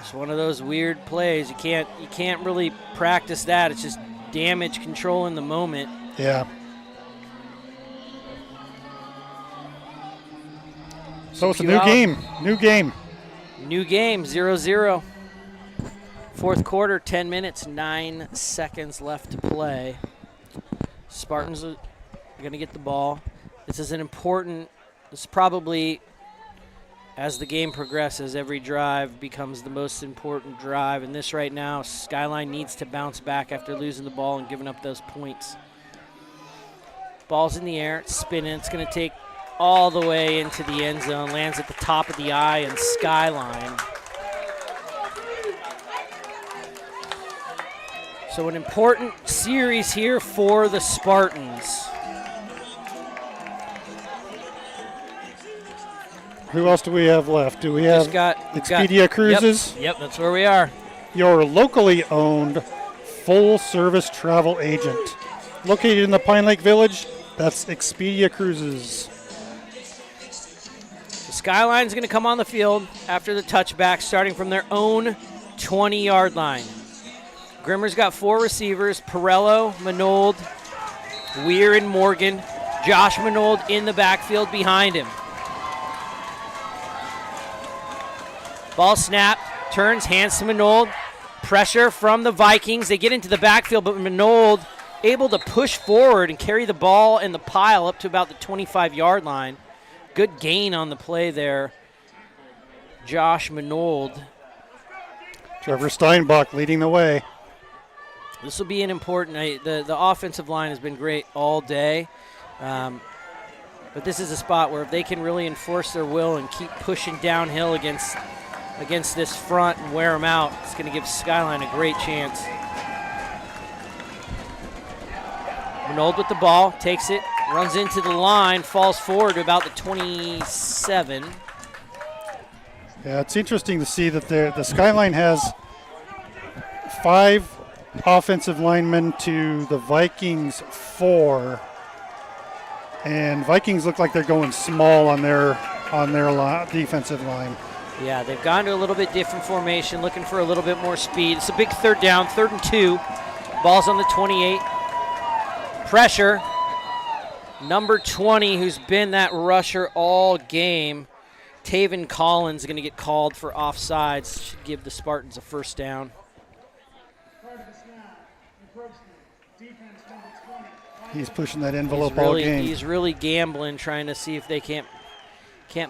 A: It's one of those weird plays. You can't really practice that. It's just damage control in the moment.
B: Yeah. So it's a new game. New game,
A: 0-0. 4th quarter, 10 minutes, 9 seconds left to play. Spartans are going to get the ball. This is probably, as the game progresses, every drive becomes the most important drive. And this right now, Skyline needs to bounce back after losing the ball and giving up those points. Ball's in the air, it's spinning. It's going to take all the way into the end zone, lands at the top of the eye and Skyline. So an important series here for the Spartans.
B: Who else do we have left? Do we have Expedia Cruises?
A: Yep, that's where we are.
B: Your locally owned full-service travel agent. Located in the Pine Lake Village, that's Expedia Cruises.
A: The Skyline's going to come on the field after the touchback, starting from their own 20-yard line. Grimmer's got 4 receivers, Perello, Manold, Weir, and Morgan. Josh Manold in the backfield behind him. Ball snap, turns, hands to Manold. Pressure from the Vikings. They get into the backfield, but Manold able to push forward and carry the ball and the pile up to about the 25-yard line. Good gain on the play there. Josh Manold.
B: Trevor Steinbach leading the way.
A: This will be an important night. The offensive line has been great all day. But this is a spot where if they can really enforce their will and keep pushing downhill against this front and wear them out, it's going to give Skyline a great chance. Manold with the ball, takes it, runs into the line, falls forward to about the 27.
B: Yeah, it's interesting to see that the Skyline has 5 offensive linemen to the Vikings 4, and Vikings look like they're going small on their defensive line.
A: Yeah, they've gone to a little bit different formation, looking for a little bit more speed. It's a big third down, 3rd and 2. Ball's on the 28. Pressure. Number 20, who's been that rusher all game, Taven Collins, going to get called for offsides. Should give the Spartans a first down.
B: He's pushing that envelope all game.
A: He's really gambling, trying to see if they can't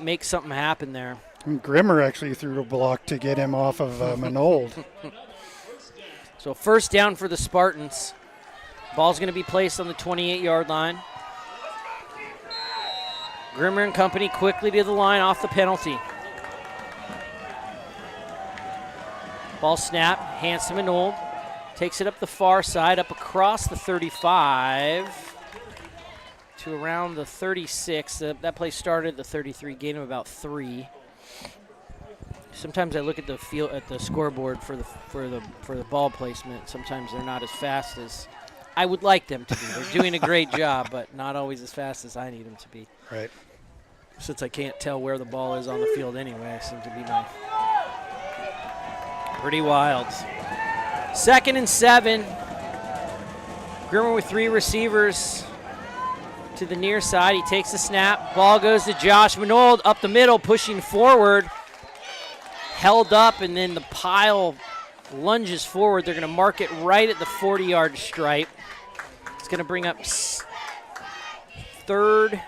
A: make something happen there.
B: And Grimmer actually threw a block to get him off of Manold.
A: So first down for the Spartans. Ball's going to be placed on the 28-yard line. Grimmer and company quickly to the line off the penalty. Ball snap, hands to Manold. Takes it up the far side, up across the 35 to around the 36. That play started at the 33, gain of about 3. Sometimes I look at the field at the scoreboard for the ball placement. Sometimes they're not as fast as I would like them to be. They're doing a great job, but not always as fast as I need them to be.
B: Right.
A: Since I can't tell where the ball is on the field anyway, I seem to be pretty wild. 2nd and 7. Grimmer with 3 receivers to the near side. He takes the snap. Ball goes to Josh Manold up the middle, pushing forward. Held up, and then the pile lunges forward. They're going to mark it right at the 40-yard stripe. It's going to bring up 3rd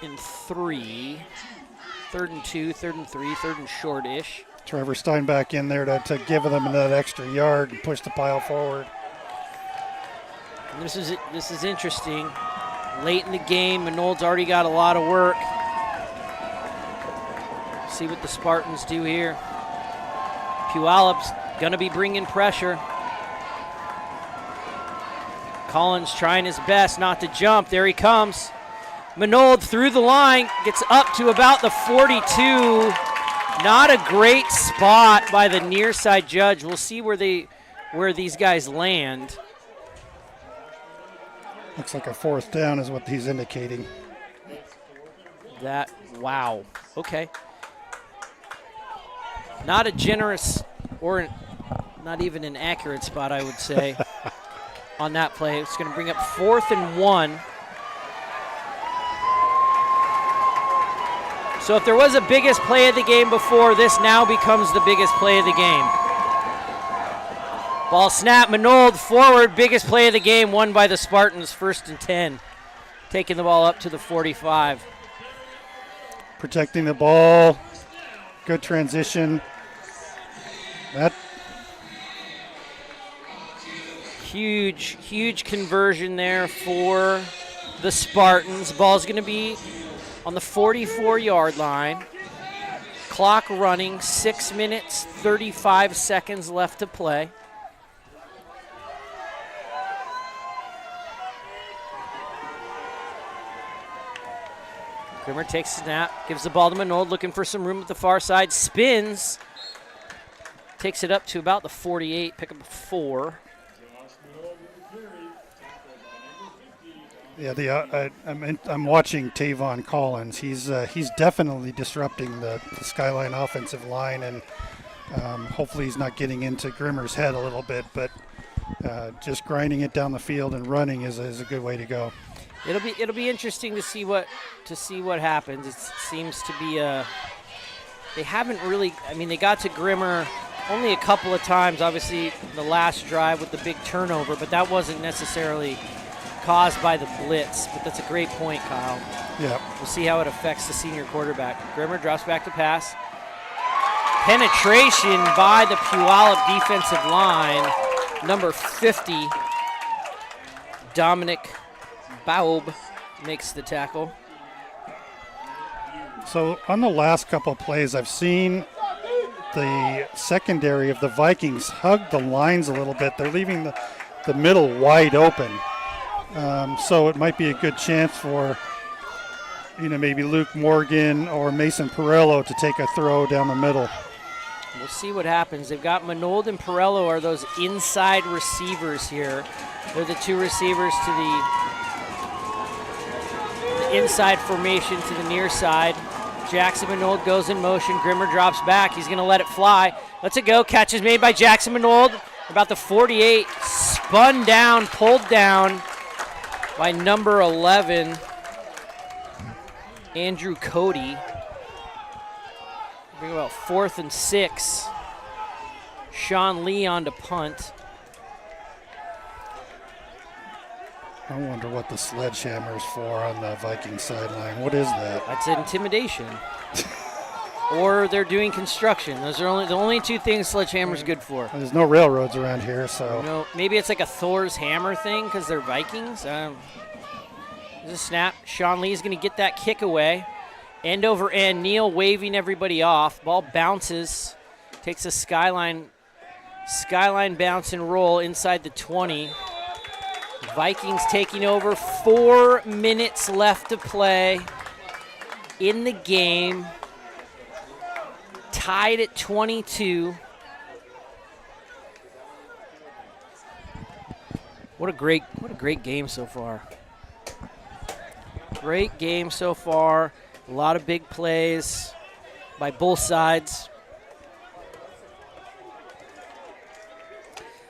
A: and 3. 3rd and 2, 3rd and 3, 3rd and short-ish.
B: Trevor Steinbach in there to give them that extra yard and push the pile forward.
A: And this is interesting. Late in the game, Manold's already got a lot of work. See what the Spartans do here. Puyallup's going to be bringing pressure. Collins trying his best not to jump. There he comes. Manold through the line, gets up to about the 42. Not a great spot by the near side judge. We'll see where these guys land.
B: Looks like a 4th down is what he's indicating.
A: Wow. Okay. Not a generous or not even an accurate spot, I would say, on that play. It's going to bring up 4th and 1. So if there was a biggest play of the game before, this now becomes the biggest play of the game. Ball snap, Manold forward, biggest play of the game, won by the Spartans, 1st and 10. Taking the ball up to the 45.
B: Protecting the ball, good transition. That
A: huge conversion there for the Spartans. Ball's going to be on the 44-yard line. Clock running, 6 minutes, 35 seconds left to play. Grimmer takes a snap, gives the ball to Manold, looking for some room at the far side, spins, takes it up to about the 48, pick up a 4.
B: Yeah, I'm watching Tavon Collins. He's definitely disrupting the Skyline offensive line, and Hopefully he's not getting into Grimmer's head a little bit, but just grinding it down the field and running is a good way to go.
A: It'll be interesting to see what happens. It seems to be they haven't really. I mean, they got to Grimmer only a couple of times. Obviously, the last drive with the big turnover, but that wasn't necessarily caused by the blitz. But that's a great point, Kyle.
B: Yeah.
A: We'll see how it affects the senior quarterback. Grimmer drops back to pass. Penetration by the Puyallup defensive line. Number 50, Dominic Baub makes the tackle.
B: So on the last couple of plays, I've seen the secondary of the Vikings hug the lines a little bit. They're leaving the middle wide open. So it might be a good chance for, maybe Luke Morgan or Mason Perello to take a throw down the middle.
A: We'll see what happens. They've got Manold and Perello are those inside receivers here. They're the two receivers to the inside formation to the near side. Jackson Manold goes in motion. Grimmer drops back. He's going to let it fly. Lets it go. Catch is made by Jackson Manold. About the 48. Spun down, pulled down by number 11, Andrew Cody. Bring about 4th and 6. Sean Lee on to punt.
B: I wonder what the sledgehammer is for on the Viking sideline. What is that?
A: That's intimidation. Or they're doing construction. Those are the only two things sledgehammer's good for.
B: There's no railroads around here, so.
A: Maybe it's like a Thor's hammer thing because they're Vikings. There's a snap. Sean Lee's going to get that kick away. End over end. Neal waving everybody off. Ball bounces. Takes a Skyline bounce and roll inside the 20. Vikings taking over. 4 minutes left to play in the game. Tied at 22. What a great game so far. Great game so far. A lot of big plays by both sides.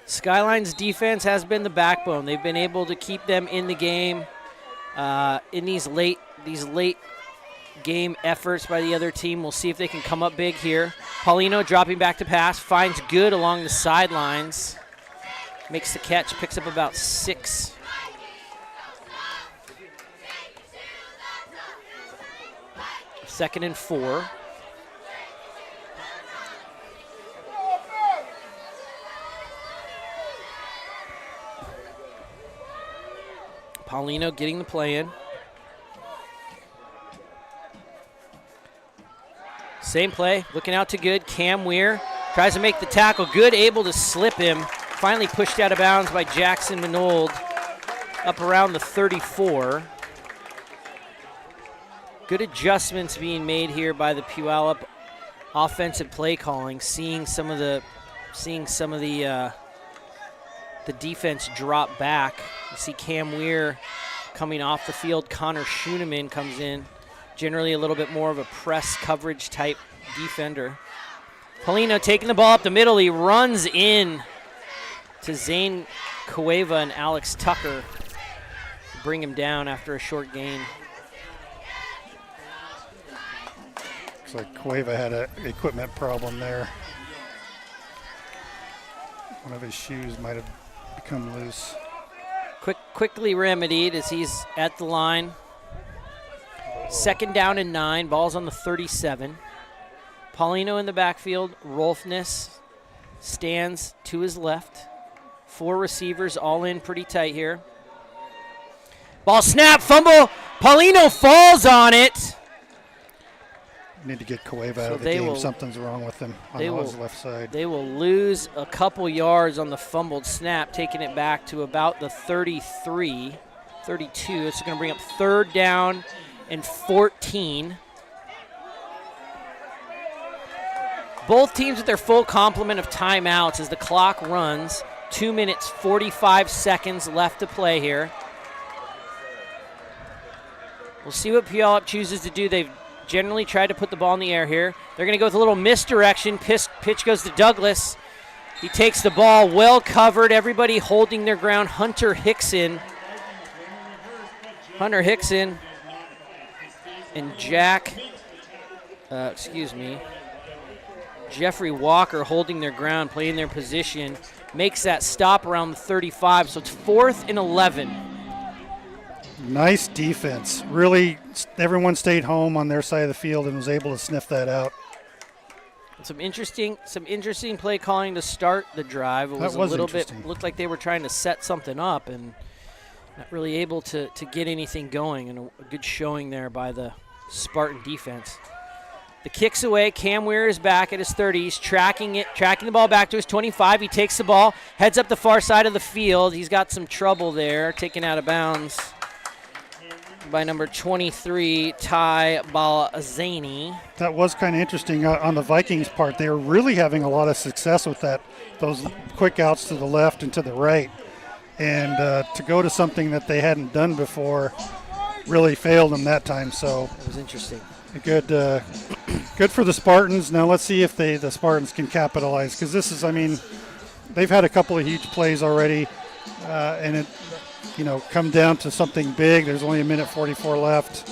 A: Skyline's defense has been the backbone. They've been able to keep them in the game in these late game efforts by the other team. We'll see if they can come up big here. Paulino dropping back to pass, finds Good along the sidelines. Makes the catch, picks up about 6. Second and 4. Paulino getting the play in. Same play, looking out to Good. Cam Weir tries to make the tackle. Good able to slip him. Finally pushed out of bounds by Jackson Manold up around the 34. Good adjustments being made here by the Puyallup offensive play calling, seeing some of the defense drop back. You see Cam Weir coming off the field. Connor Schooneman comes in, generally a little bit more of a press coverage type defender. Paulino taking the ball up the middle. He runs in to Zane Cueva and Alex Tucker to bring him down after a short gain.
B: Looks like Cueva had an equipment problem there. One of his shoes might have become loose.
A: Quickly remedied as he's at the line. 2nd down and 9. Ball's on the 37. Paulino in the backfield. Rolfness stands to his left. 4 receivers all in pretty tight here. Ball snap, fumble. Paulino falls on it.
B: Need to get Cueva out of the game. Something's wrong with him on his left side.
A: They will lose a couple yards on the fumbled snap, taking it back to about the 33, 32. It's going to bring up 3rd down and 14. Both teams with their full complement of timeouts as the clock runs. 2 minutes, 45 seconds left to play here. We'll see what Puyallup chooses to do. They've generally try to put the ball in the air here. They're going to go with a little misdirection. Pitch goes to Douglas. He takes the ball, well covered. Everybody holding their ground. Hunter Hickson and Jeffrey Walker holding their ground, playing their position. Makes that stop around the 35, so it's 4th and 11.
B: Nice defense. Really, everyone stayed home on their side of the field and was able to sniff that out.
A: Some interesting play calling to start the drive. It was a little bit, looked like they were trying to set something up and not really able to get anything going, and a good showing there by the Spartan defense. The kick's away. Cam Weir is back at his 30. He's tracking the ball back to his 25. He takes the ball, heads up the far side of the field. He's got some trouble there, taken out of bounds by number 23, Ty Balzani.
B: That was kind of interesting on the Vikings' part. They were really having a lot of success with those quick outs to the left and to the right. And to go to something that they hadn't done before really failed them that time. So
A: it was interesting.
B: Good for the Spartans. Now let's see if the Spartans can capitalize, because this is, they've had a couple of huge plays already, and it, come down to something big. There's only 1:44 left.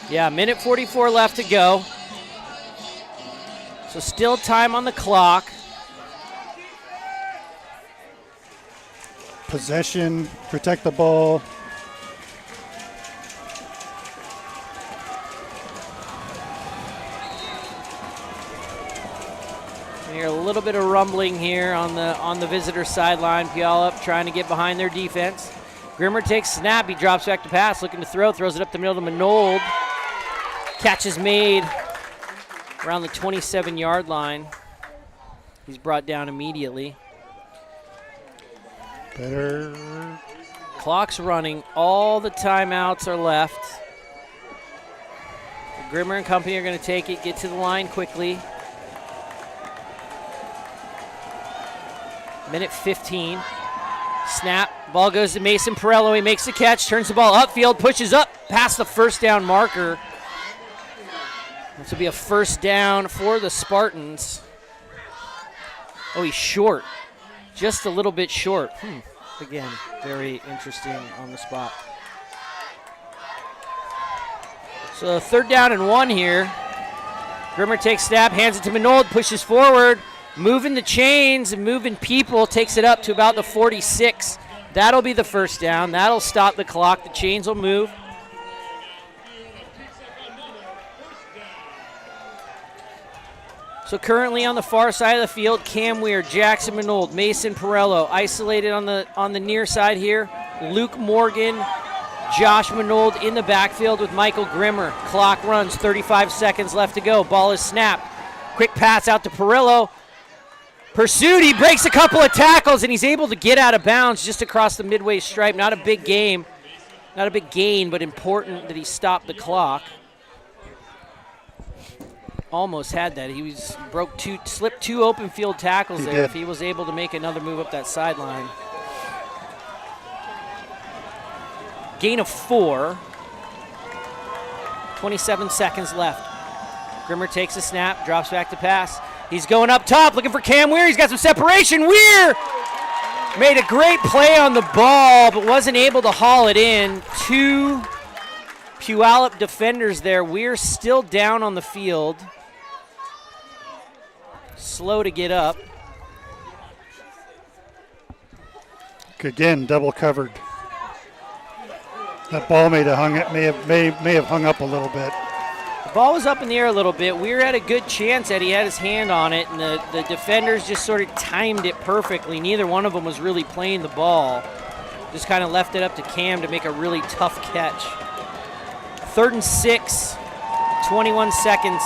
A: Yeah, 1:44 left to go. So still time on the clock.
B: Possession, protect the ball.
A: We hear a little bit of rumbling here on the visitor sideline. Puyallup trying to get behind their defense. Grimmer takes snap. He drops back to pass, looking to throw. Throws it up the middle to Manold. Catch is made around the 27-yard line. He's brought down immediately.
B: Better.
A: Clock's running. All the timeouts are left. Grimmer and company are going to take it, get to the line quickly. 1:15. Snap. Ball goes to Mason Perello. He makes the catch, turns the ball upfield, pushes up past the first down marker. This will be a first down for the Spartans. Oh, he's short. Just a little bit short. Again, very interesting on the spot. So 3rd down and 1 here. Grimmer takes snap, hands it to Manold, pushes forward. Moving the chains and moving people, takes it up to about the 46. That'll be the first down. That'll stop the clock. The chains will move. So currently on the far side of the field, Cam Weir, Jackson Manold, Mason Perello. Isolated on the near side here, Luke Morgan, Josh Manold in the backfield with Michael Grimmer. Clock runs, 35 seconds left to go. Ball is snapped. Quick pass out to Perello. Pursued, he breaks a couple of tackles, and he's able to get out of bounds just across the midway stripe. Not a big gain, but important that he stopped the clock. Almost had that. He slipped 2 open field tackles there. If he was able to make another move up that sideline. Gain of 4. 27 seconds left. Grimmer takes a snap, drops back to pass. He's going up top, looking for Cam Weir. He's got some separation. Weir made a great play on the ball, but wasn't able to haul it in. 2 Puyallup defenders there. Weir still down on the field. Slow to get up.
B: Again, double covered. That ball may have hung up a little bit.
A: The ball was up in the air a little bit. Weir had a good chance that he had his hand on it, and the defenders just sort of timed it perfectly. Neither one of them was really playing the ball. Just kind of left it up to Cam to make a really tough catch. 3rd and 6, 21 seconds.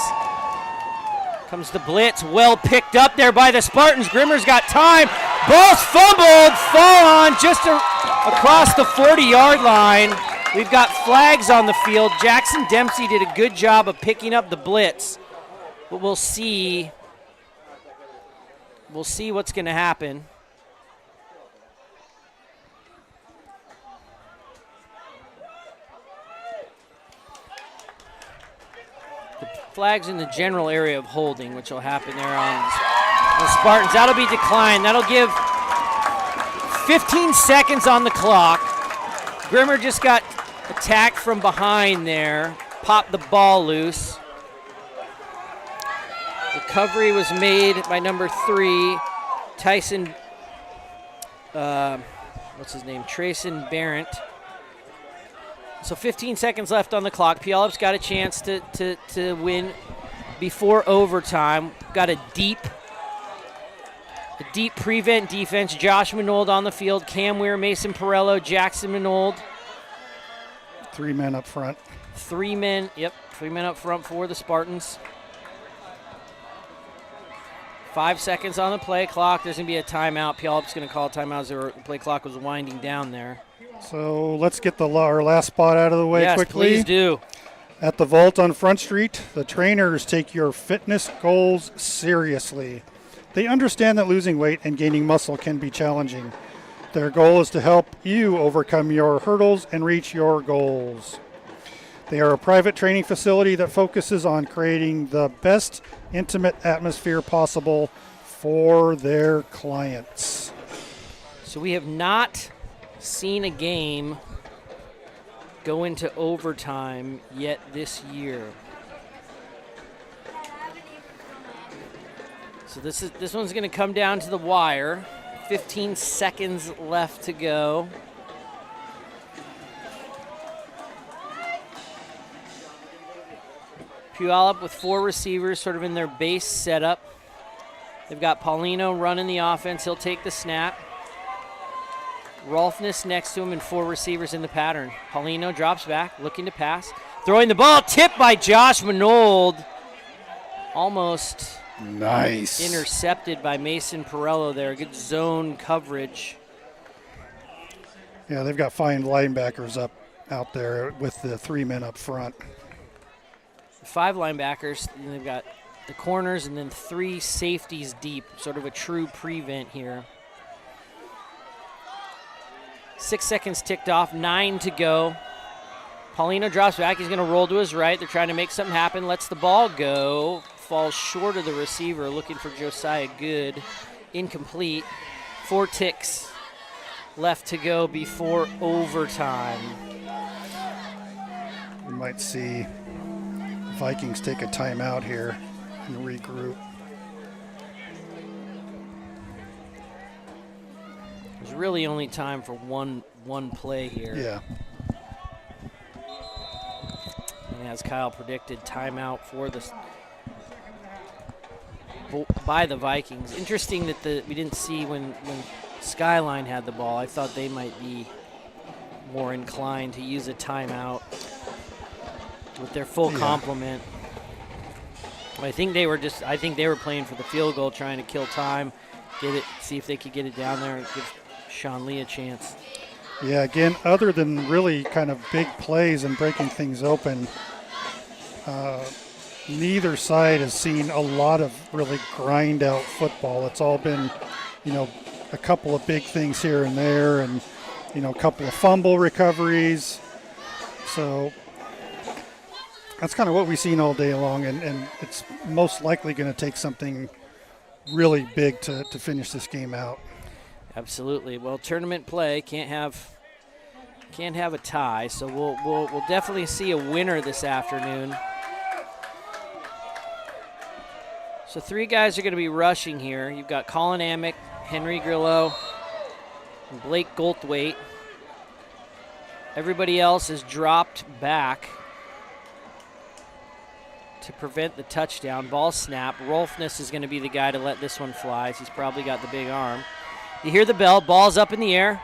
A: Comes the blitz, well picked up there by the Spartans. Grimmer's got time. Ball's fumbled, fall on just across the 40-yard line. We've got flags on the field. Jackson Dempsey did a good job of picking up the blitz, but we'll see. We'll see what's going to happen. Flags in the general area of holding, which will happen there on the Spartans. That'll be declined. That'll give 15 seconds on the clock. Grimmer just got attacked from behind there, popped the ball loose. Recovery was made by number 3, Tyson, what's his name? Trayson Barrett. So 15 seconds left on the clock. Puyallup's got a chance to win before overtime. Got a deep prevent defense. Josh Minold on the field. Cam Weir, Mason Perello, Jackson Minold.
B: 3 men up front.
A: 3 men up front for the Spartans. 5 seconds on the play clock. There's going to be a timeout. Puyallup's going to call a timeout as the play clock was winding down there.
B: So let's get our last spot out of the way quickly.
A: Yes, please do.
B: At the Vault on Front Street, the trainers take your fitness goals seriously. They understand that losing weight and gaining muscle can be challenging. Their goal is to help you overcome your hurdles and reach your goals. They are a private training facility that focuses on creating the best intimate atmosphere possible for their clients.
A: So we have not seen a game go into overtime yet this year. So this one's going to come down to the wire. 15 seconds left to go. Puyallup with 4 receivers sort of in their base setup. They've got Paulino running the offense. He'll take the snap. Rolfness next to him and 4 receivers in the pattern. Paulino drops back, looking to pass. Throwing the ball, tipped by Josh Minold. Almost
B: nice.
A: Intercepted by Mason Perello there. Good zone coverage.
B: Yeah, they've got fine linebackers out there with the 3 men up front.
A: 5 linebackers, and they've got the corners and then 3 safeties deep, sort of a true prevent here. 6 seconds ticked off, 9 to go. Paulino drops back, he's gonna roll to his right. They're trying to make something happen, lets the ball go, falls short of the receiver, looking for Josiah Good, incomplete. 4 ticks left to go before overtime.
B: We might see Vikings take a timeout here and regroup.
A: There's really only time for one play here.
B: Yeah.
A: And as Kyle predicted, timeout by the Vikings. Interesting that we didn't see when Skyline had the ball. I thought they might be more inclined to use a timeout with their full complement. I think they were playing for the field goal, trying to kill time, see if they could get it down there and give Sean Lee a chance.
B: Yeah, again, other than really kind of big plays and breaking things open, neither side has seen a lot of really grind out football. It's all been, a couple of big things here and there, and a couple of fumble recoveries. So that's kind of what we've seen all day long, and it's most likely going to take something really big to finish this game out.
A: Absolutely. Well, tournament play can't have a tie, so we'll definitely see a winner this afternoon. So 3 guys are going to be rushing here. You've got Colin Amick, Henry Grillo, and Blake Goldthwait. Everybody else is dropped back to prevent the touchdown. Ball snap. Rolfness is going to be the guy to let this one fly. He's probably got the big arm. You hear the bell. Ball's up in the air.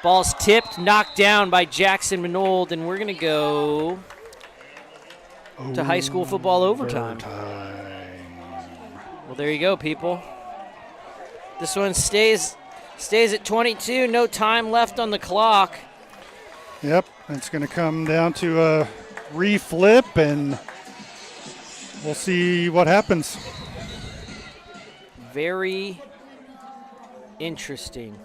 A: Ball's tipped, knocked down by Jackson Minold, and we're going to go to high school football overtime. Well, there you go, people. This one stays at 22. No time left on the clock.
B: Yep, it's going to come down to a reflip, and we'll see what happens.
A: Very interesting.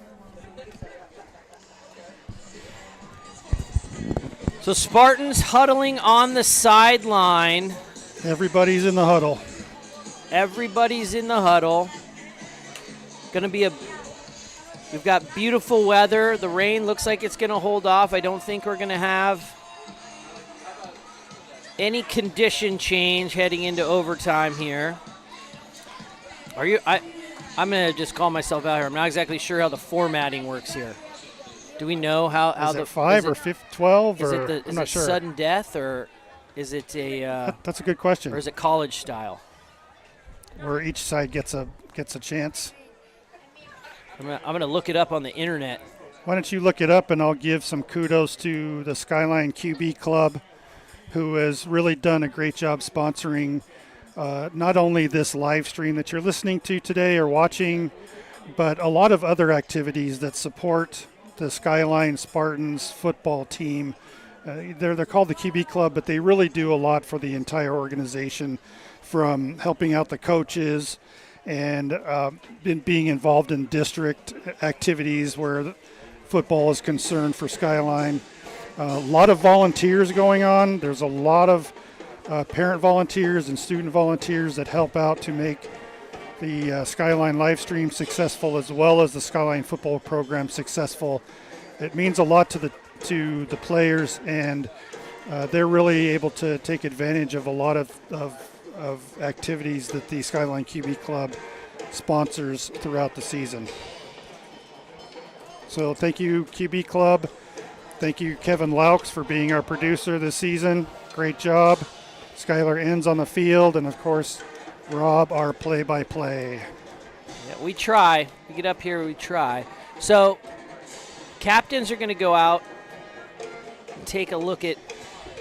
A: So Spartans huddling on the sideline.
B: Everybody's in the huddle.
A: Everybody's in the huddle. We've got beautiful weather. The rain looks like it's going to hold off. I don't think we're going to have any condition change heading into overtime here. I'm going to just call myself out here. I'm not exactly sure how the formatting works here. Do we know how
B: Is
A: the
B: it 5 or 12
A: is
B: or
A: it
B: I'm not sure.
A: sudden death, or is it
B: That's a good question.
A: or is it college style?
B: Where each side gets a chance.
A: I'm gonna look it up on the internet.
B: Why don't you look it up, and I'll give some kudos to the Skyline QB Club, who has really done a great job sponsoring not only this live stream that you're listening to today or watching, but a lot of other activities that support the Skyline Spartans football team. They're called the QB Club, but they really do a lot for the entire organization, from helping out the coaches and being involved in district activities where football is concerned for Skyline. A lot of volunteers going on. There's a lot of parent volunteers and student volunteers that help out to make the Skyline live stream successful, as well as the Skyline football program successful. It means a lot to the players, and they're really able to take advantage of a lot of activities that the Skyline QB Club sponsors throughout the season. So thank you, QB Club. Thank you, Kevin Laux, for being our producer this season. Great job. Skylar ends on the field, and of course, Rob, our play-by-play.
A: Yeah, we try. We get up here, we try. So captains are going to go out and take a look at,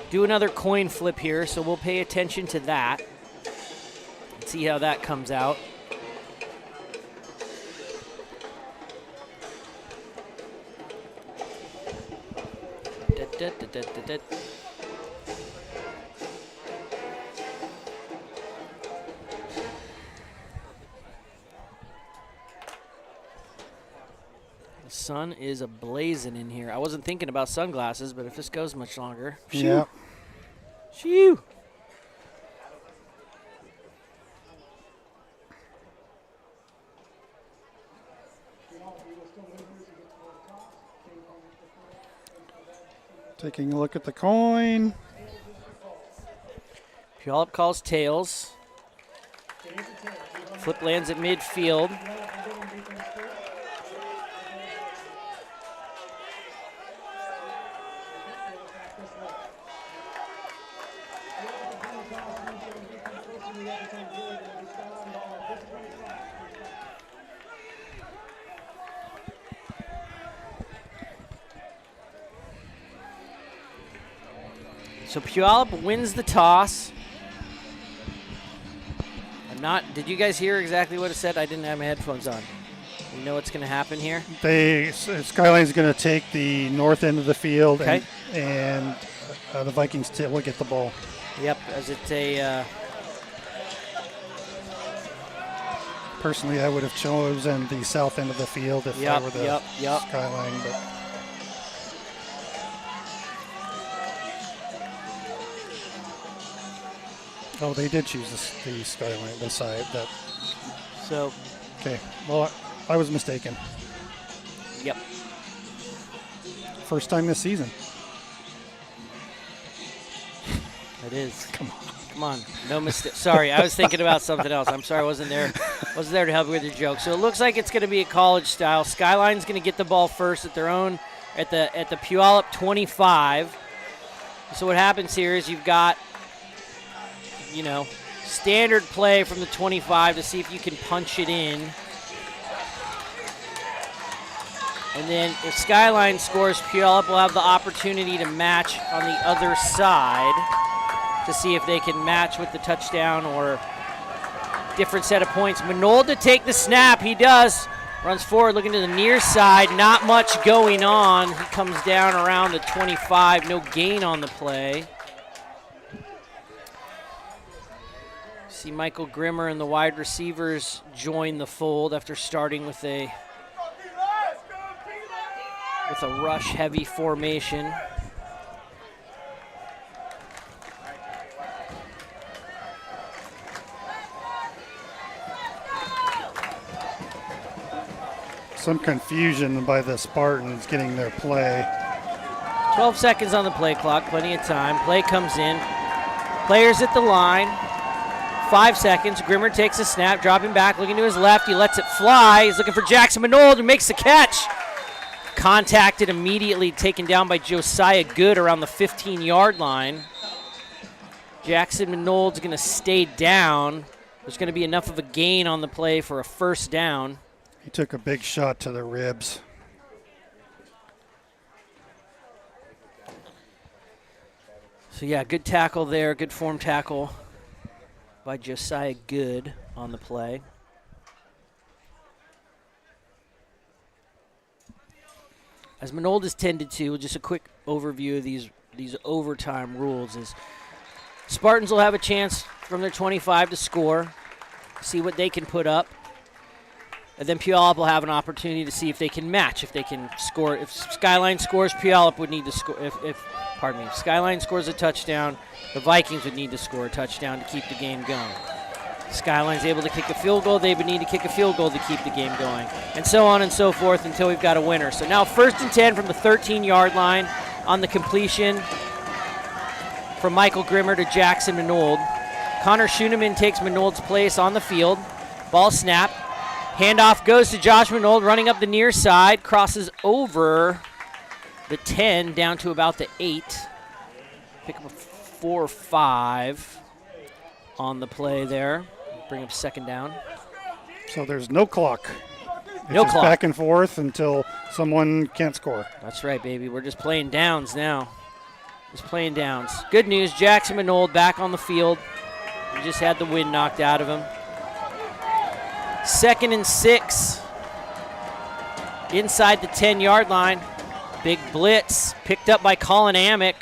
A: do another coin flip here, so we'll pay attention to that. See how that comes out. The sun is ablazing in here. I wasn't thinking about sunglasses, but if this goes much longer.
B: Yeah.
A: Shoo.
B: Taking a look at the coin.
A: Puyallup calls tails. Flip lands at midfield. So Puyallup wins the toss. Did you guys hear exactly what it said? I didn't have my headphones on. You know what's going to happen here?
B: Skyline's going to take the north end of the field,
A: okay,
B: and the Vikings will get the ball.
A: Yep, as it's a...
B: Personally, I would have chosen the south end of the field if I were the Skyline. But oh, they did choose the Skyline, the side that.
A: So.
B: Okay. Well, I was mistaken.
A: Yep.
B: First time this season.
A: It is. Come on. No mistake. Sorry, I was thinking about something else. I'm sorry, I wasn't there to help you with your joke. So it looks like it's going to be a college style. Skyline's going to get the ball first at their own at the Puyallup 25. So what happens here is you've got, standard play from the 25 to see if you can punch it in. And then if Skyline scores, Puyallup will have the opportunity to match on the other side to see if they can match with the touchdown or different set of points. Manold to take the snap. He does. Runs forward, looking to the near side. Not much going on. He comes down around the 25. No gain on the play. See Michael Grimmer and the wide receivers join the fold after starting with a rush-heavy formation.
B: Some confusion by the Spartans getting their play.
A: 12 seconds on the play clock, plenty of time. Play comes in. Players at the line. 5 seconds. Grimmer takes a snap, dropping back, looking to his left. He lets it fly. He's looking for Jackson Manold, who makes the catch. Contacted immediately, taken down by Josiah Good around the 15-yard line. Jackson Manold's going to stay down. There's going to be enough of a gain on the play for a first down.
B: He took a big shot to the ribs.
A: So, yeah, good tackle there, good form tackle by Josiah Good on the play. As Manold has tended to, just a quick overview of these overtime rules is Spartans will have a chance from their 25 to score, see what they can put up. And then Puyallup will have an opportunity to see if they can match, if they can score. If Skyline scores, Puyallup would need to score. If Skyline scores a touchdown, the Vikings would need to score a touchdown to keep the game going. If Skyline's able to kick a field goal, they would need to kick a field goal to keep the game going. And so on and so forth until we've got a winner. So now 1st and 10 from the 13-yard line on the completion from Michael Grimmer to Jackson Manold. Connor Schooneman takes Manold's place on the field. Ball snap. Handoff goes to Josh Manold running up the near side. Crosses over the 10 down to about the 8. Pick up a 4 or 5 on the play there. Bring up second down.
B: So there's no clock. It's
A: No
B: just
A: clock.
B: back and forth until someone can't score.
A: That's right, baby. We're just playing downs now. Just playing downs. Good news, Jackson Manold back on the field. He just had the wind knocked out of him. 2nd and 6. Inside the 10-yard line. Big blitz picked up by Colin Amick.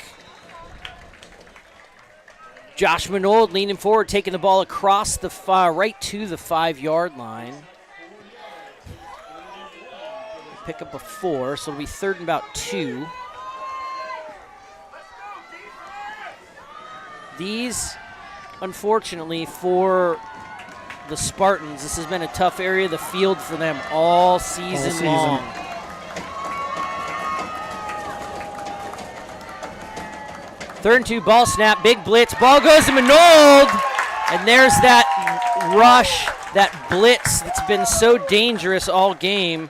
A: Josh Manold leaning forward, taking the ball across the right to the 5-yard line. Pick up a 4, so it'll be 3rd and about 2. These, unfortunately, for the Spartans, this has been a tough area of the field for them all season long. 3rd and 2, ball snap, big blitz. Ball goes to Manold, and there's that rush, that blitz that's been so dangerous all game.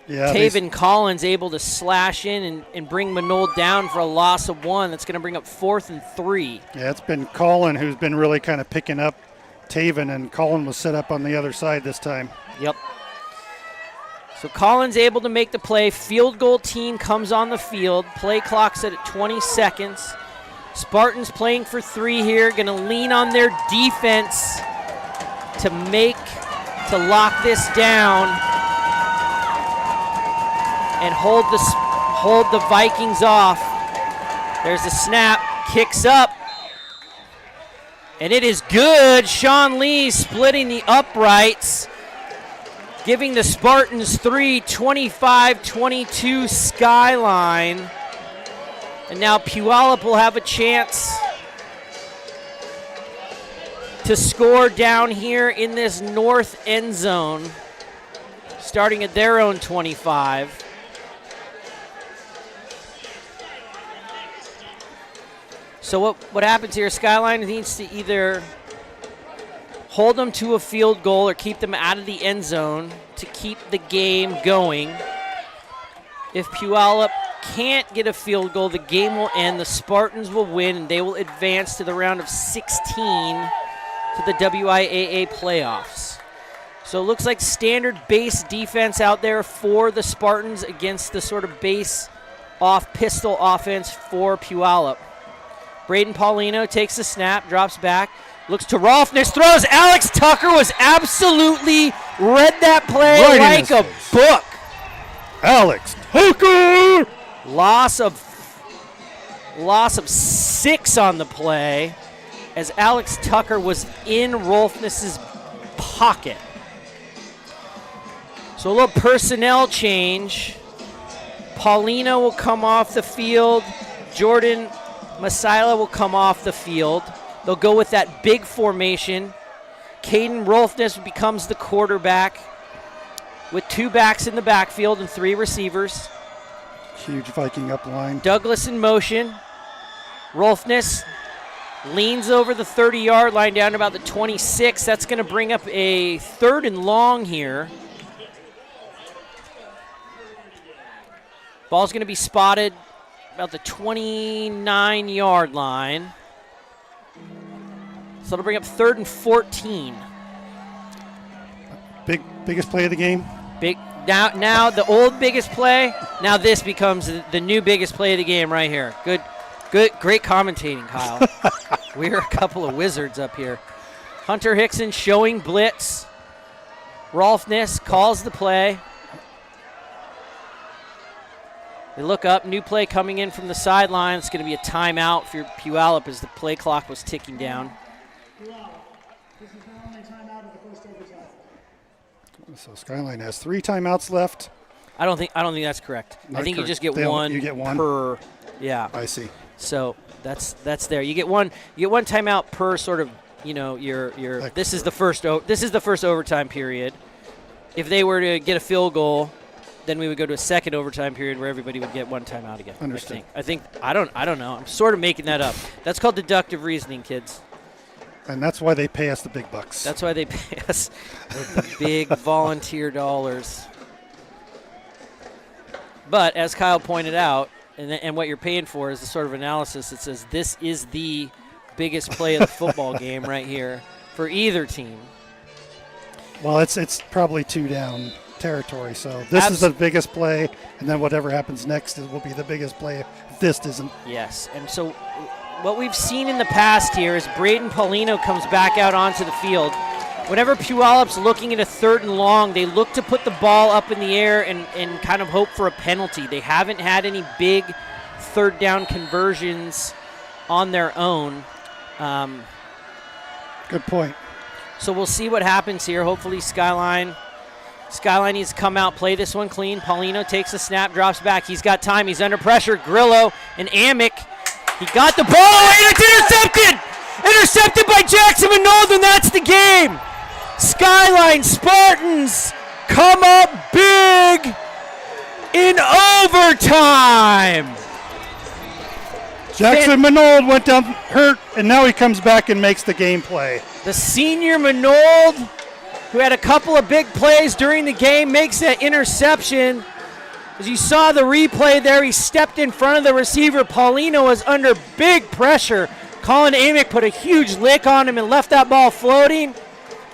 B: Yeah,
A: Taven Collins able to slash in and bring Manold down for a loss of 1. That's going to bring up 4th and 3.
B: Yeah, it's been Colin who's been really kind of picking up Taven, and Colin was set up on the other side this time.
A: Yep. So Collins able to make the play. Field goal team comes on the field. Play clock set at 20 seconds. Spartans playing for 3 here. Going to lean on their defense to lock this down and hold the Vikings off. There's a snap. Kicks up. And it is good. Sean Lee splitting the uprights, giving the Spartans 3, 25-22 Skyline. And now Puyallup will have a chance to score down here in this north end zone, starting at their own 25. So what happens here, Skyline needs to either hold them to a field goal or keep them out of the end zone to keep the game going. If Puyallup can't get a field goal, the game will end. The Spartans will win, and they will advance to the round of 16 to the WIAA playoffs. So it looks like standard base defense out there for the Spartans against the sort of base pistol offense for Puyallup. Braden Paulino takes the snap, drops back, looks to Rolfness, throws. Alex Tucker was absolutely read that play
B: Right
A: like a book.
B: Alex Tucker!
A: Loss of 6 on the play as Alex Tucker was in Rolfness's pocket. So a little personnel change. Paulino will come off the field. Jordan Masaila will come off the field. They'll go with that big formation. Caden Rolfness becomes the quarterback. with 2 backs in the backfield and 3 receivers.
B: Huge Viking up line.
A: Douglas in motion. Rolfness leans over the 30-yard line down to about the 26. That's going to bring up a 3rd and long here. Ball's going to be spotted about the 29-yard line. So it'll bring up 3rd and 14.
B: Biggest play of the game?
A: Big now the old biggest play. Now this becomes the new biggest play of the game right here. Great commentating, Kyle. We're a couple of wizards up here. Hunter Hickson showing blitz. Rolfness calls the play. They look up, new play coming in from the sideline. It's going to be a timeout for Puyallup as the play clock was ticking down.
D: This is the only timeout of the first overtime.
B: So Skyline has 3 timeouts left.
A: I don't think that's correct.
B: Not
A: I think
B: correct.
A: you just get
B: You get one
A: per. Yeah.
B: I see.
A: So that's there. You get one timeout per sort of, your this is the first overtime period. If they were to get a field goal, then we would go to a second overtime period where everybody would get 1 timeout again.
B: Understood.
A: I think I don't know. I'm sort of making that up. That's called deductive reasoning, kids.
B: And that's why they pay us the big bucks.
A: That's why they pay us the big volunteer dollars. But as Kyle pointed out, and what you're paying for is the sort of analysis that says this is the biggest play of the football game right here for either team.
B: Well, it's probably 2 down territory. So this is the biggest play, and then whatever happens next will be the biggest play if this isn't.
A: Yes, and so what we've seen in the past here is Braden Paulino comes back out onto the field. Whenever Puyallup's looking at a 3rd and long, they look to put the ball up in the air and kind of hope for a penalty. They haven't had any big 3rd down conversions on their own.
B: Good point.
A: So we'll see what happens here. Hopefully Skyline needs to come out, play this one clean. Paulino takes the snap, drops back. He's got time. He's under pressure. Grillo and Amick. He got the ball away, and it's intercepted! Intercepted by Jackson Minold, and that's the game! Skyline Spartans come up big in overtime!
B: Jackson Minold went down hurt, and now he comes back and makes the game play.
A: The senior Minold, who had a couple of big plays during the game, makes that interception. As you saw the replay there, he stepped in front of the receiver. Paulino was under big pressure. Colin Amick put a huge lick on him and left that ball floating.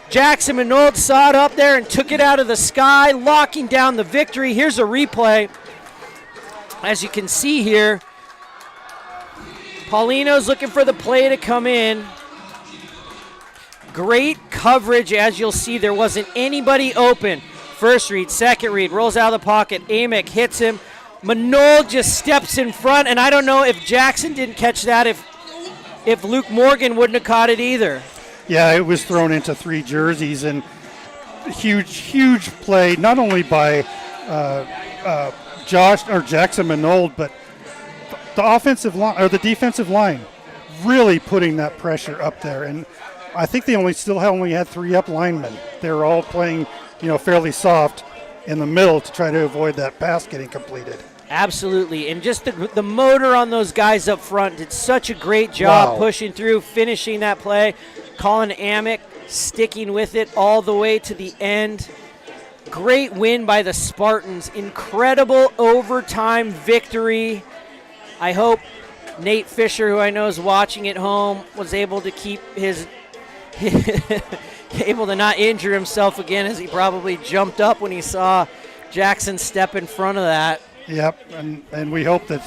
A: Jackson Minold saw it up there and took it out of the sky, locking down the victory. Here's a replay. As you can see here, Paulino's looking for the play to come in. Great coverage, as you'll see. There wasn't anybody open. First read, second read, rolls out of the pocket. Amick hits him. Minold just steps in front, and I don't know if Jackson didn't catch that, if Luke Morgan wouldn't have caught it either.
B: Yeah, it was thrown into 3 jerseys, and huge play, not only by Jackson Minold, but the offensive line or the defensive line really putting that pressure up there. And I think they only had 3 up linemen. They were all playing, fairly soft in the middle to try to avoid that pass getting completed.
A: Absolutely, and just the motor on those guys up front did such a great job pushing through, finishing that play. Colin Amick sticking with it all the way to the end. Great win by the Spartans. Incredible overtime victory. I hope Nate Fisher, who I know is watching at home, was able to keep able to not injure himself again, as he probably jumped up when he saw Jackson step in front of that.
B: Yep, and we hope that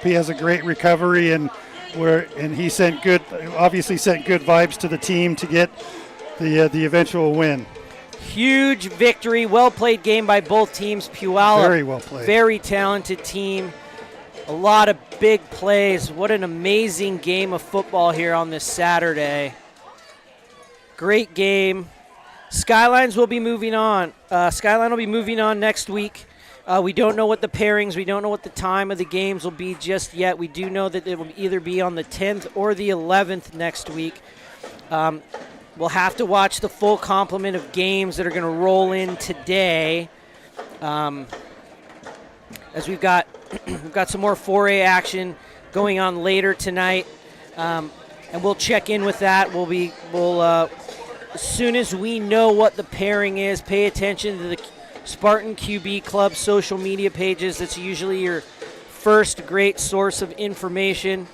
B: he has a great recovery, and he obviously sent good vibes to the team to get the eventual win.
A: Huge victory, well played game by both teams. Puyallup,
B: very well played,
A: very talented team. A lot of big plays. What an amazing game of football here on this Saturday. Great game. Skylines will be moving on. Skyline will be moving on next week. We don't know what the pairings, we don't know what the time of the games will be just yet. We do know that it will either be on the 10th or the 11th next week. we'll have to watch the full complement of games that are going to roll in today. As we've got some more 4A action going on later tonight, and we'll check in with that. As soon as we know what the pairing is, pay attention to the Spartan QB Club social media pages. That's usually your first great source of information,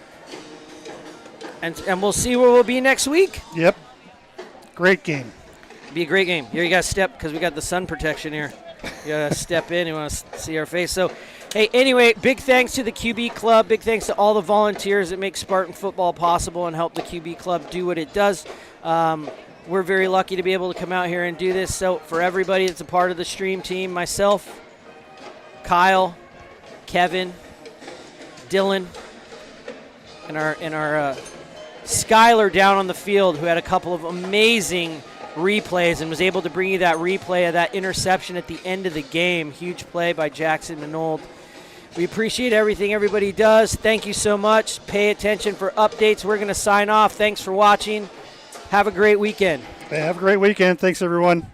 A: and we'll see where we'll be next week.
B: Yep. Great game.
A: Be a great game. Here you got to step because we got the sun protection here. You got to step in. You want to see our face. So, hey, anyway, big thanks to the QB Club. Big thanks to all the volunteers that make Spartan football possible and help the QB Club do what it does. We're very lucky to be able to come out here and do this. So for everybody that's a part of the stream team, myself, Kyle, Kevin, Dylan, and our Skylar down on the field, who had a couple of amazing replays and was able to bring you that replay of that interception at the end of the game. Huge play by Jackson Minold. We appreciate everything everybody does. Thank you so much. Pay attention for updates. We're going to sign off. Thanks for watching. Have a great weekend.
B: Have a great weekend. Thanks, everyone.